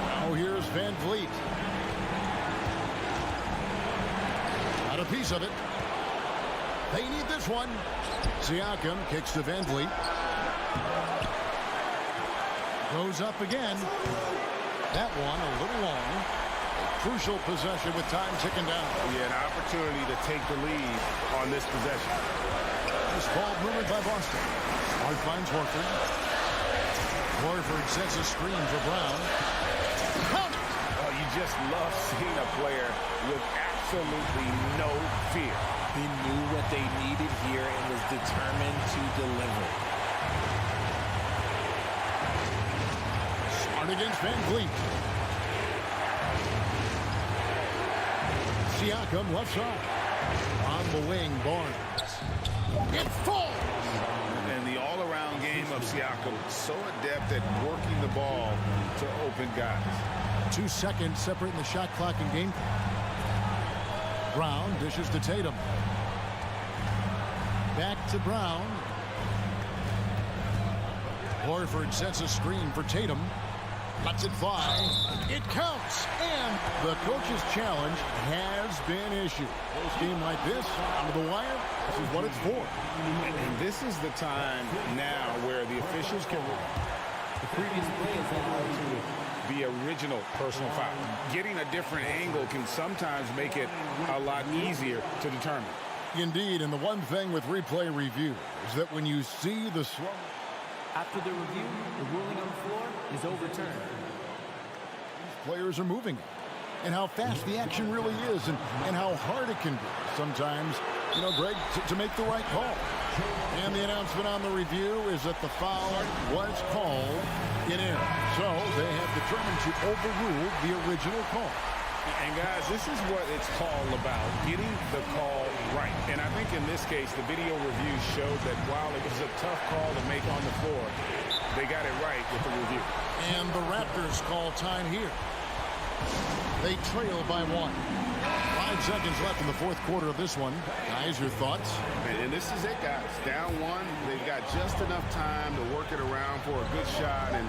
Now here's Van Vliet. Got a piece of it. They need this one. Siakam kicks to Van Vliet. Goes up again. That one a little long. A crucial possession with time ticking down. Yeah, an opportunity to take the lead on this possession. This ball moved by Boston. Smart finds Horford. Horford sets a screen for Brown. Oh, you just love seeing a player with absolutely no fear. He knew what they needed here and was determined to deliver. Smart against Van Vliet. Siakam left side. On the wing, Barnes. It falls! And the all-around game of Siakam, so adept at working the ball to open guys. 2 seconds separating the shot clock and game clock. Brown dishes to Tatum. Back to Brown. Horford sets a screen for Tatum. Lets it fly. It counts. And the coach's challenge has been issued. Close game like this, down to the wire, this is what it's for. And this is the time now where the officials can The previous play is allowed to the original personal foul. Getting a different angle can sometimes make it a lot easier to determine. Indeed, and the one thing with replay review is that when you see the slow... After the review, the ruling on the floor is overturned. Players are moving it, and how fast the action really is, and how hard it can be sometimes, you know, Greg, to make the right call. And the announcement on the review is that the foul was called in error. So they have determined to overrule the original call. And guys, this is what it's all about, getting the call right. And I think in this case, the video review showed that while it was a tough call to make on the floor, they got it right with the review. And the Raptors call time here. They trail by 1. 5 seconds left in the fourth quarter of this one. Guys, your thoughts? And this is it, guys. Down 1. They've got just enough time to work it around for a good shot, and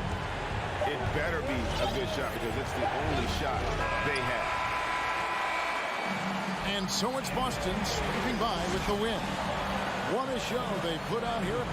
it better be a good shot because it's the only shot they have. And so it's Boston scraping by with the win. What a show they put on here.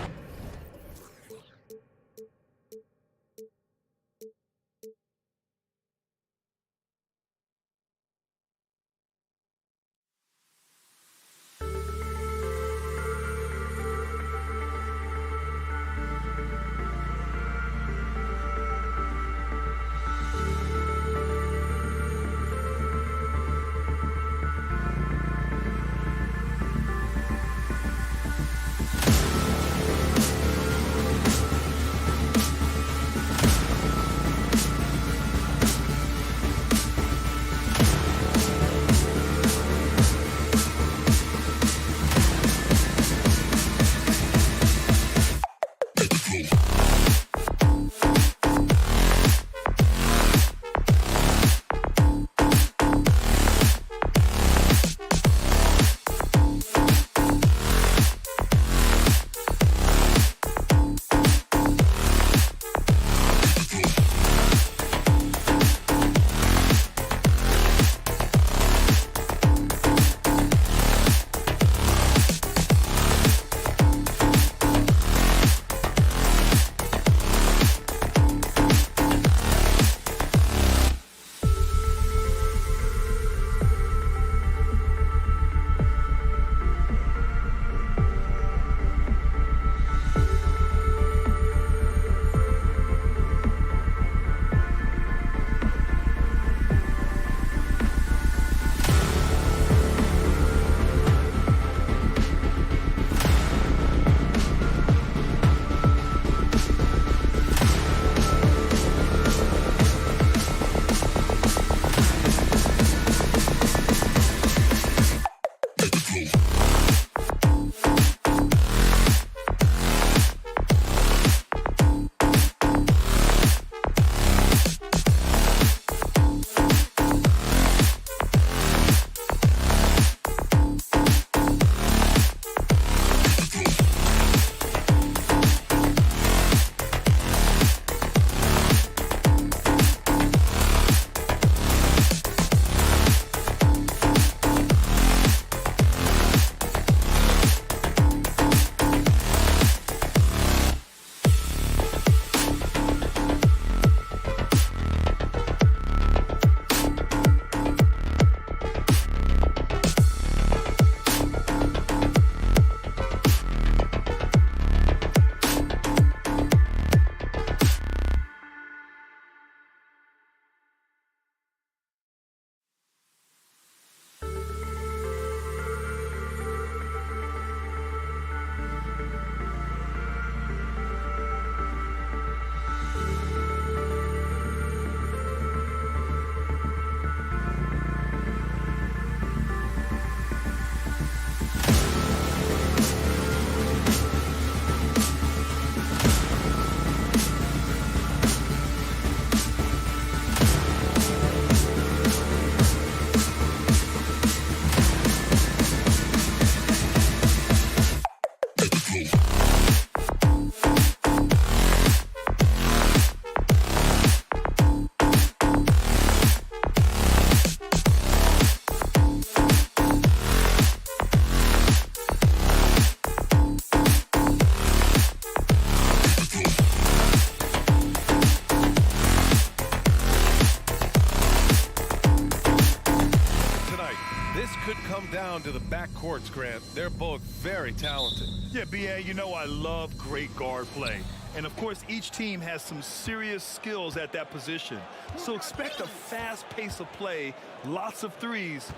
could come down to the backcourts, Grant. They're both very talented. Yeah, B.A., you know I love great guard play. And, of course, each team has some serious skills at that position. So expect a fast pace of play, lots of threes.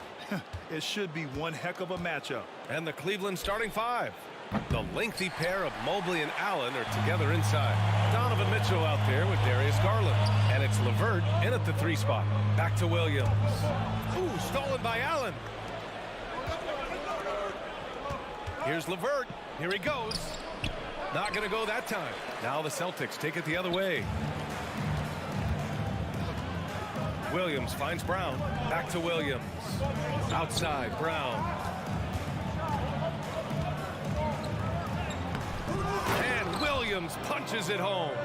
It should be one heck of a matchup. And the Cleveland starting five. The lengthy pair of Mobley and Allen are together inside. Donovan Mitchell out there with Darius Garland. And it's LeVert in at the 3 spot. Back to Williams. Ooh, stolen by Allen. Here's LeVert. Here he goes. Not going to go that time. Now the Celtics take it the other way. Williams finds Brown. Back to Williams. Outside, Brown. And Williams punches it home.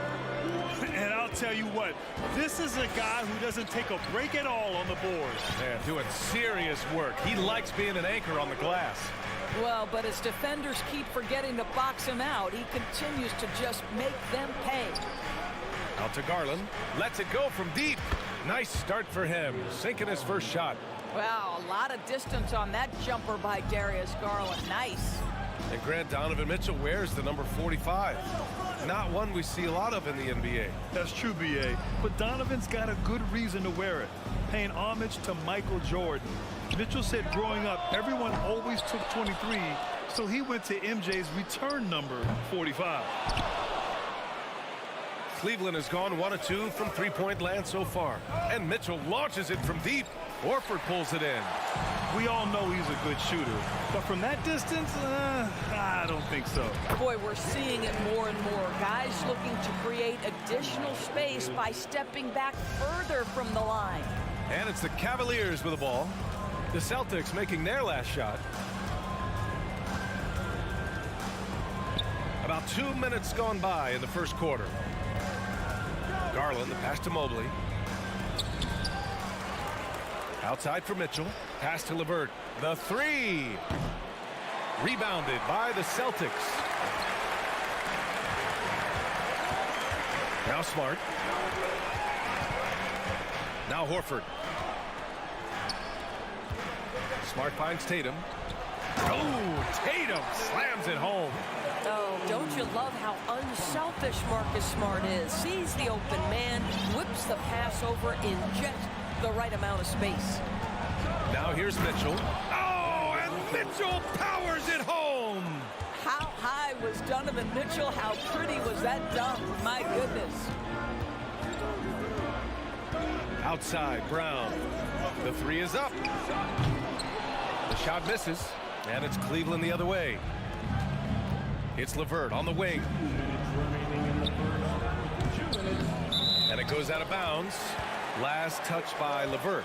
And I'll tell you what, this is a guy who doesn't take a break at all on the boards. Man, doing serious work. He likes being an anchor on the glass. Well, but as defenders keep forgetting to box him out, he continues to just make them pay. Out to Garland. Lets it go from deep. Nice start for him. Sinking his first shot. Wow, a lot of distance on that jumper by Darius Garland. Nice. And Grant, Donovan Mitchell wears the number 45. Not one we see a lot of in the NBA. That's true, B.A., but Donovan's got a good reason to wear it, paying homage to Michael Jordan. Mitchell said growing up, everyone always took 23, so he went to MJ's return number, 45. Cleveland has gone 1 of 2 from three-point land so far. And Mitchell launches it from deep. Horford pulls it in. We all know he's a good shooter, but from that distance, I don't think so. Boy, we're seeing it more and more. Guys looking to create additional space by stepping back further from the line. And it's the Cavaliers with the ball. The Celtics making their last shot. About 2 minutes gone by in the first quarter. Garland, the pass to Mobley. Outside for Mitchell. Pass to LeVert. The 3. Rebounded by the Celtics. Now Smart. Now Horford. Smart finds Tatum. Oh, Tatum slams it home. Oh, don't you love how unselfish Marcus Smart is? Sees the open man, whips the pass over in just the right amount of space. Now here's Mitchell. Oh, and Mitchell powers it home. How high was Donovan Mitchell? How pretty was that dunk? My goodness. Outside, Brown. The 3 is up. The shot misses, and it's Cleveland the other way. It's LeVert on the wing. And it goes out of bounds. Last touch by LeVert.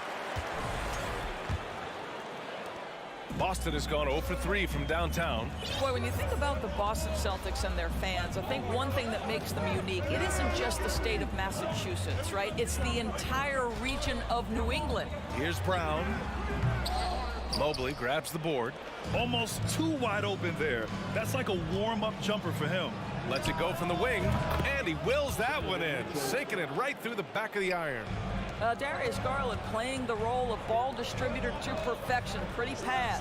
Boston has gone 0 for 3 from downtown. Boy, when you think about the Boston Celtics and their fans, I think one thing that makes them unique, it isn't just the state of Massachusetts, right? It's the entire region of New England. Here's Brown. Mobley grabs the board. Almost too wide open there. That's like a warm-up jumper for him. Lets it go from the wing, and he wills that one in, sinking it right through the back of the iron. Darius Garland playing the role of ball distributor to perfection. Pretty pass.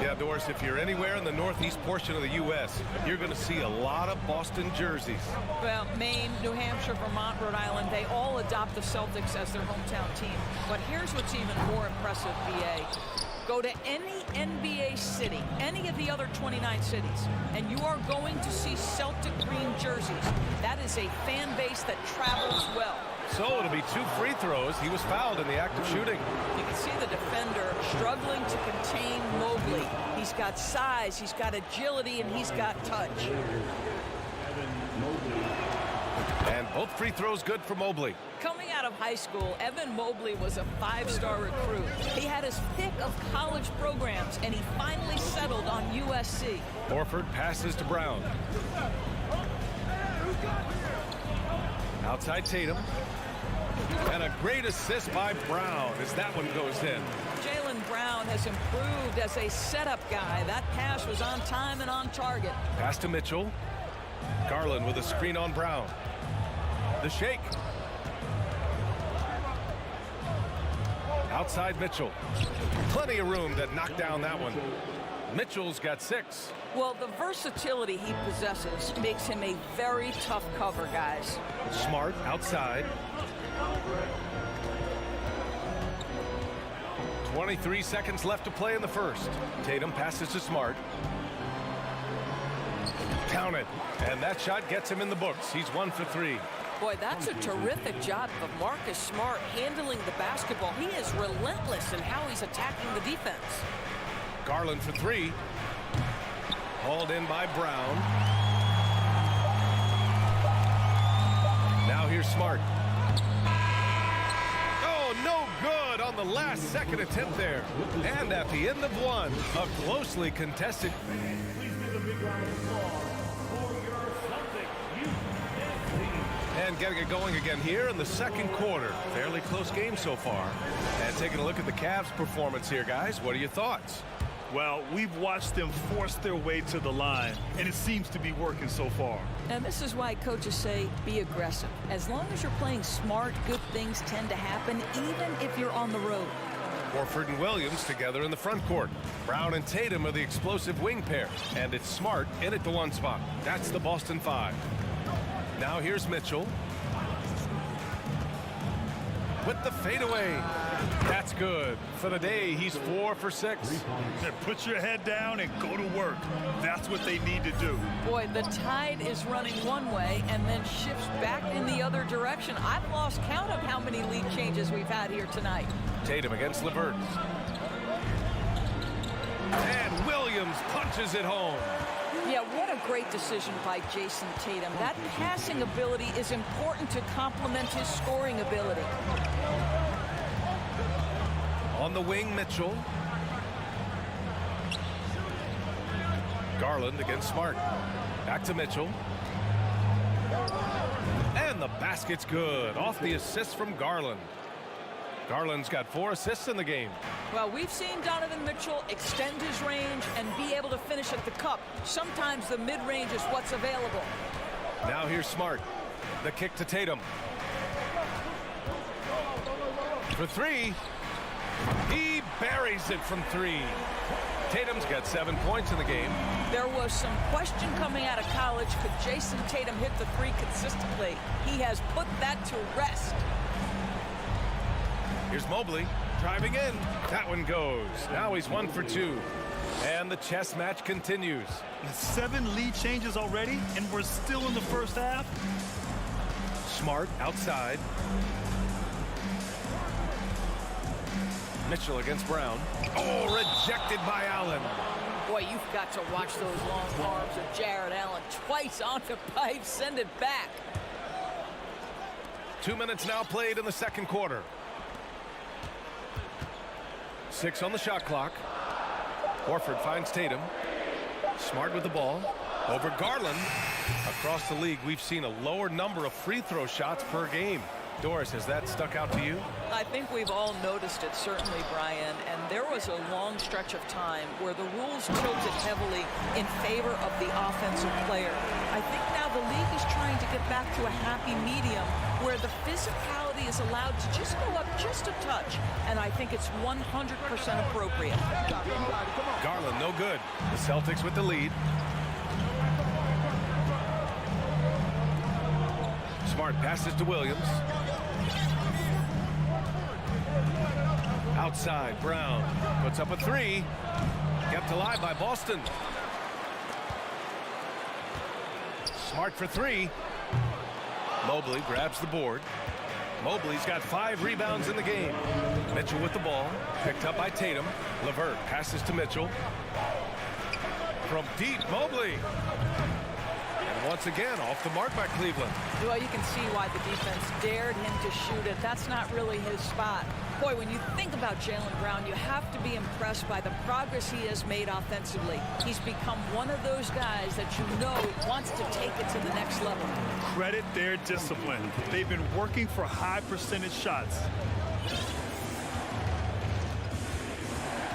Yeah, Doris, if you're anywhere in the northeast portion of the U.S., you're going to see a lot of Boston jerseys. Well, Maine, New Hampshire, Vermont, Rhode Island, they all adopt the Celtics as their hometown team. But here's what's even more impressive, B.A. Go to any NBA city, any of the other 29 cities, and you are going to see Celtic green jerseys. That is a fan base that travels well. So it'll be 2 free throws. He was fouled in the act of shooting. You can see the defender struggling to contain Mobley. He's got size, he's got agility, and he's got touch. And both free throws good for Mobley. Coming out of high school, Evan Mobley was a 5-star recruit. He had his pick of college programs, and he finally settled on USC. Horford passes to Brown. Outside Tatum. And a great assist by Brown as that one goes in. Jaylen Brown has improved as a setup guy. That pass was on time and on target. Pass to Mitchell. Garland with a screen on Brown. The shake. Outside Mitchell. Plenty of room to knock down that one. Mitchell's got 6. Well, the versatility he possesses makes him a very tough cover, guys. Smart outside. 23 seconds left to play in the first. Tatum passes to Smart. Count it. And that shot gets him in the books. He's 1 for 3. Boy, that's a terrific job of Marcus Smart handling the basketball. He is relentless in how he's attacking the defense. Garland for 3. Hauled in by Brown. Now here's Smart. Oh, no good on the last second attempt there. And at the end of one, a closely contested. And getting it going again here in the second quarter. Fairly close game so far. And taking a look at the Cavs' performance here, guys. What are your thoughts? Well, we've watched them force their way to the line, and it seems to be working so far. And this is why coaches say be aggressive. As long as you're playing smart, good things tend to happen, even if you're on the road. Horford and Williams together in the front court. Brown and Tatum are the explosive wing pair. And it's Smart in at the 1 spot. That's the Boston 5. Now here's Mitchell. With the fadeaway. That's good. For the day, he's 4 for 6. Put your head down and go to work. That's what they need to do. Boy, the tide is running one way and then shifts back in the other direction. I've lost count of how many lead changes we've had here tonight. Tatum against LeVert. And Williams punches it home. Yeah, what a great decision by Jason Tatum. That passing ability is important to complement his scoring ability. On the wing, Mitchell. Garland against Smart. Back to Mitchell. And the basket's good. Off the assist from Garland. Garland's got 4 assists in the game. Well, we've seen Donovan Mitchell extend his range and be able to finish at the cup. Sometimes the mid-range is what's available. Now here's Smart. The kick to Tatum. For 3. He buries it from 3. Tatum's got 7 points in the game. There was some question coming out of college. Could Jason Tatum hit the 3 consistently? He has put that to rest. Here's Mobley driving in. That one goes. Now he's 1 for 2. And the chess match continues. 7 lead changes already, and we're still in the first half. Smart outside. Mitchell against Brown. Oh, rejected by Allen. Boy, you've got to watch those long arms of Jared Allen. Twice on the pipe, send it back. 2 minutes now played in the second quarter. 6 on the shot clock. Horford finds Tatum. Smart with the ball. Over Garland. Across the league, we've seen a lower number of free throw shots per game. Doris, has that stuck out to you? I think we've all noticed it, certainly, Brian. And there was a long stretch of time where the rules tilted heavily in favor of the offensive player. I think now the league is trying to get back to a happy medium where the physicality is allowed to just go up just a touch. And I think it's 100% appropriate. Garland, no good. The Celtics with the lead. Smart passes to Williams. Outside, Brown puts up a 3. Kept alive by Boston. Smart for 3. Mobley grabs the board. Mobley's got 5 rebounds in the game. Mitchell with the ball. Picked up by Tatum. LeVert passes to Mitchell. From deep, Mobley. And once again, off the mark by Cleveland. Well, you can see why the defense dared him to shoot it. That's not really his spot. Boy, when you think about Jaylen Brown, you have to be impressed by the progress he has made offensively. He's become one of those guys that you know wants to take it to the next level. Credit their discipline. They've been working for high percentage shots.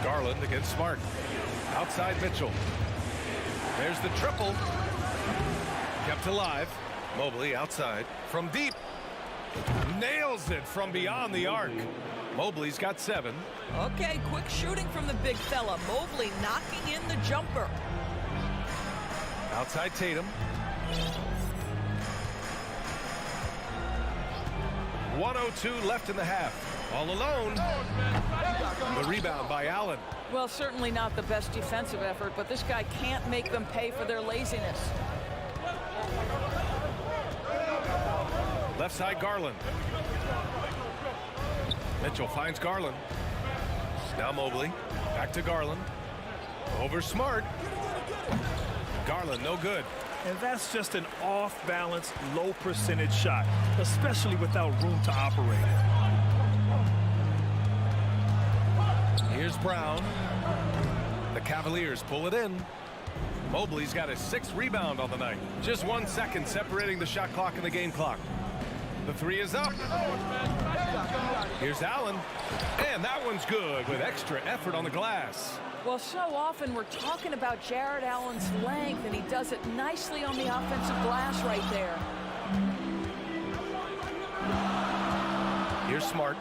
Garland against Smart. Outside Mitchell. There's the triple. Kept alive. Mobley outside. From deep. Nails it from beyond the arc. Mobley's got 7. Okay, quick shooting from the big fella. Mobley knocking in the jumper. Outside Tatum. 1:02 left in the half. All alone. The rebound by Allen. Well, certainly not the best defensive effort, but this guy can't make them pay for their laziness. Left side Garland. Mitchell finds Garland. Now Mobley. Back to Garland. Over Smart. Garland, no good. And that's just an off-balance, low-percentage shot, especially without room to operate. Here's Brown. The Cavaliers pull it in. Mobley's got his 6th rebound on the night. Just 1 second separating the shot clock and the game clock. The 3 is up. Here's Allen. And that one's good with extra effort on the glass. Well, so often we're talking about Jared Allen's length, and he does it nicely on the offensive glass right there. Here's Smart.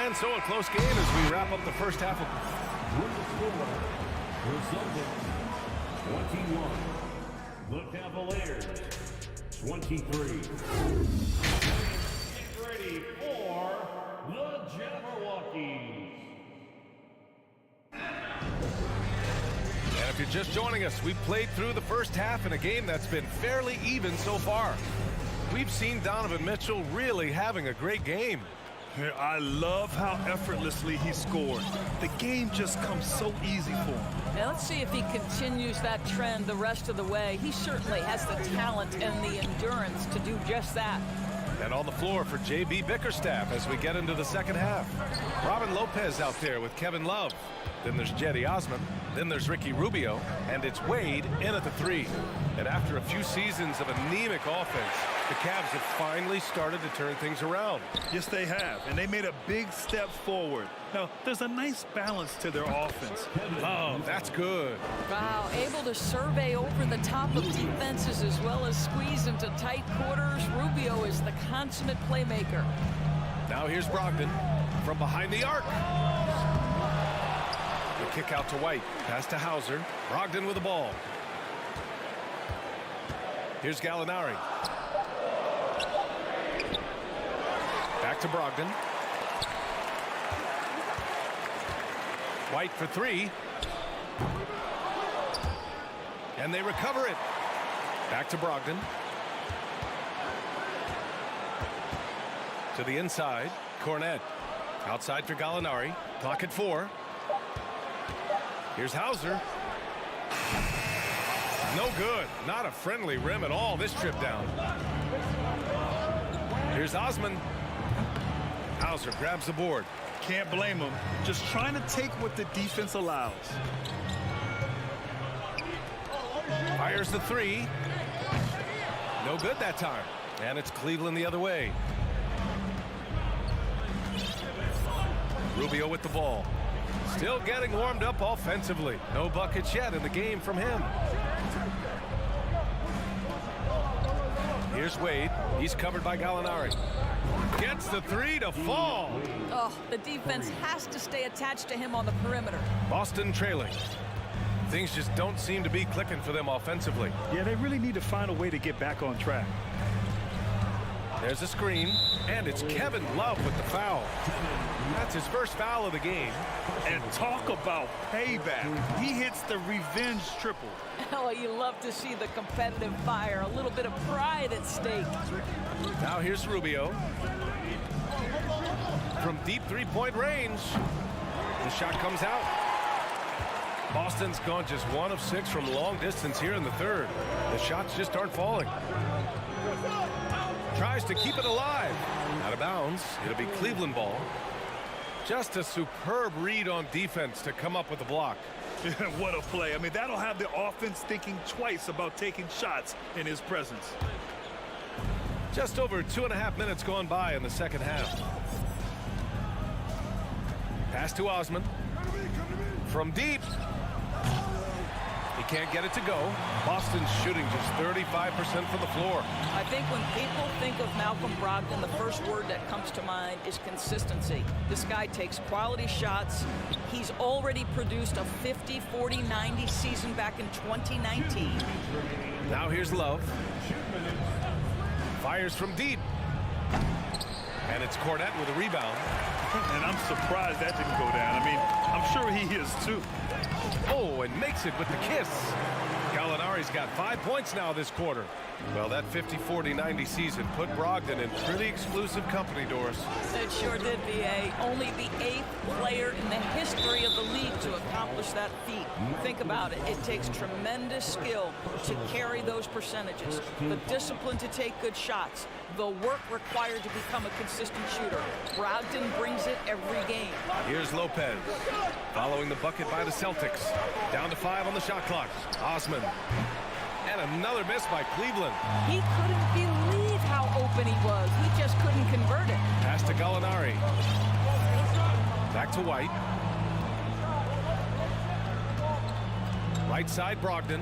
And so a close game as we wrap up the first half of the 21. The Cavaliers 23. Get ready for the Jabberwockies. And if you're just joining us, we played through the first half in a game that's been fairly even so far. We've seen Donovan Mitchell really having a great game. I love how effortlessly he scored. The game just comes so easy for him. Now let's see if he continues that trend the rest of the way. He certainly has the talent and the endurance to do just that. And on the floor for J.B. Bickerstaff as we get into the second half. Robin Lopez out there with Kevin Love. Then there's Jetty Osman. Then there's Ricky Rubio. And it's Wade in at the 3. And after a few seasons of anemic offense, the Cavs have finally started to turn things around. Yes, they have. And they made a big step forward. Now, there's a nice balance to their offense. Oh, that's good. Wow, able to survey over the top of defenses as well as squeeze into tight quarters. Rubio is the consummate playmaker. Now here's Brogdon from behind the arc. The kick out to White. Pass to Hauser. Brogdon with the ball. Here's Gallinari. Back to Brogdon. White for 3. And they recover it. Back to Brogdon. To the inside. Cornette. Outside for Gallinari. Clock at 4. Here's Hauser. No good. Not a friendly rim at all this trip down. Here's Osman. Hauser grabs the board. Can't blame him. Just trying to take what the defense allows. Fires the 3. No good that time. And it's Cleveland the other way. Rubio with the ball. Still getting warmed up offensively. No buckets yet in the game from him. Here's Wade. He's covered by Gallinari. Gets the 3 to fall. Oh, the defense has to stay attached to him on the perimeter. Boston trailing. Things just don't seem to be clicking for them offensively. Yeah, they really need to find a way to get back on track. There's a screen, and it's Kevin Love with the foul. That's his first foul of the game. And talk about payback. He hits the revenge triple. Oh, you love to see the competitive fire. A little bit of pride at stake. Now here's Rubio. From deep three-point range. The shot comes out. Boston's gone just 1 of 6 from long distance here in the third. The shots just aren't falling. Tries to keep it alive. Out of bounds. It'll be Cleveland ball. Just a superb read on defense to come up with the block. What a play. I mean, that'll have the offense thinking twice about taking shots in his presence. Just over 2.5 minutes gone by in the second half. Pass to Osman. From deep. He can't get it to go. Boston's shooting just 35% from the floor. I think when people think of Malcolm Brogdon, the first word that comes to mind is consistency. This guy takes quality shots. He's already produced a 50, 40, 90 season back in 2019. Now here's Love. Fires from deep. And it's Cornette with a rebound. And I'm surprised that didn't go down. I mean, I'm sure he is too. Oh, and makes it with the kiss. Gallinari's got 5 points now this quarter. Well, that 50, 40, 90 season put Brogdon in pretty exclusive company, Doris. It sure did, BA. Only the 8th player in the history of the league to accomplish that feat. Think about it. It takes tremendous skill to carry those percentages, the discipline to take good shots, the work required to become a consistent shooter. Brogdon brings it every game. Here's Lopez. Following the bucket by the Celtics. Down to 5 on the shot clock. Osman. And another miss by Cleveland. He couldn't believe how open he was. He just couldn't convert it. Pass to Gallinari. Back to White. Right side, Brogdon.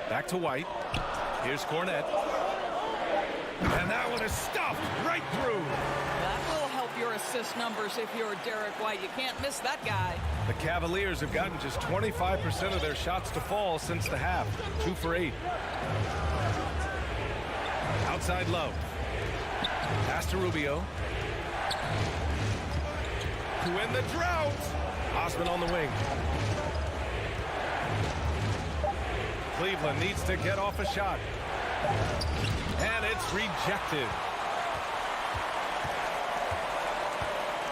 Back to White. Here's Cornette. And that one is stuffed right through. That will help your assist numbers if you're Derek White. You can't miss that guy. The Cavaliers have gotten just 25% of their shots to fall since the half. 2 for 8. Outside Love. Pass to Rubio. To end the drought. Osman on the wing. Cleveland needs to get off a shot. And it's rejected.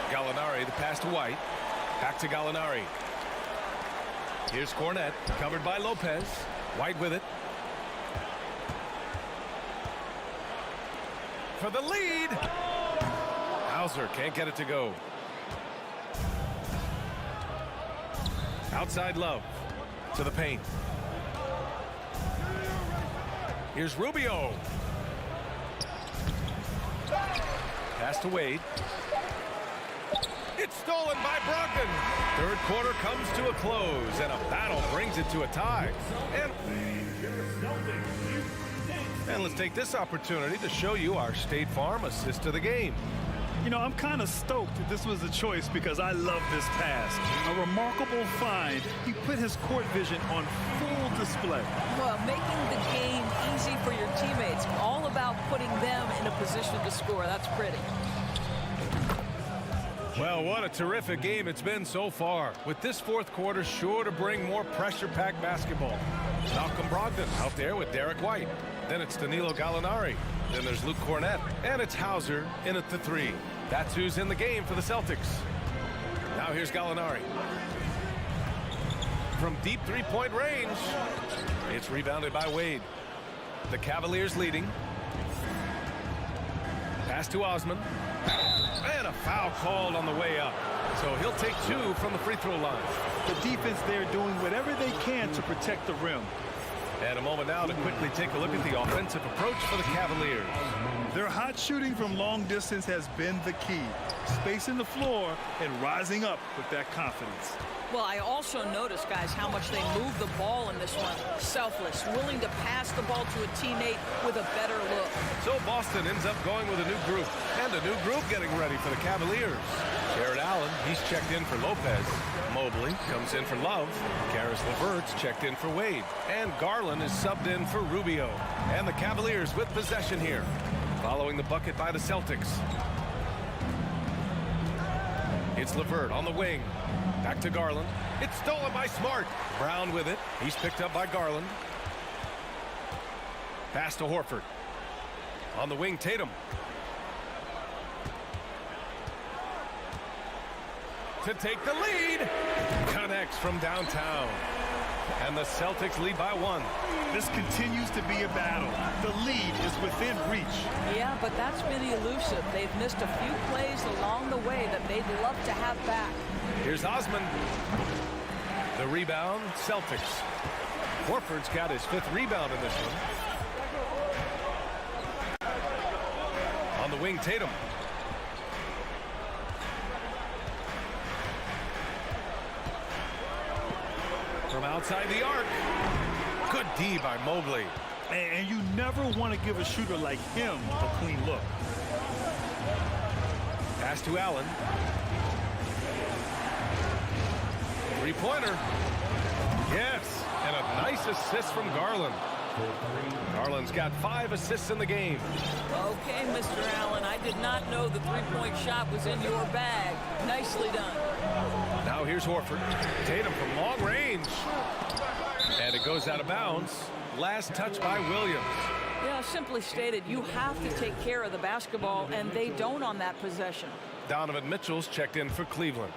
Gallinari, the pass to White. Back to Gallinari. Here's Cornette, covered by Lopez. White with it. For the lead. Hauser can't get it to go. Outside Love. To the paint. Here's Rubio. Pass to Wade. It's stolen by Brogdon. Third quarter comes to a close, and a battle brings it to a tie. And let's take this opportunity to show you our State Farm assist of the game. You know, I'm kind of stoked that this was a choice because I love this pass. A remarkable find. He put his court vision on full display. Well, making the game easy for your teammates. All about putting them in a position to score. That's pretty. Well, what a terrific game it's been so far. With this fourth quarter sure to bring more pressure-packed basketball. Malcolm Brogdon out there with Derek White. Then it's Danilo Gallinari. Then there's Luke Cornette. And it's Hauser in at the 3. That's who's in the game for the Celtics. Now here's Gallinari. From deep three-point range. It's rebounded by Wade. The Cavaliers leading. Pass to Osman. And a foul called on the way up. So he'll take 2 from the free throw line. The defense there doing whatever they can to protect the rim. And a moment now to quickly take a look at the offensive approach for the Cavaliers. Their hot shooting from long distance has been the key. Spacing the floor and rising up with that confidence. Well, I also noticed, guys, how much they move the ball in this one. Selfless, willing to pass the ball to a teammate with a better look. So Boston ends up going with a new group. And a new group getting ready for the Cavaliers. Jared Allen, he's checked in for Lopez. Mobley comes in for Love. Karis LeVert's checked in for Wade. And Garland is subbed in for Rubio. And the Cavaliers with possession here. Following the bucket by the Celtics. It's LeVert on the wing. Back to Garland. It's stolen by Smart. Brown with it. He's picked up by Garland. Pass to Horford. On the wing, Tatum. To take the lead. Connects from downtown. And the Celtics lead by 1. This continues to be a battle. The lead is within reach. Yeah, but that's been elusive. They've missed a few plays along the way that they'd love to have back. Here's Osman. The rebound, Celtics. Horford's got his 5th rebound in this one. On the wing, Tatum. outside the arc. Good D by Mobley. And you never want to give a shooter like him a clean look. Pass to Allen. Three-pointer. Yes, and a nice assist from Garland. Garland's got 5 assists in the game. Okay, Mr. Allen, I did not know the three-point shot was in your bag. Nicely done. Now here's Horford. Tatum from long range. And it goes out of bounds. Last touch by Williams. Yeah, simply stated, you have to take care of the basketball, and they don't on that possession. Donovan Mitchell's checked in for Cleveland.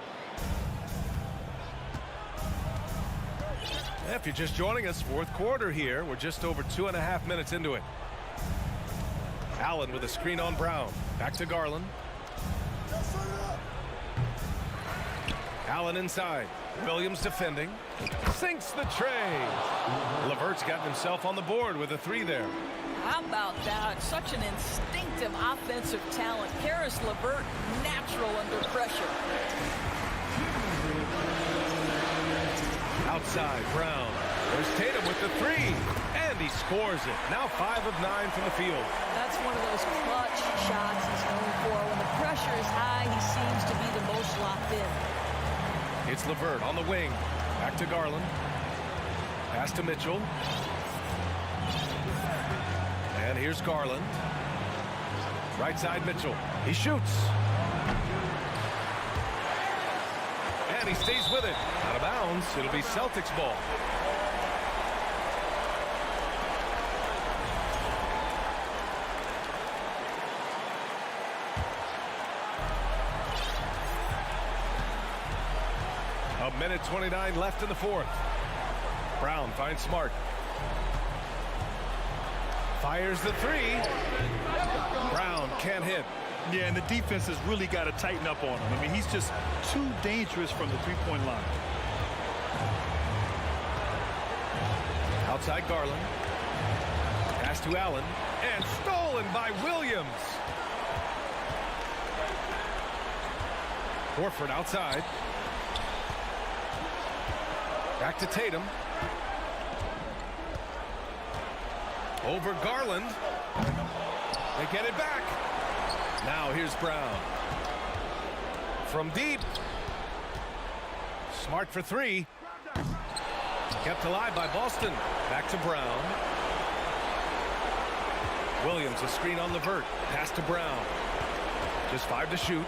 If you're just joining us, fourth quarter here. We're just over 2.5 minutes into it. Allen with a screen on Brown. Back to Garland. Allen inside. Williams defending. Sinks the tray. LeVert's gotten himself on the board with a 3 there. How about that? Such an instinctive offensive talent. Karis LeVert, natural under pressure. Outside, Brown. There's Tatum with the 3. And he scores it. Now 5 of 9 from the field. That's one of those clutch shots he's known for. When the pressure is high, he seems to be the most locked in. It's LeVert on the wing. Back to Garland. Pass to Mitchell. And here's Garland. Right side Mitchell. He shoots. And he stays with it. Out of bounds. It'll be Celtics ball. A minute 29 left in the fourth. Brown finds Smart. Fires the 3. Brown can't hit. Yeah, and the defense has really got to tighten up on him. I mean, he's just too dangerous from the three-point line. Outside Garland. Pass to Allen. And stolen by Williams. Horford outside. Back to Tatum. Over Garland. They get it back. Now here's Brown. From deep. Smart for 3. Kept alive by Boston. Back to Brown. Williams, a screen on LeVert. Pass to Brown. Just 5 to shoot.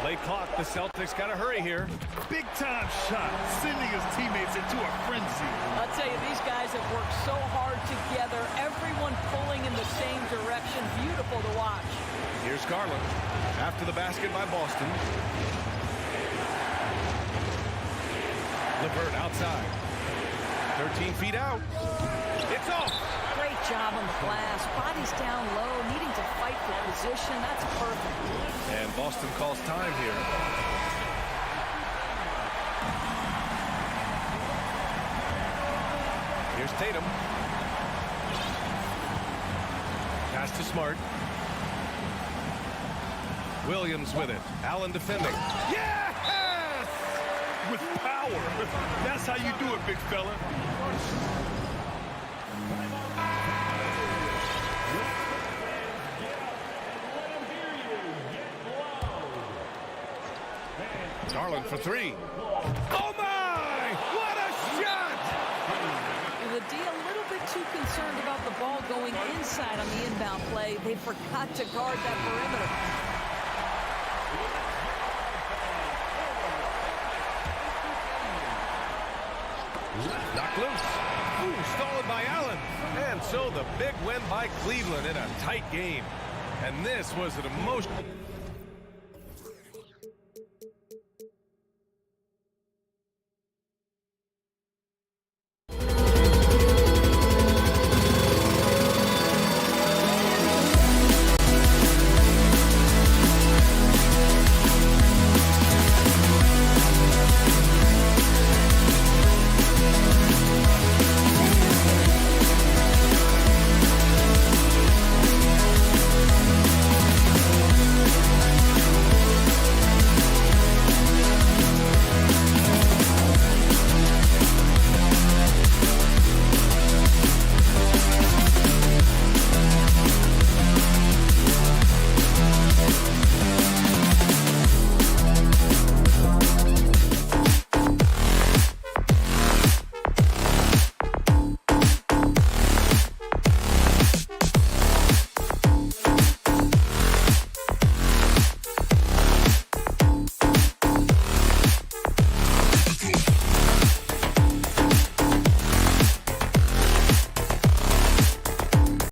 Late clock. The Celtics got to hurry here. Big time shot, sending his teammates into a frenzy. I'll tell you, these guys have worked so hard together. Everyone pulling in the same direction. Beautiful to watch. Here's Garland. After the basket by Boston. LeVert outside. 13 feet out. It's off. Great job on the glass. Bodies down low, needing to fight for position. That's perfect. And Boston calls time here. Here's Tatum. Pass to Smart. Williams with it. Allen defending. Yes! With power. That's how you do it, big fella. Garland for 3. Oh my! What a shot! The D a little bit too concerned about the ball going inside on the inbound play. They forgot to guard that perimeter. Knocked loose. Ooh, stolen by Allen. And so the big win by Cleveland in a tight game. And this was an emotional...